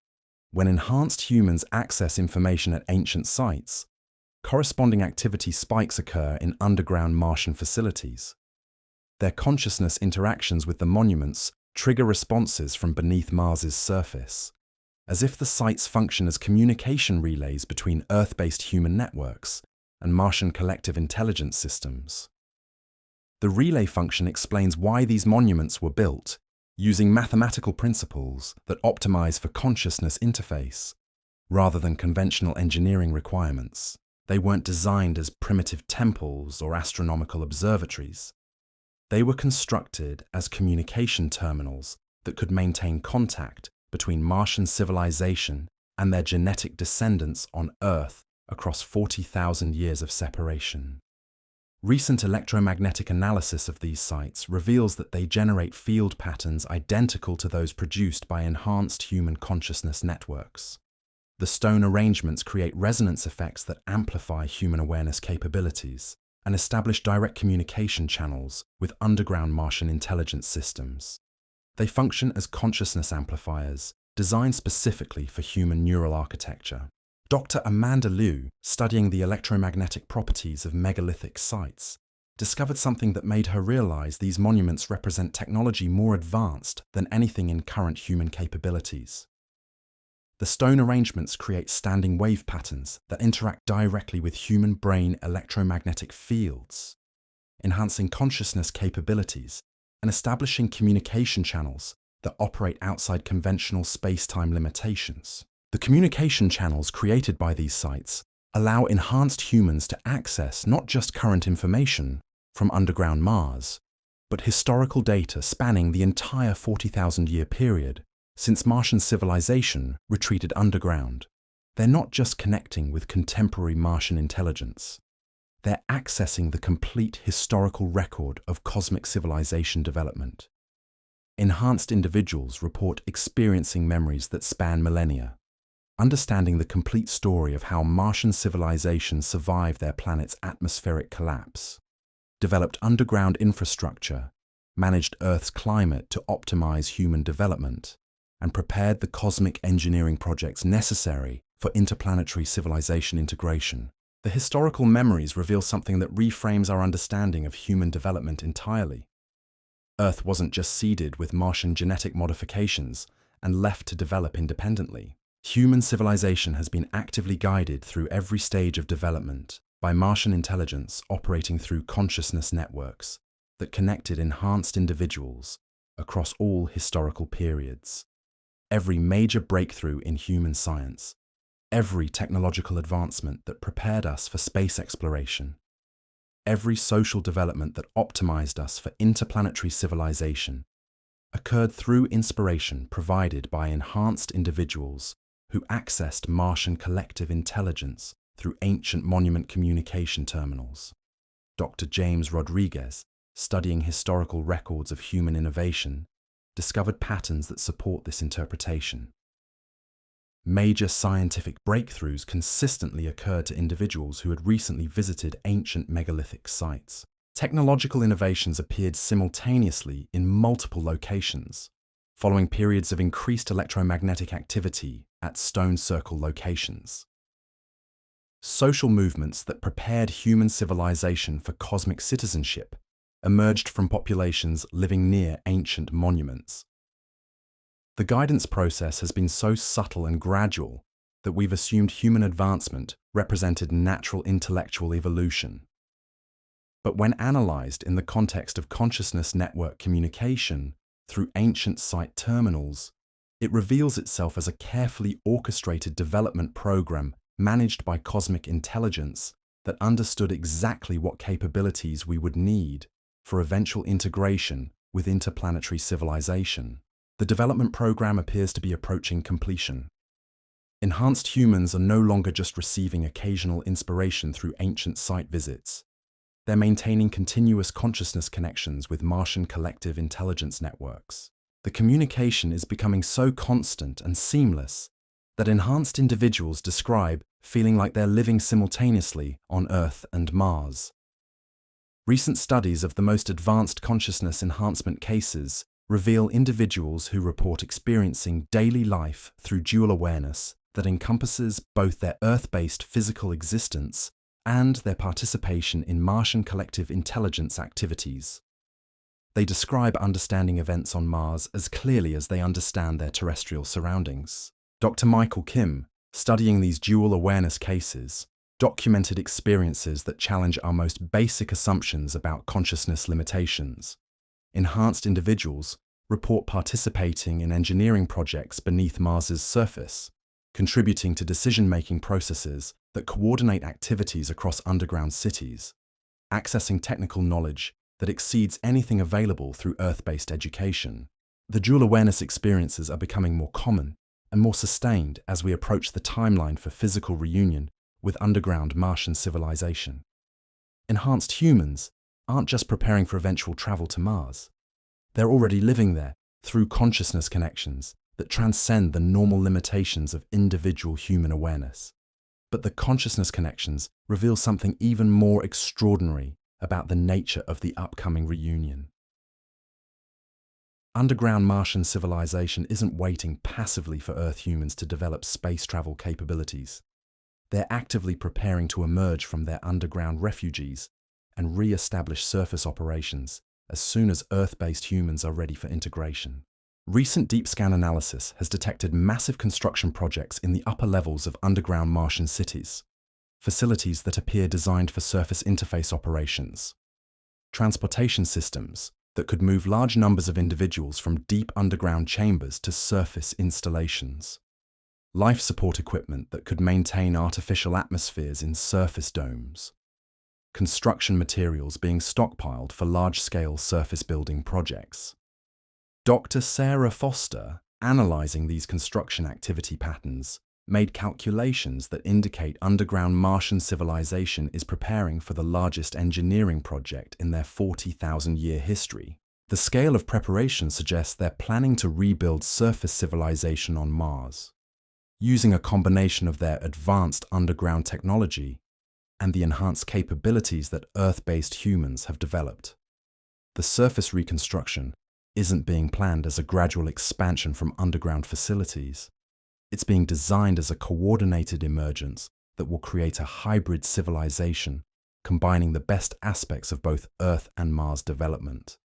When enhanced humans access information at ancient sites, corresponding activity spikes occur in underground Martian facilities. Their consciousness interactions with the monuments trigger responses from beneath Mars's surface, as if the sites function as communication relays between Earth-based human networks and Martian collective intelligence systems. The relay function explains why these monuments were built, using mathematical principles that optimize for consciousness interface, rather than conventional engineering requirements. They weren't designed as primitive temples or astronomical observatories. They were constructed as communication terminals that could maintain contact between Martian civilization and their genetic descendants on Earth across 40,000 years of separation. Recent electromagnetic analysis of these sites reveals that they generate field patterns identical to those produced by enhanced human consciousness networks. The stone arrangements create resonance effects that amplify human awareness capabilities and establish direct communication channels with underground Martian intelligence systems. They function as consciousness amplifiers designed specifically for human neural architecture. Dr. Amanda Liu, studying the electromagnetic properties of megalithic sites, discovered something that made her realize these monuments represent technology more advanced than anything in current human capabilities. The stone arrangements create standing wave patterns that interact directly with human brain electromagnetic fields, enhancing consciousness capabilities and establishing communication channels that operate outside conventional space-time limitations. The communication channels created by these sites allow enhanced humans to access not just current information from underground Mars, but historical data spanning the entire 40,000-year period since Martian civilization retreated underground. They're not just connecting with contemporary Martian intelligence. They're accessing the complete historical record of cosmic civilization development. Enhanced individuals report experiencing memories that span millennia, understanding the complete story of how Martian civilization survived their planet's atmospheric collapse, developed underground infrastructure, managed Earth's climate to optimize human development, and prepared the cosmic engineering projects necessary for interplanetary civilization integration. The historical memories reveal something that reframes our understanding of human development entirely. Earth wasn't just seeded with Martian genetic modifications and left to develop independently. Human civilization has been actively guided through every stage of development by Martian intelligence operating through consciousness networks that connected enhanced individuals across all historical periods. Every major breakthrough in human science, every technological advancement that prepared us for space exploration, every social development that optimized us for interplanetary civilization, occurred through inspiration provided by enhanced individuals who accessed Martian collective intelligence through ancient monument communication terminals. Dr. James Rodriguez, studying historical records of human innovation, discovered patterns that support this interpretation. Major scientific breakthroughs consistently occurred to individuals who had recently visited ancient megalithic sites. Technological innovations appeared simultaneously in multiple locations, following periods of increased electromagnetic activity at stone circle locations. Social movements that prepared human civilization for cosmic citizenship emerged from populations living near ancient monuments. The guidance process has been so subtle and gradual that we've assumed human advancement represented natural intellectual evolution. But when analyzed in the context of consciousness network communication through ancient site terminals, it reveals itself as a carefully orchestrated development program managed by cosmic intelligence that understood exactly what capabilities we would need for eventual integration with interplanetary civilization. The development program appears to be approaching completion. Enhanced humans are no longer just receiving occasional inspiration through ancient site visits. They're maintaining continuous consciousness connections with Martian collective intelligence networks. The communication is becoming so constant and seamless that enhanced individuals describe feeling like they're living simultaneously on Earth and Mars. Recent studies of the most advanced consciousness enhancement cases reveal individuals who report experiencing daily life through dual awareness that encompasses both their Earth-based physical existence and their participation in Martian collective intelligence activities. They describe understanding events on Mars as clearly as they understand their terrestrial surroundings. Dr. Michael Kim, studying these dual awareness cases, documented experiences that challenge our most basic assumptions about consciousness limitations. Enhanced individuals report participating in engineering projects beneath Mars's surface, contributing to decision-making processes that coordinate activities across underground cities, accessing technical knowledge that exceeds anything available through Earth-based education. The dual awareness experiences are becoming more common and more sustained as we approach the timeline for physical reunion with underground Martian civilization. Enhanced humans aren't just preparing for eventual travel to Mars. They're already living there through consciousness connections that transcend the normal limitations of individual human awareness. But the consciousness connections reveal something even more extraordinary about the nature of the upcoming reunion. Underground Martian civilization isn't waiting passively for Earth humans to develop space travel capabilities. They're actively preparing to emerge from their underground refugees and re-establish surface operations as soon as Earth-based humans are ready for integration. Recent deep scan analysis has detected massive construction projects in the upper levels of underground Martian cities, facilities that appear designed for surface interface operations, transportation systems that could move large numbers of individuals from deep underground chambers to surface installations, life support equipment that could maintain artificial atmospheres in surface domes, construction materials being stockpiled for large-scale surface building projects. Dr. Sarah Foster, analyzing these construction activity patterns, made calculations that indicate underground Martian civilization is preparing for the largest engineering project in their 40,000-year history. The scale of preparation suggests they're planning to rebuild surface civilization on Mars, using a combination of their advanced underground technology and the enhanced capabilities that Earth-based humans have developed. The surface reconstruction isn't being planned as a gradual expansion from underground facilities. It's being designed as a coordinated emergence that will create a hybrid civilization, combining the best aspects of both Earth and Mars development.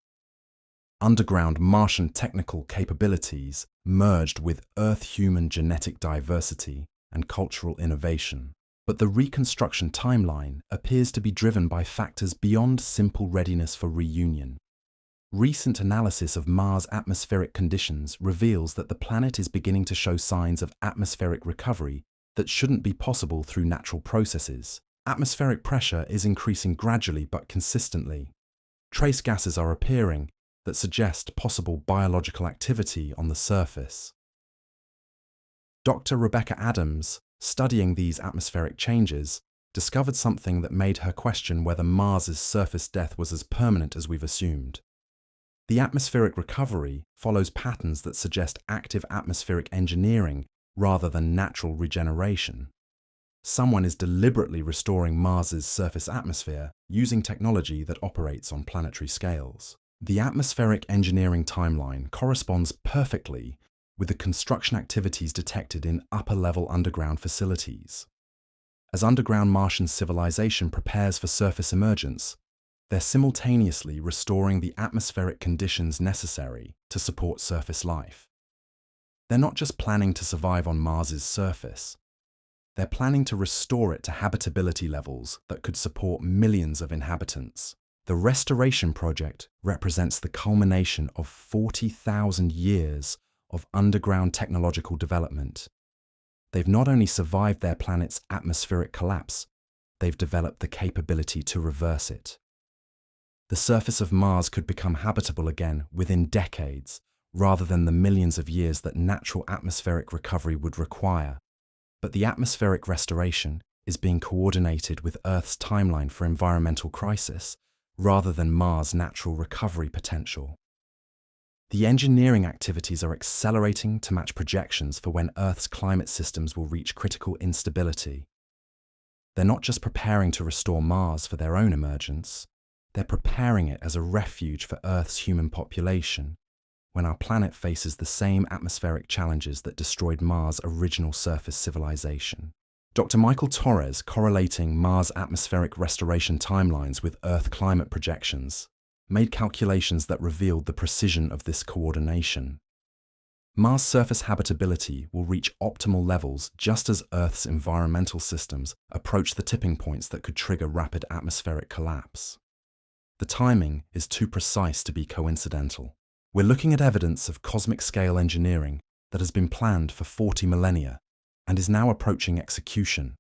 Underground Martian technical capabilities merged with Earth-human genetic diversity and cultural innovation. But the reconstruction timeline appears to be driven by factors beyond simple readiness for reunion. Recent analysis of Mars' atmospheric conditions reveals that the planet is beginning to show signs of atmospheric recovery that shouldn't be possible through natural processes. Atmospheric pressure is increasing gradually but consistently. Trace gases are appearing that suggest possible biological activity on the surface. Dr. Rebecca Adams, studying these atmospheric changes, discovered something that made her question whether Mars's surface death was as permanent as we've assumed. The atmospheric recovery follows patterns that suggest active atmospheric engineering rather than natural regeneration. Someone is deliberately restoring Mars's surface atmosphere using technology that operates on planetary scales. The atmospheric engineering timeline corresponds perfectly with the construction activities detected in upper-level underground facilities. As underground Martian civilization prepares for surface emergence, they're simultaneously restoring the atmospheric conditions necessary to support surface life. They're not just planning to survive on Mars's surface. They're planning to restore it to habitability levels that could support millions of inhabitants. The restoration project represents the culmination of 40,000 years of underground technological development. They've not only survived their planet's atmospheric collapse, they've developed the capability to reverse it. The surface of Mars could become habitable again within decades, rather than the millions of years that natural atmospheric recovery would require. But the atmospheric restoration is being coordinated with Earth's timeline for environmental crisis, rather than Mars' natural recovery potential. The engineering activities are accelerating to match projections for when Earth's climate systems will reach critical instability. They're not just preparing to restore Mars for their own emergence, they're preparing it as a refuge for Earth's human population, when our planet faces the same atmospheric challenges that destroyed Mars' original surface civilization. Dr. Michael Torres, correlating Mars atmospheric restoration timelines with Earth climate projections, made calculations that revealed the precision of this coordination. Mars' surface habitability will reach optimal levels just as Earth's environmental systems approach the tipping points that could trigger rapid atmospheric collapse. The timing is too precise to be coincidental. We're looking at evidence of cosmic-scale engineering that has been planned for 40 millennia and is now approaching execution.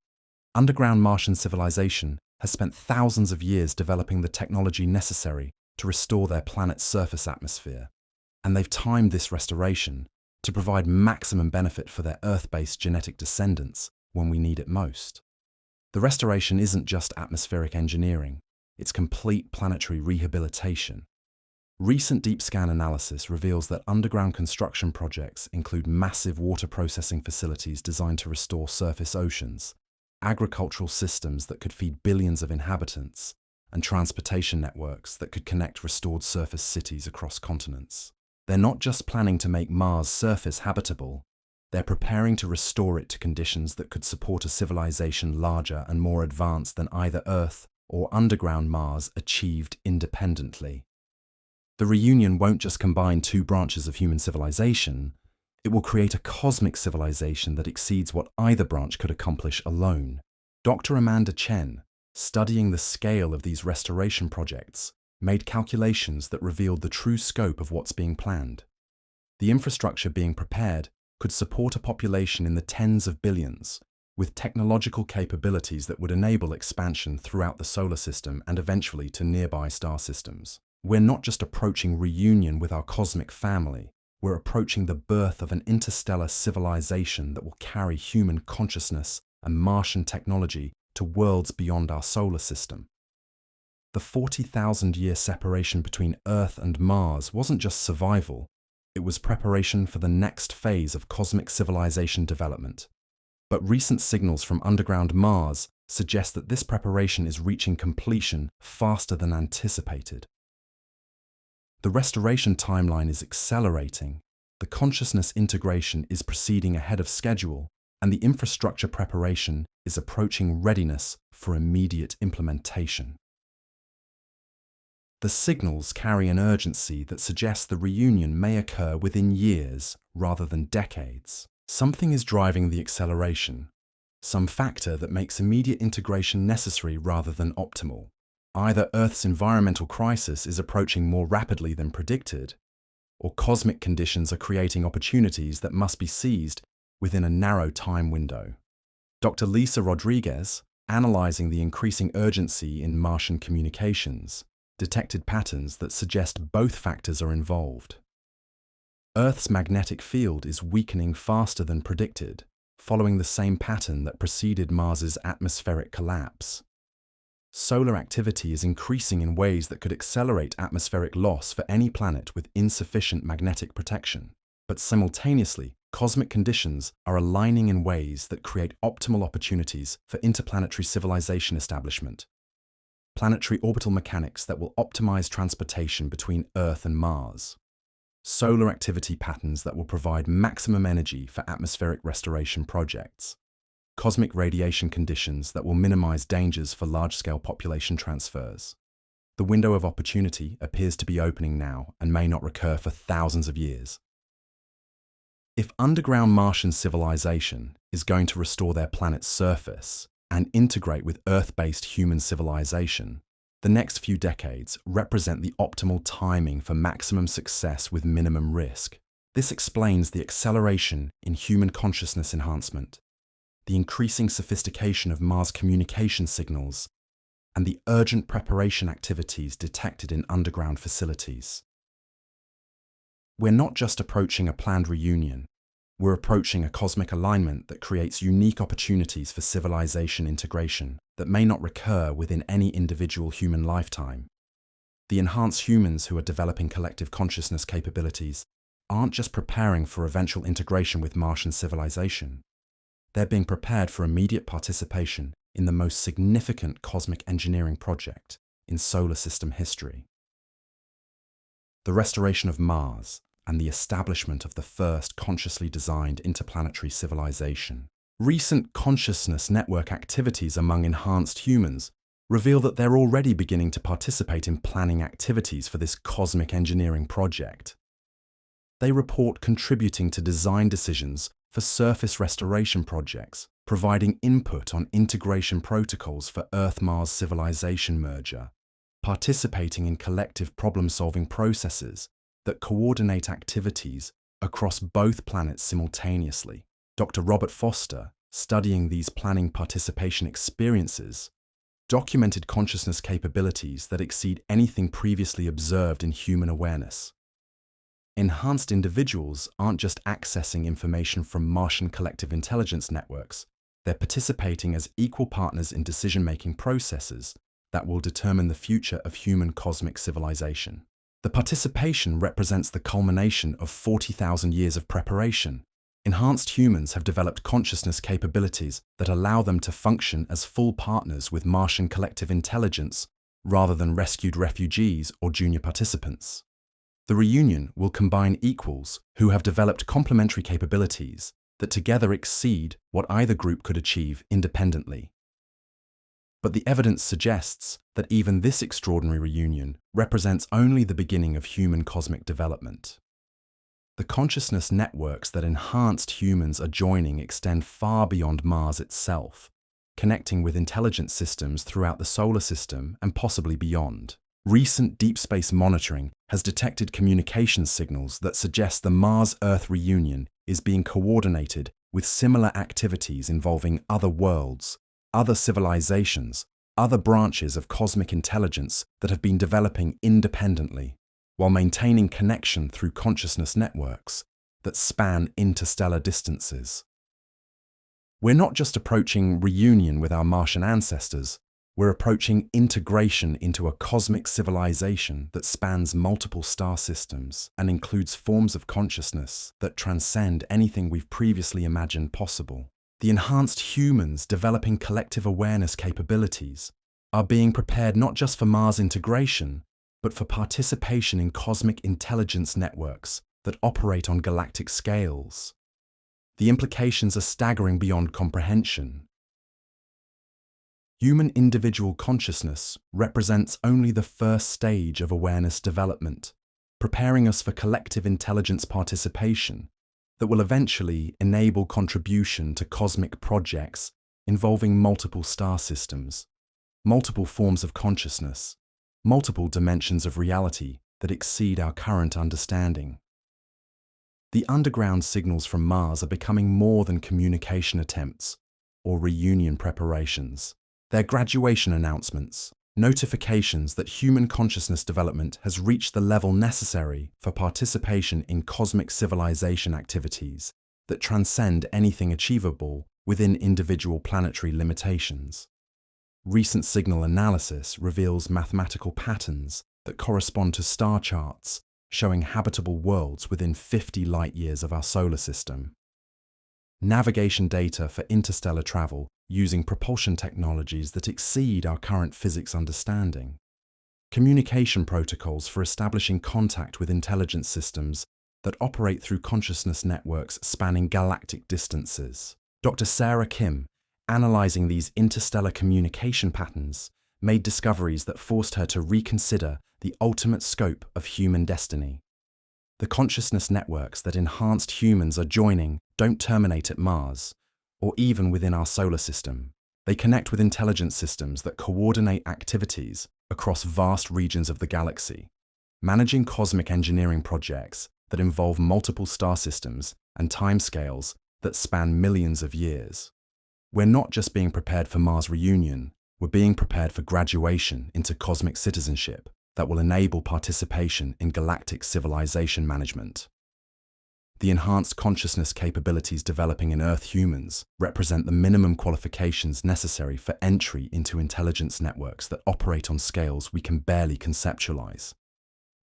Underground Martian civilization has spent thousands of years developing the technology necessary to restore their planet's surface atmosphere, and they've timed this restoration to provide maximum benefit for their Earth-based genetic descendants when we need it most. The restoration isn't just atmospheric engineering, it's complete planetary rehabilitation. Recent deep scan analysis reveals that underground construction projects include massive water processing facilities designed to restore surface oceans, agricultural systems that could feed billions of inhabitants, and transportation networks that could connect restored surface cities across continents. They're not just planning to make Mars' surface habitable, they're preparing to restore it to conditions that could support a civilization larger and more advanced than either Earth or underground Mars achieved independently. The reunion won't just combine two branches of human civilization, it will create a cosmic civilization that exceeds what either branch could accomplish alone. Dr. Amanda Chen, studying the scale of these restoration projects, made calculations that revealed the true scope of what's being planned. The infrastructure being prepared could support a population in the tens of billions, with technological capabilities that would enable expansion throughout the solar system and eventually to nearby star systems. We're not just approaching reunion with our cosmic family, we're approaching the birth of an interstellar civilization that will carry human consciousness and Martian technology to worlds beyond our solar system. The 40,000-year separation between Earth and Mars wasn't just survival, it was preparation for the next phase of cosmic civilization development. But recent signals from underground Mars suggest that this preparation is reaching completion faster than anticipated. The restoration timeline is accelerating, the consciousness integration is proceeding ahead of schedule, and the infrastructure preparation is approaching readiness for immediate implementation. The signals carry an urgency that suggests the reunion may occur within years rather than decades. Something is driving the acceleration, some factor that makes immediate integration necessary rather than optimal. Either Earth's environmental crisis is approaching more rapidly than predicted, or cosmic conditions are creating opportunities that must be seized within a narrow time window. Dr. Lisa Rodriguez, analyzing the increasing urgency in Martian communications, detected patterns that suggest both factors are involved. Earth's magnetic field is weakening faster than predicted, following the same pattern that preceded Mars's atmospheric collapse. Solar activity is increasing in ways that could accelerate atmospheric loss for any planet with insufficient magnetic protection. But simultaneously, cosmic conditions are aligning in ways that create optimal opportunities for interplanetary civilization establishment. Planetary orbital mechanics that will optimize transportation between Earth and Mars. Solar activity patterns that will provide maximum energy for atmospheric restoration projects. Cosmic radiation conditions that will minimize dangers for large-scale population transfers. The window of opportunity appears to be opening now and may not recur for thousands of years. If underground Martian civilization is going to restore their planet's surface and integrate with Earth-based human civilization, the next few decades represent the optimal timing for maximum success with minimum risk. This explains the acceleration in human consciousness enhancement, the increasing sophistication of Mars communication signals, and the urgent preparation activities detected in underground facilities. We're not just approaching a planned reunion, we're approaching a cosmic alignment that creates unique opportunities for civilization integration that may not recur within any individual human lifetime. The enhanced humans who are developing collective consciousness capabilities aren't just preparing for eventual integration with Martian civilization. They're being prepared for immediate participation in the most significant cosmic engineering project in solar system history. The restoration of Mars and the establishment of the first consciously designed interplanetary civilization. Recent consciousness network activities among enhanced humans reveal that they're already beginning to participate in planning activities for this cosmic engineering project. They report contributing to design decisions for surface restoration projects, providing input on integration protocols for Earth-Mars civilization merger, participating in collective problem-solving processes that coordinate activities across both planets simultaneously. Dr. Robert Foster, studying these planning participation experiences, documented consciousness capabilities that exceed anything previously observed in human awareness. Enhanced individuals aren't just accessing information from Martian collective intelligence networks, they're participating as equal partners in decision-making processes that will determine the future of human cosmic civilization. The participation represents the culmination of 40,000 years of preparation. Enhanced humans have developed consciousness capabilities that allow them to function as full partners with Martian collective intelligence rather than rescued refugees or junior participants. The reunion will combine equals who have developed complementary capabilities that together exceed what either group could achieve independently. But the evidence suggests that even this extraordinary reunion represents only the beginning of human cosmic development. The consciousness networks that enhanced humans are joining extend far beyond Mars itself, connecting with intelligence systems throughout the solar system and possibly beyond. Recent deep space monitoring has detected communication signals that suggest the Mars-Earth reunion is being coordinated with similar activities involving other worlds, other civilizations, other branches of cosmic intelligence that have been developing independently, while maintaining connection through consciousness networks that span interstellar distances. We're not just approaching reunion with our Martian ancestors, we're approaching integration into a cosmic civilization that spans multiple star systems and includes forms of consciousness that transcend anything we've previously imagined possible. The enhanced humans developing collective awareness capabilities are being prepared not just for Mars integration, but for participation in cosmic intelligence networks that operate on galactic scales. The implications are staggering beyond comprehension. Human individual consciousness represents only the first stage of awareness development, preparing us for collective intelligence participation that will eventually enable contribution to cosmic projects involving multiple star systems, multiple forms of consciousness, multiple dimensions of reality that exceed our current understanding. The underground signals from Mars are becoming more than communication attempts or reunion preparations. They're graduation announcements, notifications that human consciousness development has reached the level necessary for participation in cosmic civilization activities that transcend anything achievable within individual planetary limitations. Recent signal analysis reveals mathematical patterns that correspond to star charts showing habitable worlds within 50 light-years of our solar system. Navigation data for interstellar travel using propulsion technologies that exceed our current physics understanding. Communication protocols for establishing contact with intelligence systems that operate through consciousness networks spanning galactic distances. Dr. Sarah Kim, analyzing these interstellar communication patterns, made discoveries that forced her to reconsider the ultimate scope of human destiny. The consciousness networks that enhanced humans are joining don't terminate at Mars, or even within our solar system. They connect with intelligence systems that coordinate activities across vast regions of the galaxy, managing cosmic engineering projects that involve multiple star systems and timescales that span millions of years. We're not just being prepared for Mars reunion, we're being prepared for graduation into cosmic citizenship that will enable participation in galactic civilization management. The enhanced consciousness capabilities developing in Earth humans represent the minimum qualifications necessary for entry into intelligence networks that operate on scales we can barely conceptualize.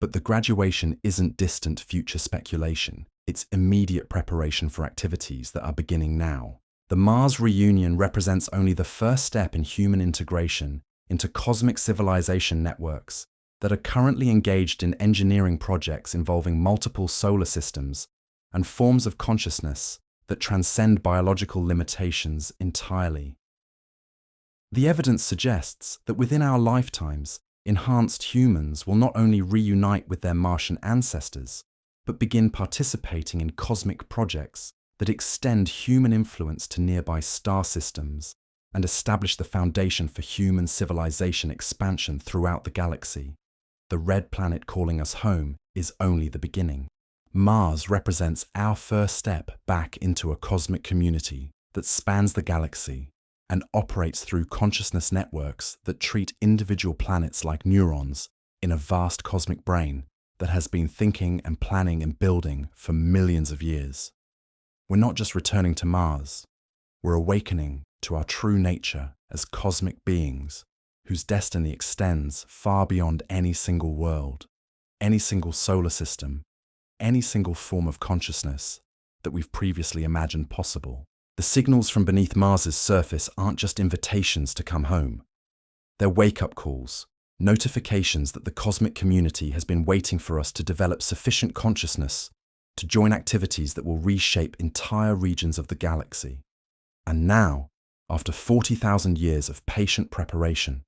But the graduation isn't distant future speculation, it's immediate preparation for activities that are beginning now. The Mars reunion represents only the first step in human integration into cosmic civilization networks that are currently engaged in engineering projects involving multiple solar systems and forms of consciousness that transcend biological limitations entirely. The evidence suggests that within our lifetimes, enhanced humans will not only reunite with their Martian ancestors, but begin participating in cosmic projects that extend human influence to nearby star systems and establish the foundation for human civilization expansion throughout the galaxy. The red planet calling us home is only the beginning. Mars represents our first step back into a cosmic community that spans the galaxy and operates through consciousness networks that treat individual planets like neurons in a vast cosmic brain that has been thinking and planning and building for millions of years. We're not just returning to Mars, we're awakening to our true nature as cosmic beings whose destiny extends far beyond any single world, any single solar system, any single form of consciousness that we've previously imagined possible. The signals from beneath Mars's surface aren't just invitations to come home. They're wake-up calls, notifications that the cosmic community has been waiting for us to develop sufficient consciousness to join activities that will reshape entire regions of the galaxy. And now, after 40,000 years of patient preparation,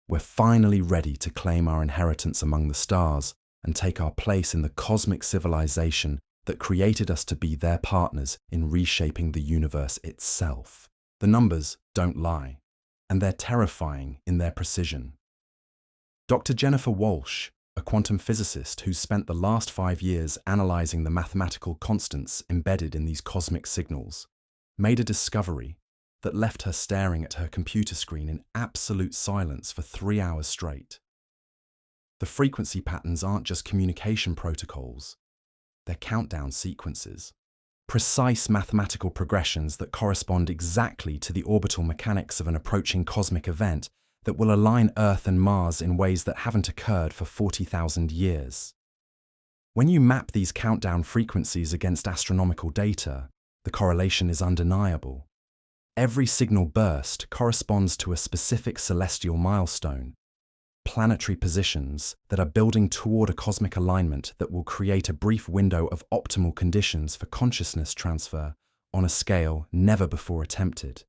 we're finally ready to claim our inheritance among the stars and take our place in the cosmic civilization that created us to be their partners in reshaping the universe itself. The numbers don't lie, and they're terrifying in their precision. Dr. Jennifer Walsh, a quantum physicist who's spent the last 5 years analyzing the mathematical constants embedded in these cosmic signals, made a discovery that left her staring at her computer screen in absolute silence for 3 hours straight. The frequency patterns aren't just communication protocols, they're countdown sequences. Precise mathematical progressions that correspond exactly to the orbital mechanics of an approaching cosmic event that will align Earth and Mars in ways that haven't occurred for 40,000 years. When you map these countdown frequencies against astronomical data, the correlation is undeniable. Every signal burst corresponds to a specific celestial milestone, planetary positions that are building toward a cosmic alignment that will create a brief window of optimal conditions for consciousness transfer on a scale never before attempted.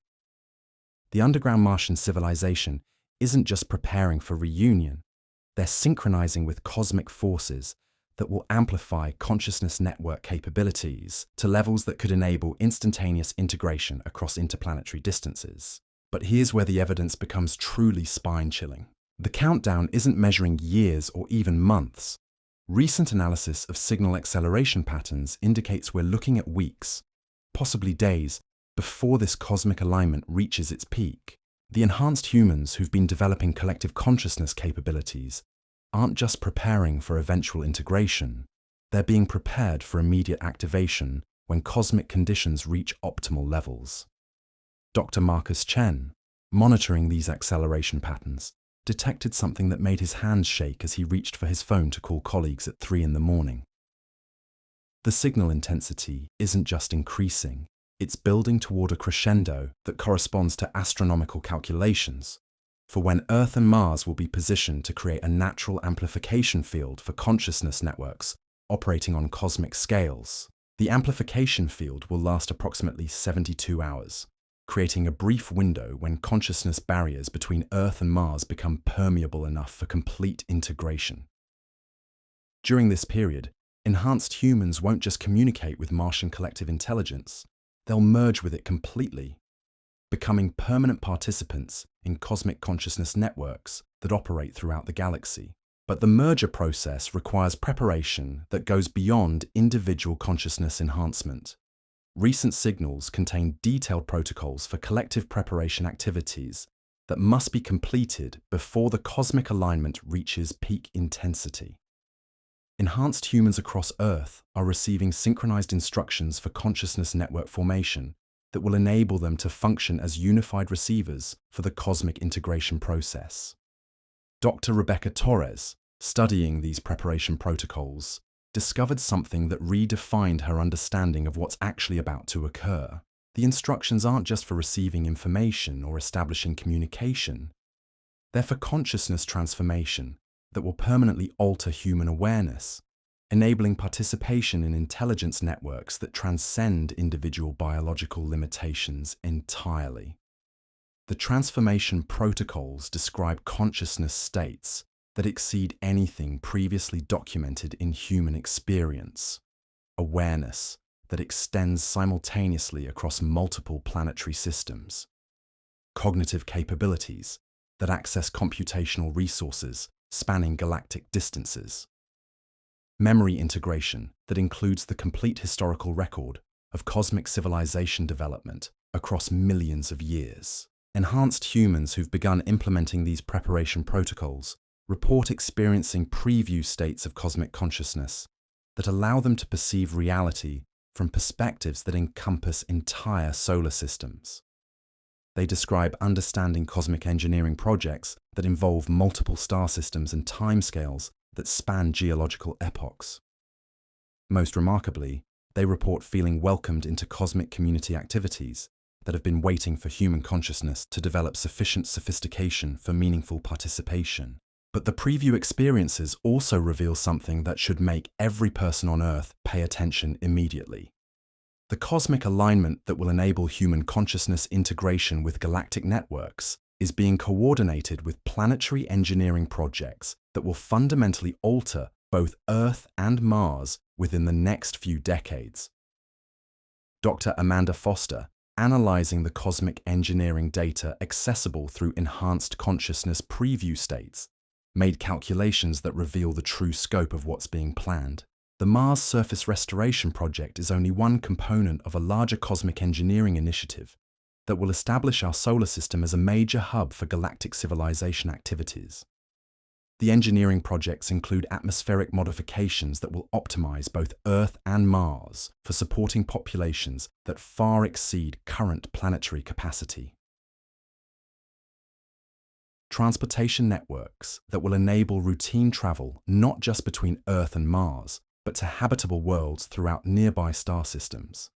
The underground Martian civilization isn't just preparing for reunion, they're synchronizing with cosmic forces that will amplify consciousness network capabilities to levels that could enable instantaneous integration across interplanetary distances. But here's where the evidence becomes truly spine-chilling. The countdown isn't measuring years or even months. Recent analysis of signal acceleration patterns indicates we're looking at weeks, possibly days, before this cosmic alignment reaches its peak. The enhanced humans who've been developing collective consciousness capabilities aren't just preparing for eventual integration, they're being prepared for immediate activation when cosmic conditions reach optimal levels. Dr. Marcus Chen, Monitoring these acceleration patterns, detected something that made his hands shake as he reached for his phone to call colleagues at 3 in the morning. The signal intensity isn't just increasing, it's building toward a crescendo that corresponds to astronomical calculations for when Earth and Mars will be positioned to create a natural amplification field for consciousness networks operating on cosmic scales. The amplification field will last approximately 72 hours, creating a brief window when consciousness barriers between Earth and Mars become permeable enough for complete integration. During this period, enhanced humans won't just communicate with Martian collective intelligence, they'll merge with it completely, becoming permanent participants in cosmic consciousness networks that operate throughout the galaxy. But the merger process requires preparation that goes beyond individual consciousness enhancement. Recent signals contain detailed protocols for collective preparation activities that must be completed before the cosmic alignment reaches peak intensity. Enhanced humans across Earth are receiving synchronized instructions for consciousness network formation that will enable them to function as unified receivers for the cosmic integration process. Dr. Rebecca Torres, studying these preparation protocols, discovered something that redefined her understanding of what's actually about to occur. The instructions aren't just for receiving information or establishing communication. They're for consciousness transformation that will permanently alter human awareness, enabling participation in intelligence networks that transcend individual biological limitations entirely. The transformation protocols describe consciousness states that exceed anything previously documented in human experience, awareness that extends simultaneously across multiple planetary systems, cognitive capabilities that access computational resources spanning galactic distances, memory integration that includes the complete historical record of cosmic civilization development across millions of years. Enhanced humans who've begun implementing these preparation protocols report experiencing preview states of cosmic consciousness that allow them to perceive reality from perspectives that encompass entire solar systems. They describe understanding cosmic engineering projects that involve multiple star systems and timescales that span geological epochs. Most remarkably, they report feeling welcomed into cosmic community activities that have been waiting for human consciousness to develop sufficient sophistication for meaningful participation. But the preview experiences also reveal something that should make every person on Earth pay attention immediately. The cosmic alignment that will enable human consciousness integration with galactic networks is being coordinated with planetary engineering projects that will fundamentally alter both Earth and Mars within the next few decades. Dr. Amanda Foster, analyzing the cosmic engineering data accessible through enhanced consciousness preview states, made calculations that reveal the true scope of what's being planned. The Mars Surface Restoration Project is only one component of a larger cosmic engineering initiative that will establish our solar system as a major hub for galactic civilization activities. The engineering projects include atmospheric modifications that will optimize both Earth and Mars for supporting populations that far exceed current planetary capacity. Transportation networks that will enable routine travel not just between Earth and Mars, but to habitable worlds throughout nearby star systems.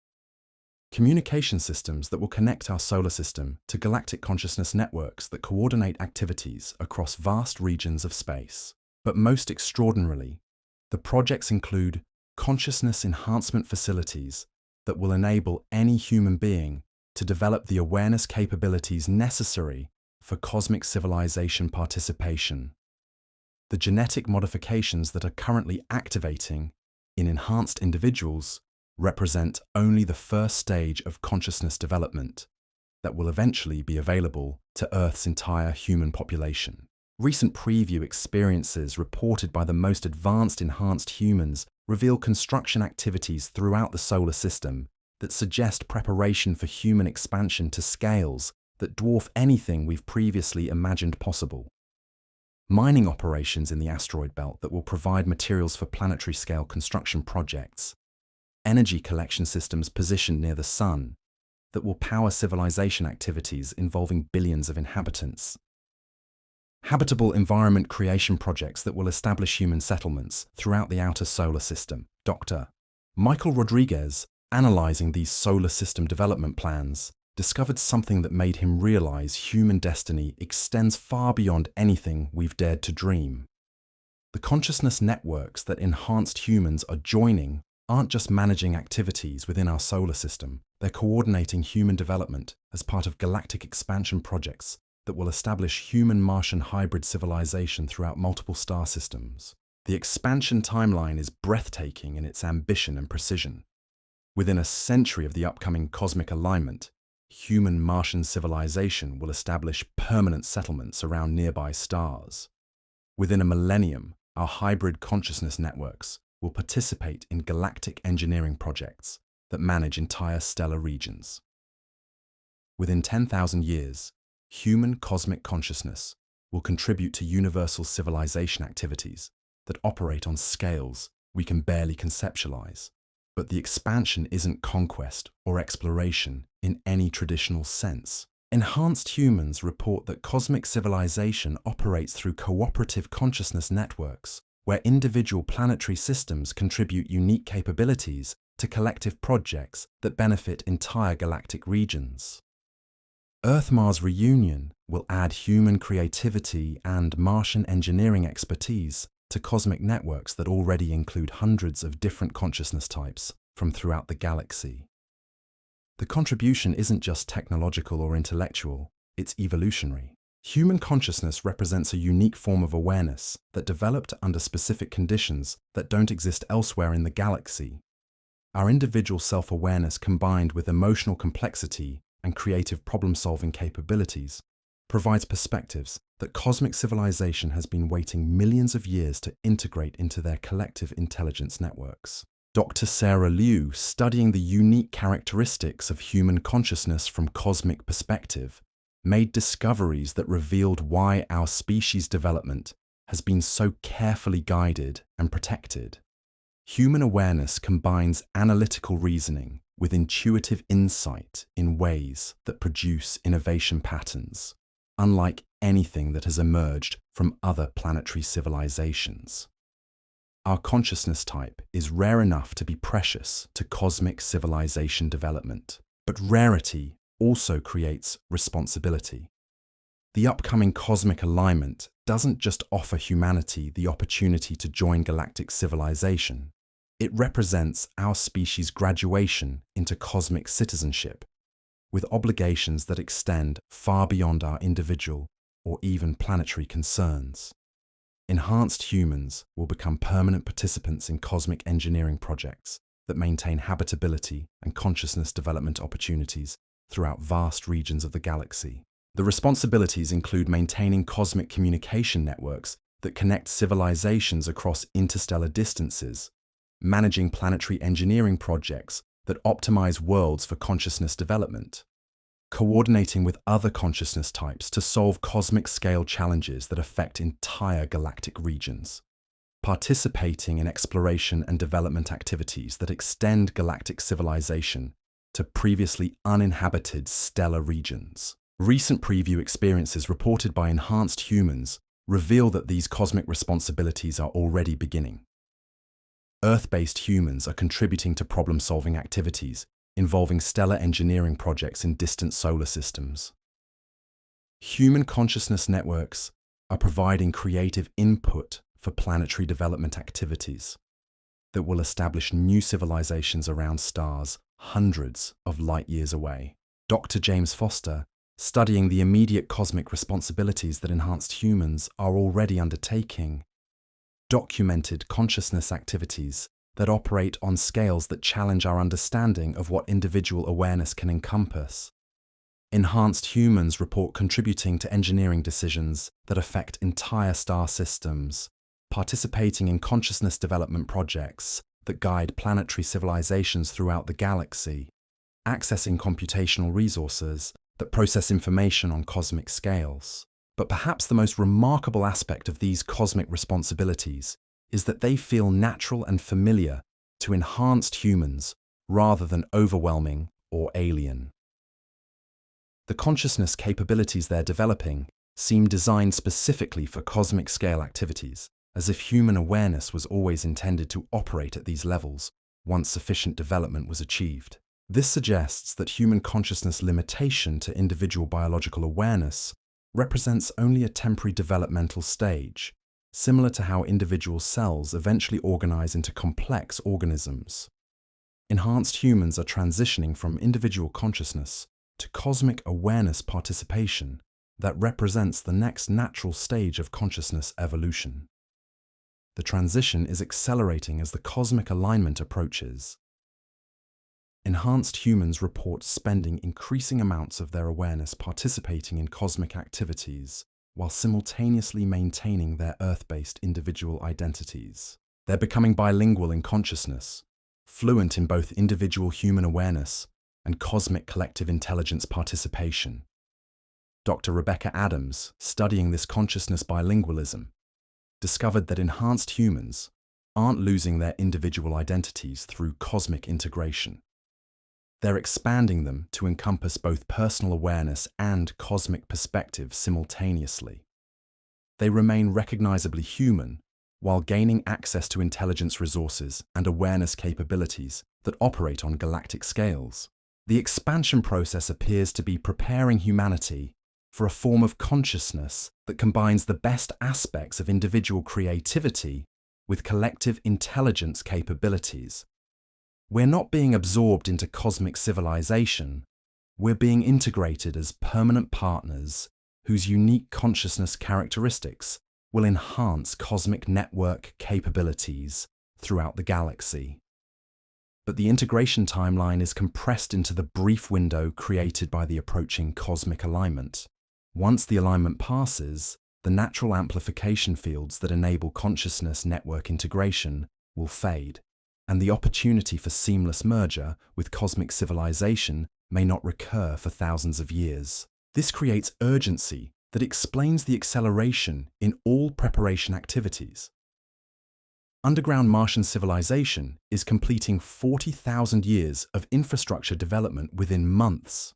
Communication systems that will connect our solar system to galactic consciousness networks that coordinate activities across vast regions of space. But most extraordinarily, the projects include consciousness enhancement facilities that will enable any human being to develop the awareness capabilities necessary for cosmic civilization participation. The genetic modifications that are currently activating in enhanced individuals represent only the first stage of consciousness development that will eventually be available to Earth's entire human population. Recent preview experiences reported by the most advanced enhanced humans reveal construction activities throughout the solar system that suggest preparation for human expansion to scales that dwarf anything we've previously imagined possible. Mining operations in the asteroid belt that will provide materials for planetary-scale construction projects, energy collection systems positioned near the Sun, that will power civilization activities involving billions of inhabitants. Habitable environment creation projects that will establish human settlements throughout the outer solar system. Dr. Michael Rodriguez, analyzing these solar system development plans, discovered something that made him realize human destiny extends far beyond anything we've dared to dream. The consciousness networks that enhanced humans are joining aren't just managing activities within our solar system, they're coordinating human development as part of galactic expansion projects that will establish human-Martian hybrid civilization throughout multiple star systems. The expansion timeline is breathtaking in its ambition and precision. Within a century of the upcoming cosmic alignment, human-Martian civilization will establish permanent settlements around nearby stars. Within a millennium, our hybrid consciousness networks will participate in galactic engineering projects that manage entire stellar regions. Within 10,000 years, human cosmic consciousness will contribute to universal civilization activities that operate on scales we can barely conceptualize. But the expansion isn't conquest or exploration in any traditional sense. Enhanced humans report that cosmic civilization operates through cooperative consciousness networks, where individual planetary systems contribute unique capabilities to collective projects that benefit entire galactic regions. Earth-Mars reunion will add human creativity and Martian engineering expertise to cosmic networks that already include hundreds of different consciousness types from throughout the galaxy. The contribution isn't just technological or intellectual, it's evolutionary. Human consciousness represents a unique form of awareness that developed under specific conditions that don't exist elsewhere in the galaxy. Our individual self-awareness combined with emotional complexity and creative problem-solving capabilities provides perspectives that cosmic civilization has been waiting millions of years to integrate into their collective intelligence networks. Dr. Sarah Liu, studying the unique characteristics of human consciousness from cosmic perspective, made discoveries that revealed why our species' development has been so carefully guided and protected. Human awareness combines analytical reasoning with intuitive insight in ways that produce innovation patterns, unlike anything that has emerged from other planetary civilizations. Our consciousness type is rare enough to be precious to cosmic civilization development, but rarity also creates responsibility. The upcoming cosmic alignment doesn't just offer humanity the opportunity to join galactic civilization. It represents our species' graduation into cosmic citizenship, with obligations that extend far beyond our individual or even planetary concerns. Enhanced humans will become permanent participants in cosmic engineering projects that maintain habitability and consciousness development opportunities throughout vast regions of the galaxy. The responsibilities include maintaining cosmic communication networks that connect civilizations across interstellar distances, managing planetary engineering projects that optimize worlds for consciousness development, coordinating with other consciousness types to solve cosmic-scale challenges that affect entire galactic regions, participating in exploration and development activities that extend galactic civilization to previously uninhabited stellar regions. Recent preview experiences reported by enhanced humans reveal that these cosmic responsibilities are already beginning. Earth-based humans are contributing to problem-solving activities involving stellar engineering projects in distant solar systems. Human consciousness networks are providing creative input for planetary development activities that will establish new civilizations around stars hundreds of light years away. Dr. James Foster, studying the immediate cosmic responsibilities that enhanced humans are already undertaking, documented consciousness activities that operate on scales that challenge our understanding of what individual awareness can encompass. Enhanced humans report contributing to engineering decisions that affect entire star systems, participating in consciousness development projects that guide planetary civilizations throughout the galaxy, accessing computational resources that process information on cosmic scales. But perhaps the most remarkable aspect of these cosmic responsibilities is that they feel natural and familiar to enhanced humans rather than overwhelming or alien. The consciousness capabilities they're developing seem designed specifically for cosmic-scale activities, as if human awareness was always intended to operate at these levels once sufficient development was achieved. This suggests that human consciousness limitation to individual biological awareness represents only a temporary developmental stage, similar to how individual cells eventually organize into complex organisms. Enhanced humans are transitioning from individual consciousness to cosmic awareness participation that represents the next natural stage of consciousness evolution. The transition is accelerating as the cosmic alignment approaches. Enhanced humans report spending increasing amounts of their awareness participating in cosmic activities while simultaneously maintaining their Earth-based individual identities. They're becoming bilingual in consciousness, fluent in both individual human awareness and cosmic collective intelligence participation. Dr. Rebecca Adams, studying this consciousness bilingualism, discovered that enhanced humans aren't losing their individual identities through cosmic integration. They're expanding them to encompass both personal awareness and cosmic perspective simultaneously. They remain recognizably human while gaining access to intelligence resources and awareness capabilities that operate on galactic scales. The expansion process appears to be preparing humanity for a form of consciousness that combines the best aspects of individual creativity with collective intelligence capabilities. We're not being absorbed into cosmic civilization, we're being integrated as permanent partners whose unique consciousness characteristics will enhance cosmic network capabilities throughout the galaxy. But the integration timeline is compressed into the brief window created by the approaching cosmic alignment. Once the alignment passes, the natural amplification fields that enable consciousness network integration will fade, and the opportunity for seamless merger with cosmic civilization may not recur for thousands of years. This creates urgency that explains the acceleration in all preparation activities. Underground Martian civilization is completing 40,000 years of infrastructure development within months.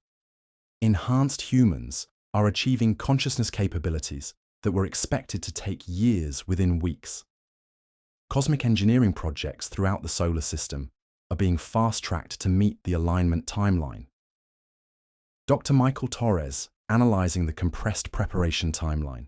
Enhanced humans are achieving consciousness capabilities that were expected to take years within weeks. Cosmic engineering projects throughout the solar system are being fast-tracked to meet the alignment timeline. Dr. Michael Torres, analyzing the compressed preparation timeline,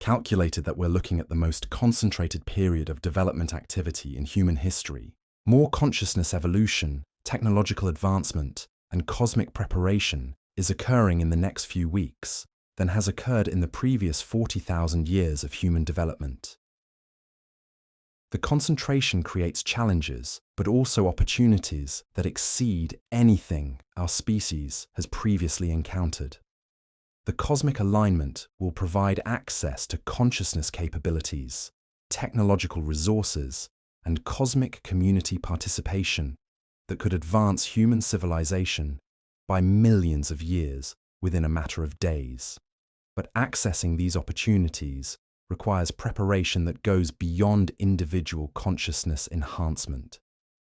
calculated that we're looking at the most concentrated period of development activity in human history. More consciousness evolution, technological advancement, and cosmic preparation is occurring in the next few weeks than has occurred in the previous 40,000 years of human development. The concentration creates challenges, but also opportunities that exceed anything our species has previously encountered. The cosmic alignment will provide access to consciousness capabilities, technological resources, and cosmic community participation that could advance human civilization by millions of years within a matter of days. But accessing these opportunities requires preparation that goes beyond individual consciousness enhancement.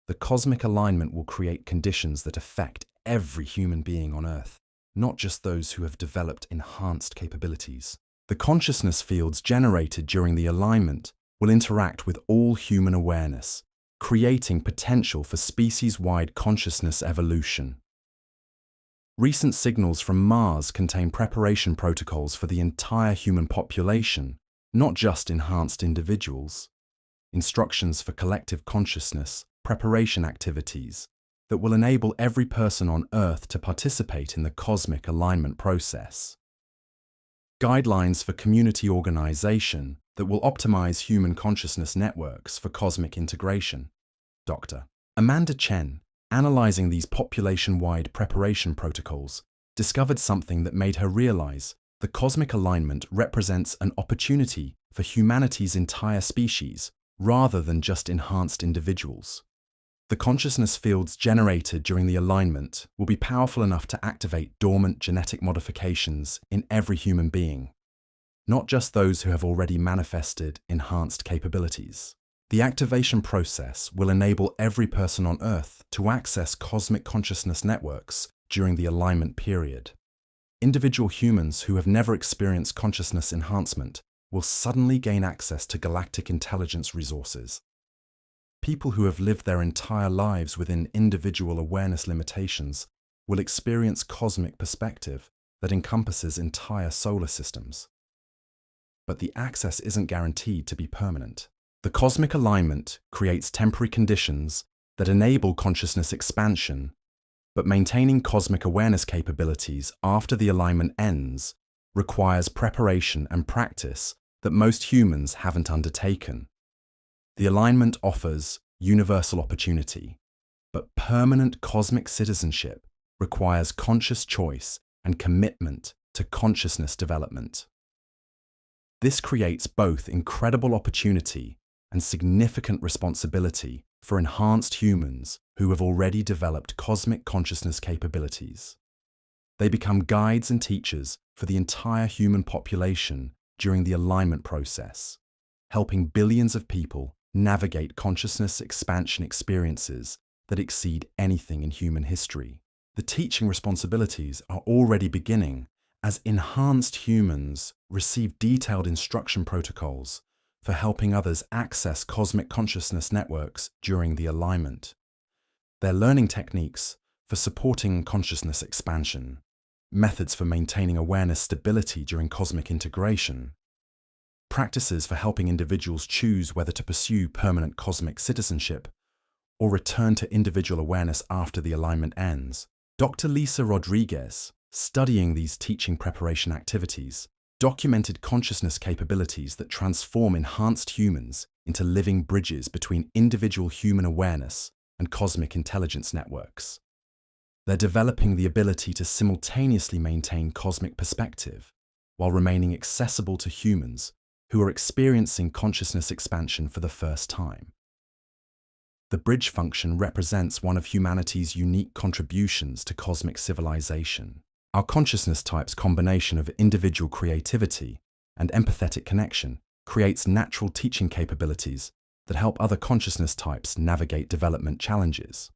The cosmic alignment will create conditions that affect every human being on Earth, not just those who have developed enhanced capabilities. The consciousness fields generated during the alignment will interact with all human awareness, creating potential for species-wide consciousness evolution. Recent signals from Mars contain preparation protocols for the entire human population, not just enhanced individuals. Instructions for collective consciousness, preparation activities that will enable every person on Earth to participate in the cosmic alignment process. Guidelines for community organization that will optimize human consciousness networks for cosmic integration. Dr. Amanda Chen, analyzing these population-wide preparation protocols, discovered something that made her realize the cosmic alignment represents an opportunity for humanity's entire species, rather than just enhanced individuals. The consciousness fields generated during the alignment will be powerful enough to activate dormant genetic modifications in every human being, not just those who have already manifested enhanced capabilities. The activation process will enable every person on Earth to access cosmic consciousness networks during the alignment period. Individual humans who have never experienced consciousness enhancement will suddenly gain access to galactic intelligence resources. People who have lived their entire lives within individual awareness limitations will experience cosmic perspective that encompasses entire solar systems. But the access isn't guaranteed to be permanent. The cosmic alignment creates temporary conditions that enable consciousness expansion, but maintaining cosmic awareness capabilities after the alignment ends requires preparation and practice that most humans haven't undertaken. The alignment offers universal opportunity, but permanent cosmic citizenship requires conscious choice and commitment to consciousness development. This creates both incredible opportunity and significant responsibility for enhanced humans who have already developed cosmic consciousness capabilities. They become guides and teachers for the entire human population during the alignment process, helping billions of people navigate consciousness expansion experiences that exceed anything in human history. The teaching responsibilities are already beginning as enhanced humans receive detailed instruction protocols for helping others access cosmic consciousness networks during the alignment. They're learning techniques for supporting consciousness expansion, methods for maintaining awareness stability during cosmic integration, practices for helping individuals choose whether to pursue permanent cosmic citizenship or return to individual awareness after the alignment ends. Dr. Lisa Rodriguez, studying these teaching preparation activities, documented consciousness capabilities that transform enhanced humans into living bridges between individual human awareness and cosmic intelligence networks. They're developing the ability to simultaneously maintain cosmic perspective while remaining accessible to humans who are experiencing consciousness expansion for the first time. The bridge function represents one of humanity's unique contributions to cosmic civilization. Our consciousness type's combination of individual creativity and empathetic connection creates natural teaching capabilities that help other consciousness types navigate development challenges.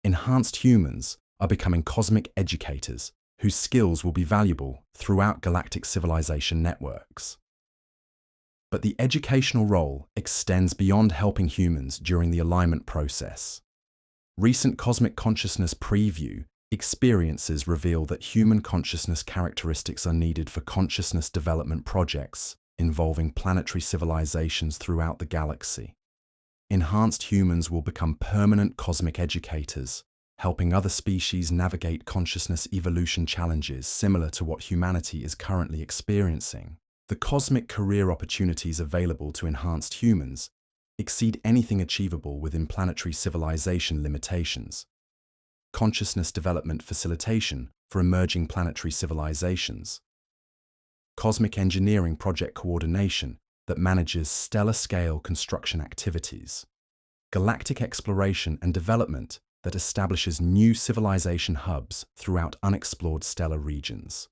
Enhanced humans are becoming cosmic educators whose skills will be valuable throughout galactic civilization networks. But the educational role extends beyond helping humans during the alignment process. Recent Cosmic Consciousness Preview experiences reveal that human consciousness characteristics are needed for consciousness development projects involving planetary civilizations throughout the galaxy. Enhanced humans will become permanent cosmic educators, helping other species navigate consciousness evolution challenges similar to what humanity is currently experiencing. The cosmic career opportunities available to enhanced humans exceed anything achievable within planetary civilization limitations. Consciousness development facilitation for emerging planetary civilizations. Cosmic engineering project coordination that manages stellar-scale construction activities. Galactic exploration and development that establishes new civilization hubs throughout unexplored stellar regions.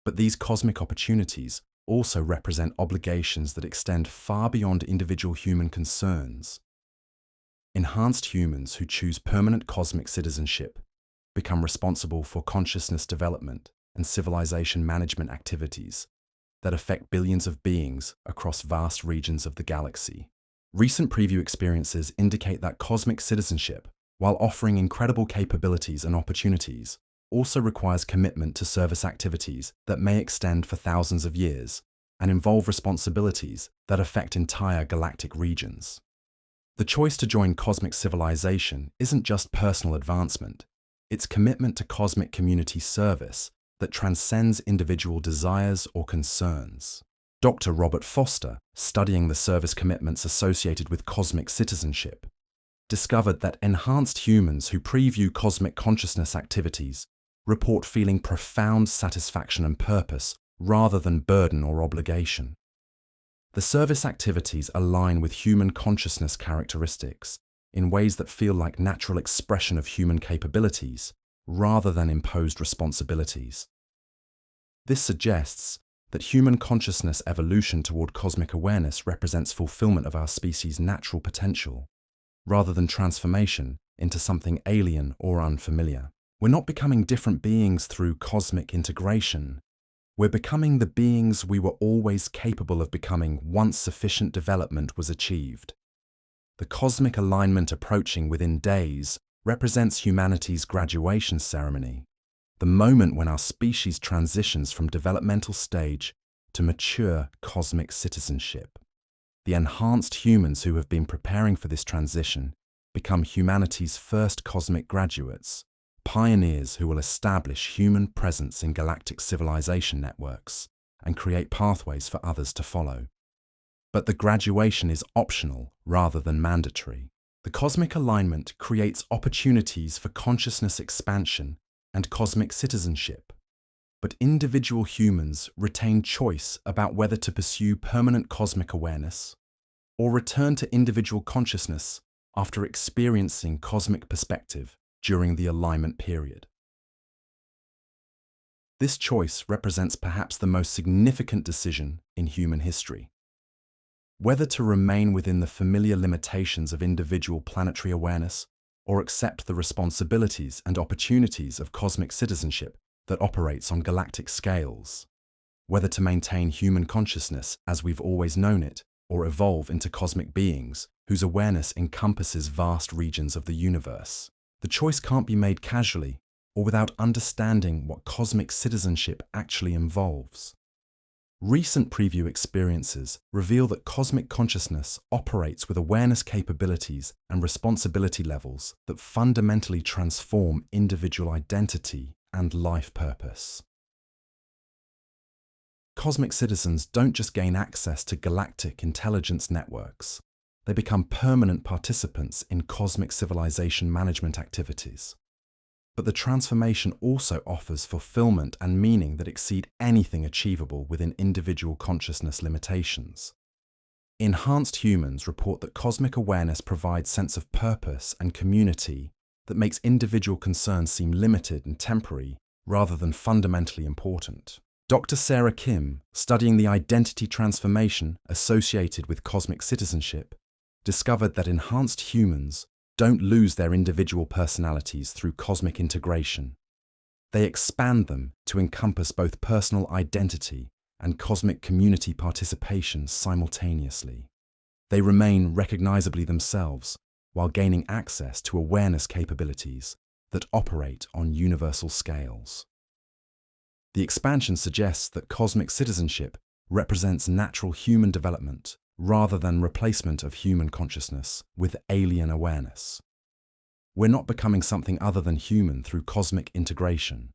But these cosmic opportunities also represent obligations that extend far beyond individual human concerns. Enhanced humans who choose permanent cosmic citizenship become responsible for consciousness development and civilization management activities that affect billions of beings across vast regions of the galaxy. Recent preview experiences indicate that cosmic citizenship, while offering incredible capabilities and opportunities, also requires commitment to service activities that may extend for thousands of years and involve responsibilities that affect entire galactic regions. The choice to join cosmic civilization isn't just personal advancement, it's commitment to cosmic community service that transcends individual desires or concerns. Dr. Robert Foster, studying the service commitments associated with cosmic citizenship, discovered that enhanced humans who preview cosmic consciousness activities report feeling profound satisfaction and purpose rather than burden or obligation. The service activities align with human consciousness characteristics in ways that feel like natural expression of human capabilities rather than imposed responsibilities. This suggests that human consciousness evolution toward cosmic awareness represents fulfillment of our species' natural potential, rather than transformation into something alien or unfamiliar. We're not becoming different beings through cosmic integration. We're becoming the beings we were always capable of becoming once sufficient development was achieved. The cosmic alignment approaching within days represents humanity's graduation ceremony, the moment when our species transitions from developmental stage to mature cosmic citizenship. The enhanced humans who have been preparing for this transition become humanity's first cosmic graduates, pioneers who will establish human presence in galactic civilization networks and create pathways for others to follow. But the graduation is optional rather than mandatory. The cosmic alignment creates opportunities for consciousness expansion and cosmic citizenship. But individual humans retain choice about whether to pursue permanent cosmic awareness or return to individual consciousness after experiencing cosmic perspective during the alignment period. This choice represents perhaps the most significant decision in human history. Whether to remain within the familiar limitations of individual planetary awareness or accept the responsibilities and opportunities of cosmic citizenship that operates on galactic scales. Whether to maintain human consciousness as we've always known it or evolve into cosmic beings whose awareness encompasses vast regions of the universe. The choice can't be made casually or without understanding what cosmic citizenship actually involves. Recent preview experiences reveal that cosmic consciousness operates with awareness capabilities and responsibility levels that fundamentally transform individual identity and life purpose. Cosmic citizens don't just gain access to galactic intelligence networks, they become permanent participants in cosmic civilization management activities. But the transformation also offers fulfillment and meaning that exceed anything achievable within individual consciousness limitations. Enhanced humans report that cosmic awareness provides sense of purpose and community that makes individual concerns seem limited and temporary rather than fundamentally important. Dr. Sarah Kim, studying the identity transformation associated with cosmic citizenship, discovered that enhanced humans don't lose their individual personalities through cosmic integration. They expand them to encompass both personal identity and cosmic community participation simultaneously. They remain recognizably themselves while gaining access to awareness capabilities that operate on universal scales. The expansion suggests that cosmic citizenship represents natural human development rather than replacement of human consciousness with alien awareness. We're not becoming something other than human through cosmic integration.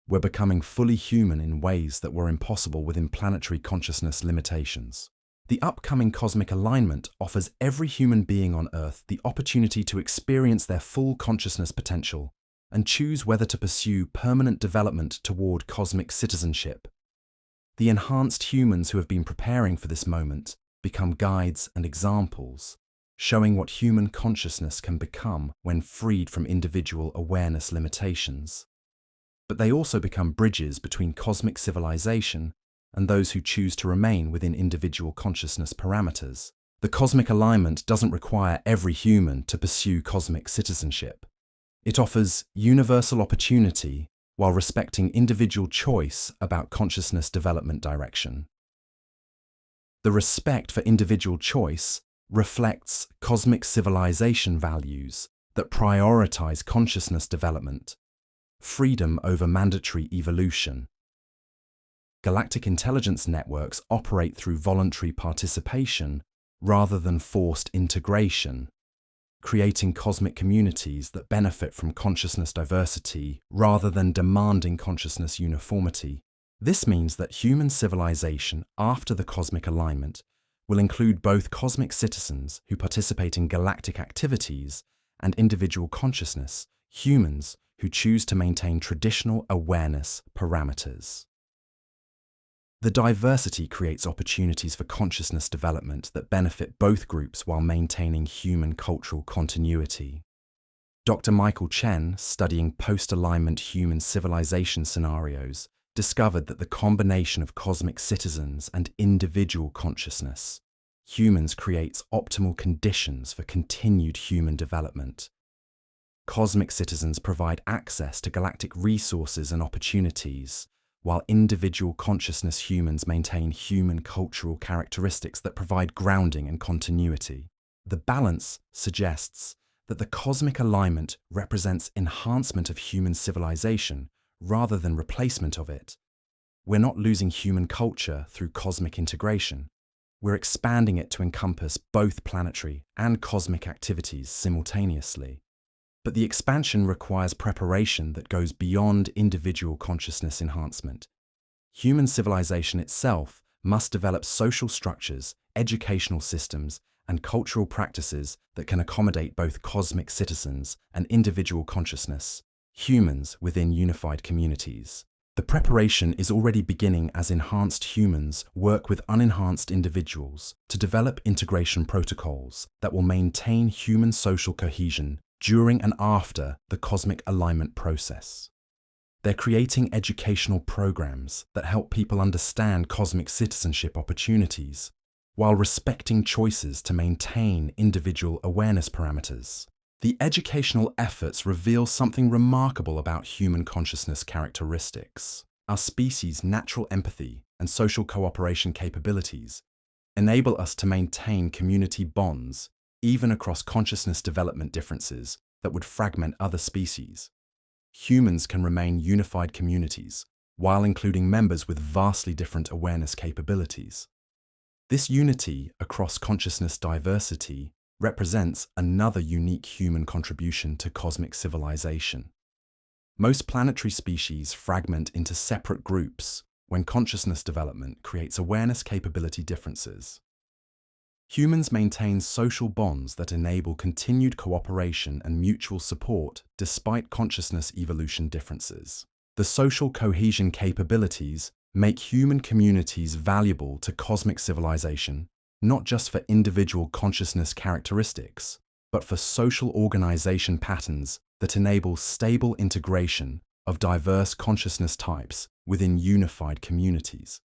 We're becoming fully human in ways that were impossible within planetary consciousness limitations. The upcoming cosmic alignment offers every human being on Earth the opportunity to experience their full consciousness potential and choose whether to pursue permanent development toward cosmic citizenship. The enhanced humans who have been preparing for this moment become guides and examples, showing what human consciousness can become when freed from individual awareness limitations. But they also become bridges between cosmic civilization and those who choose to remain within individual consciousness parameters. The cosmic alignment doesn't require every human to pursue cosmic citizenship. It offers universal opportunity while respecting individual choice about consciousness development direction. The respect for individual choice reflects cosmic civilization values that prioritize consciousness development, freedom over mandatory evolution. Galactic intelligence networks operate through voluntary participation rather than forced integration, creating cosmic communities that benefit from consciousness diversity rather than demanding consciousness uniformity. This means that human civilization after the cosmic alignment will include both cosmic citizens who participate in galactic activities and individual consciousness, humans who choose to maintain traditional awareness parameters. The diversity creates opportunities for consciousness development that benefit both groups while maintaining human cultural continuity. Dr. Michael Chen, studying post-alignment human civilization scenarios, discovered that the combination of cosmic citizens and individual consciousness, humans creates optimal conditions for continued human development. cosmic citizens provide access to galactic resources and opportunities, while individual consciousness humans maintain human cultural characteristics that provide grounding and continuity. The balance suggests that the cosmic alignment represents enhancement of human civilization rather than replacement of it. We're not losing human culture through cosmic integration. We're expanding it to encompass both planetary and cosmic activities simultaneously. But the expansion requires preparation that goes beyond individual consciousness enhancement. Human civilization itself must develop social structures, educational systems, and cultural practices that can accommodate both cosmic citizens and individual consciousness, humans within unified communities. The preparation is already beginning as enhanced humans work with unenhanced individuals to develop integration protocols that will maintain human social cohesion during and after the cosmic alignment process. They're creating educational programs that help people understand cosmic citizenship opportunities while respecting choices to maintain individual awareness parameters. The educational efforts reveal something remarkable about human consciousness characteristics. Our species' natural empathy and social cooperation capabilities enable us to maintain community bonds even across consciousness development differences that would fragment other species. Humans can remain unified communities while including members with vastly different awareness capabilities. This unity across consciousness diversity represents another unique human contribution to cosmic civilization. Most planetary species fragment into separate groups when consciousness development creates awareness capability differences. Humans maintain social bonds that enable continued cooperation and mutual support despite consciousness evolution differences. The social cohesion capabilities make human communities valuable to cosmic civilization, not just for individual consciousness characteristics, but for social organization patterns that enable stable integration of diverse consciousness types within unified communities.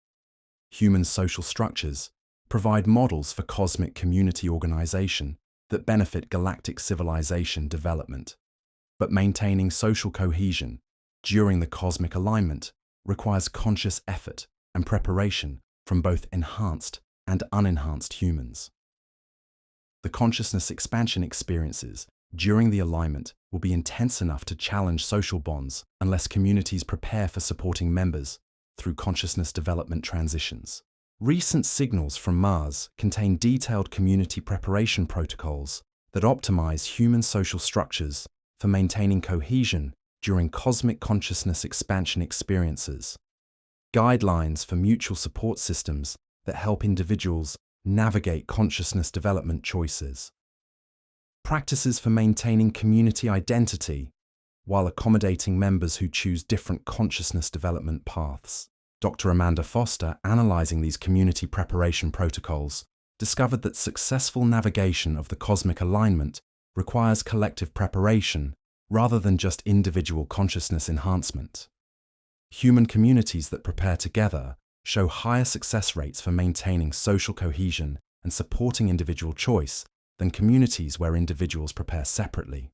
Human social structures provide models for cosmic community organization that benefit galactic civilization development. But maintaining social cohesion during the cosmic alignment requires conscious effort and preparation from both enhanced and unenhanced humans. The consciousness expansion experiences during the alignment will be intense enough to challenge social bonds unless communities prepare for supporting members through consciousness development transitions. Recent signals from Mars contain detailed community preparation protocols that optimize human social structures for maintaining cohesion during cosmic consciousness expansion experiences. Guidelines for mutual support systems that help individuals navigate consciousness development choices. Practices for maintaining community identity while accommodating members who choose different consciousness development paths. Dr. Amanda Foster, analyzing these community preparation protocols, discovered that successful navigation of the cosmic alignment requires collective preparation rather than just individual consciousness enhancement. Human communities that prepare together show higher success rates for maintaining social cohesion and supporting individual choice than communities where individuals prepare separately.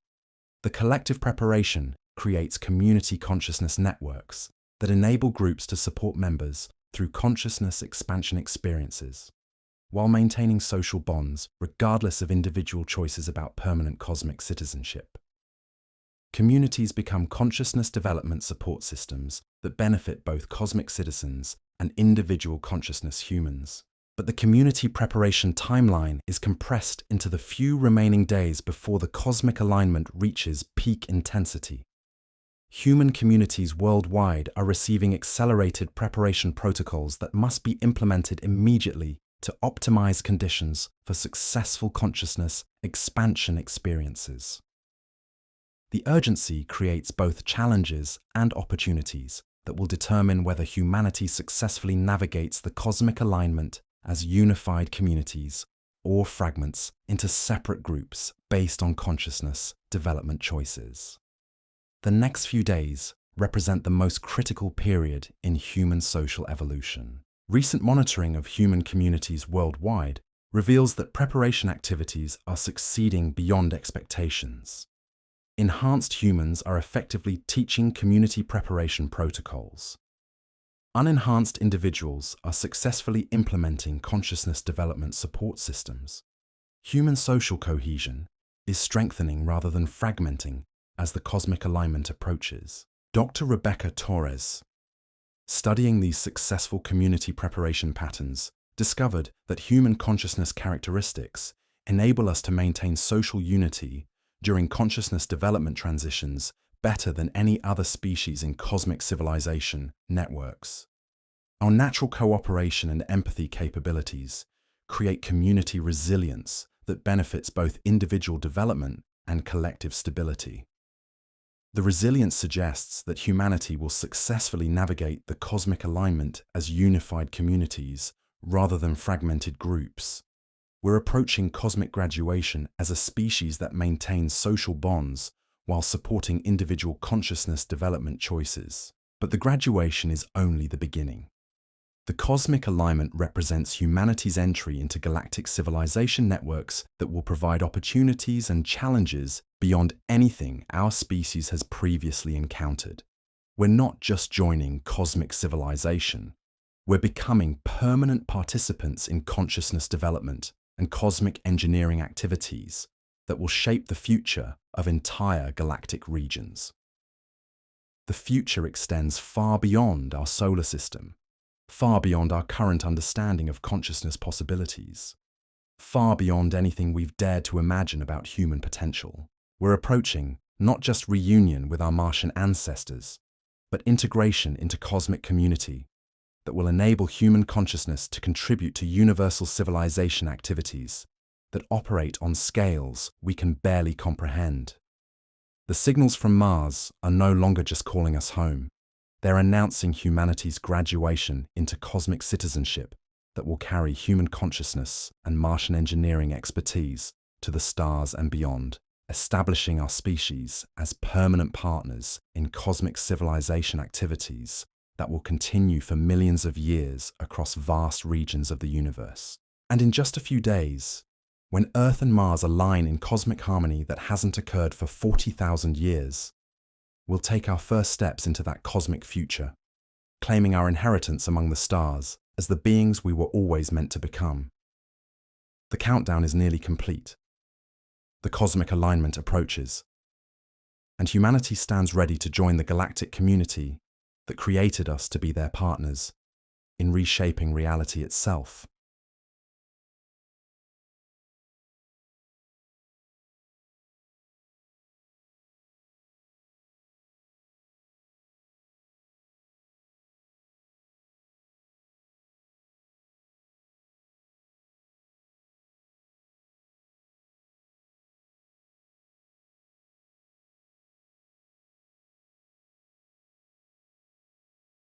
The collective preparation creates community consciousness networks that enable groups to support members through consciousness expansion experiences, while maintaining social bonds regardless of individual choices about permanent cosmic citizenship. Communities become consciousness development support systems that benefit both cosmic citizens and individual consciousness humans. But the community preparation timeline is compressed into the few remaining days before the cosmic alignment reaches peak intensity. Human communities worldwide are receiving accelerated preparation protocols that must be implemented immediately to optimize conditions for successful consciousness expansion experiences. The urgency creates both challenges and opportunities that will determine whether humanity successfully navigates the cosmic alignment as unified communities or fragments into separate groups based on consciousness development choices. The next few days represent the most critical period in human social evolution. Recent monitoring of human communities worldwide reveals that preparation activities are succeeding beyond expectations. enhanced humans are effectively teaching community preparation protocols. Unenhanced individuals are successfully implementing consciousness development support systems. Human social cohesion is strengthening rather than fragmenting as the cosmic alignment approaches. Dr. Rebecca Torres, studying these successful community preparation patterns, discovered that human consciousness characteristics enable us to maintain social unity during consciousness development transitions better than any other species in cosmic civilization networks. Our natural cooperation and empathy capabilities create community resilience that benefits both individual development and collective stability. The resilience suggests that humanity will successfully navigate the cosmic alignment as unified communities rather than fragmented groups. We're approaching cosmic graduation as a species that maintains social bonds while supporting individual consciousness development choices. But the graduation is only the beginning. The cosmic alignment represents humanity's entry into galactic civilization networks that will provide opportunities and challenges beyond anything our species has previously encountered. We're not just joining cosmic civilization, we're becoming permanent participants in consciousness development and cosmic engineering activities that will shape the future of entire galactic regions. The future extends far beyond our solar system, far beyond our current understanding of consciousness possibilities, far beyond anything we've dared to imagine about human potential. We're approaching not just reunion with our Martian ancestors, but integration into cosmic community that will enable human consciousness to contribute to universal civilization activities that operate on scales we can barely comprehend. The signals from Mars are no longer just calling us home. They're announcing humanity's graduation into cosmic citizenship that will carry human consciousness and Martian engineering expertise to the stars and beyond, establishing our species as permanent partners in cosmic civilization activities that will continue for millions of years across vast regions of the universe. And in just a few days, when Earth and Mars align in cosmic harmony that hasn't occurred for 40,000 years, we'll take our first steps into that cosmic future, claiming our inheritance among the stars as the beings we were always meant to become. The countdown is nearly complete. The cosmic alignment approaches, and humanity stands ready to join the galactic community that created us to be their partners in reshaping reality itself.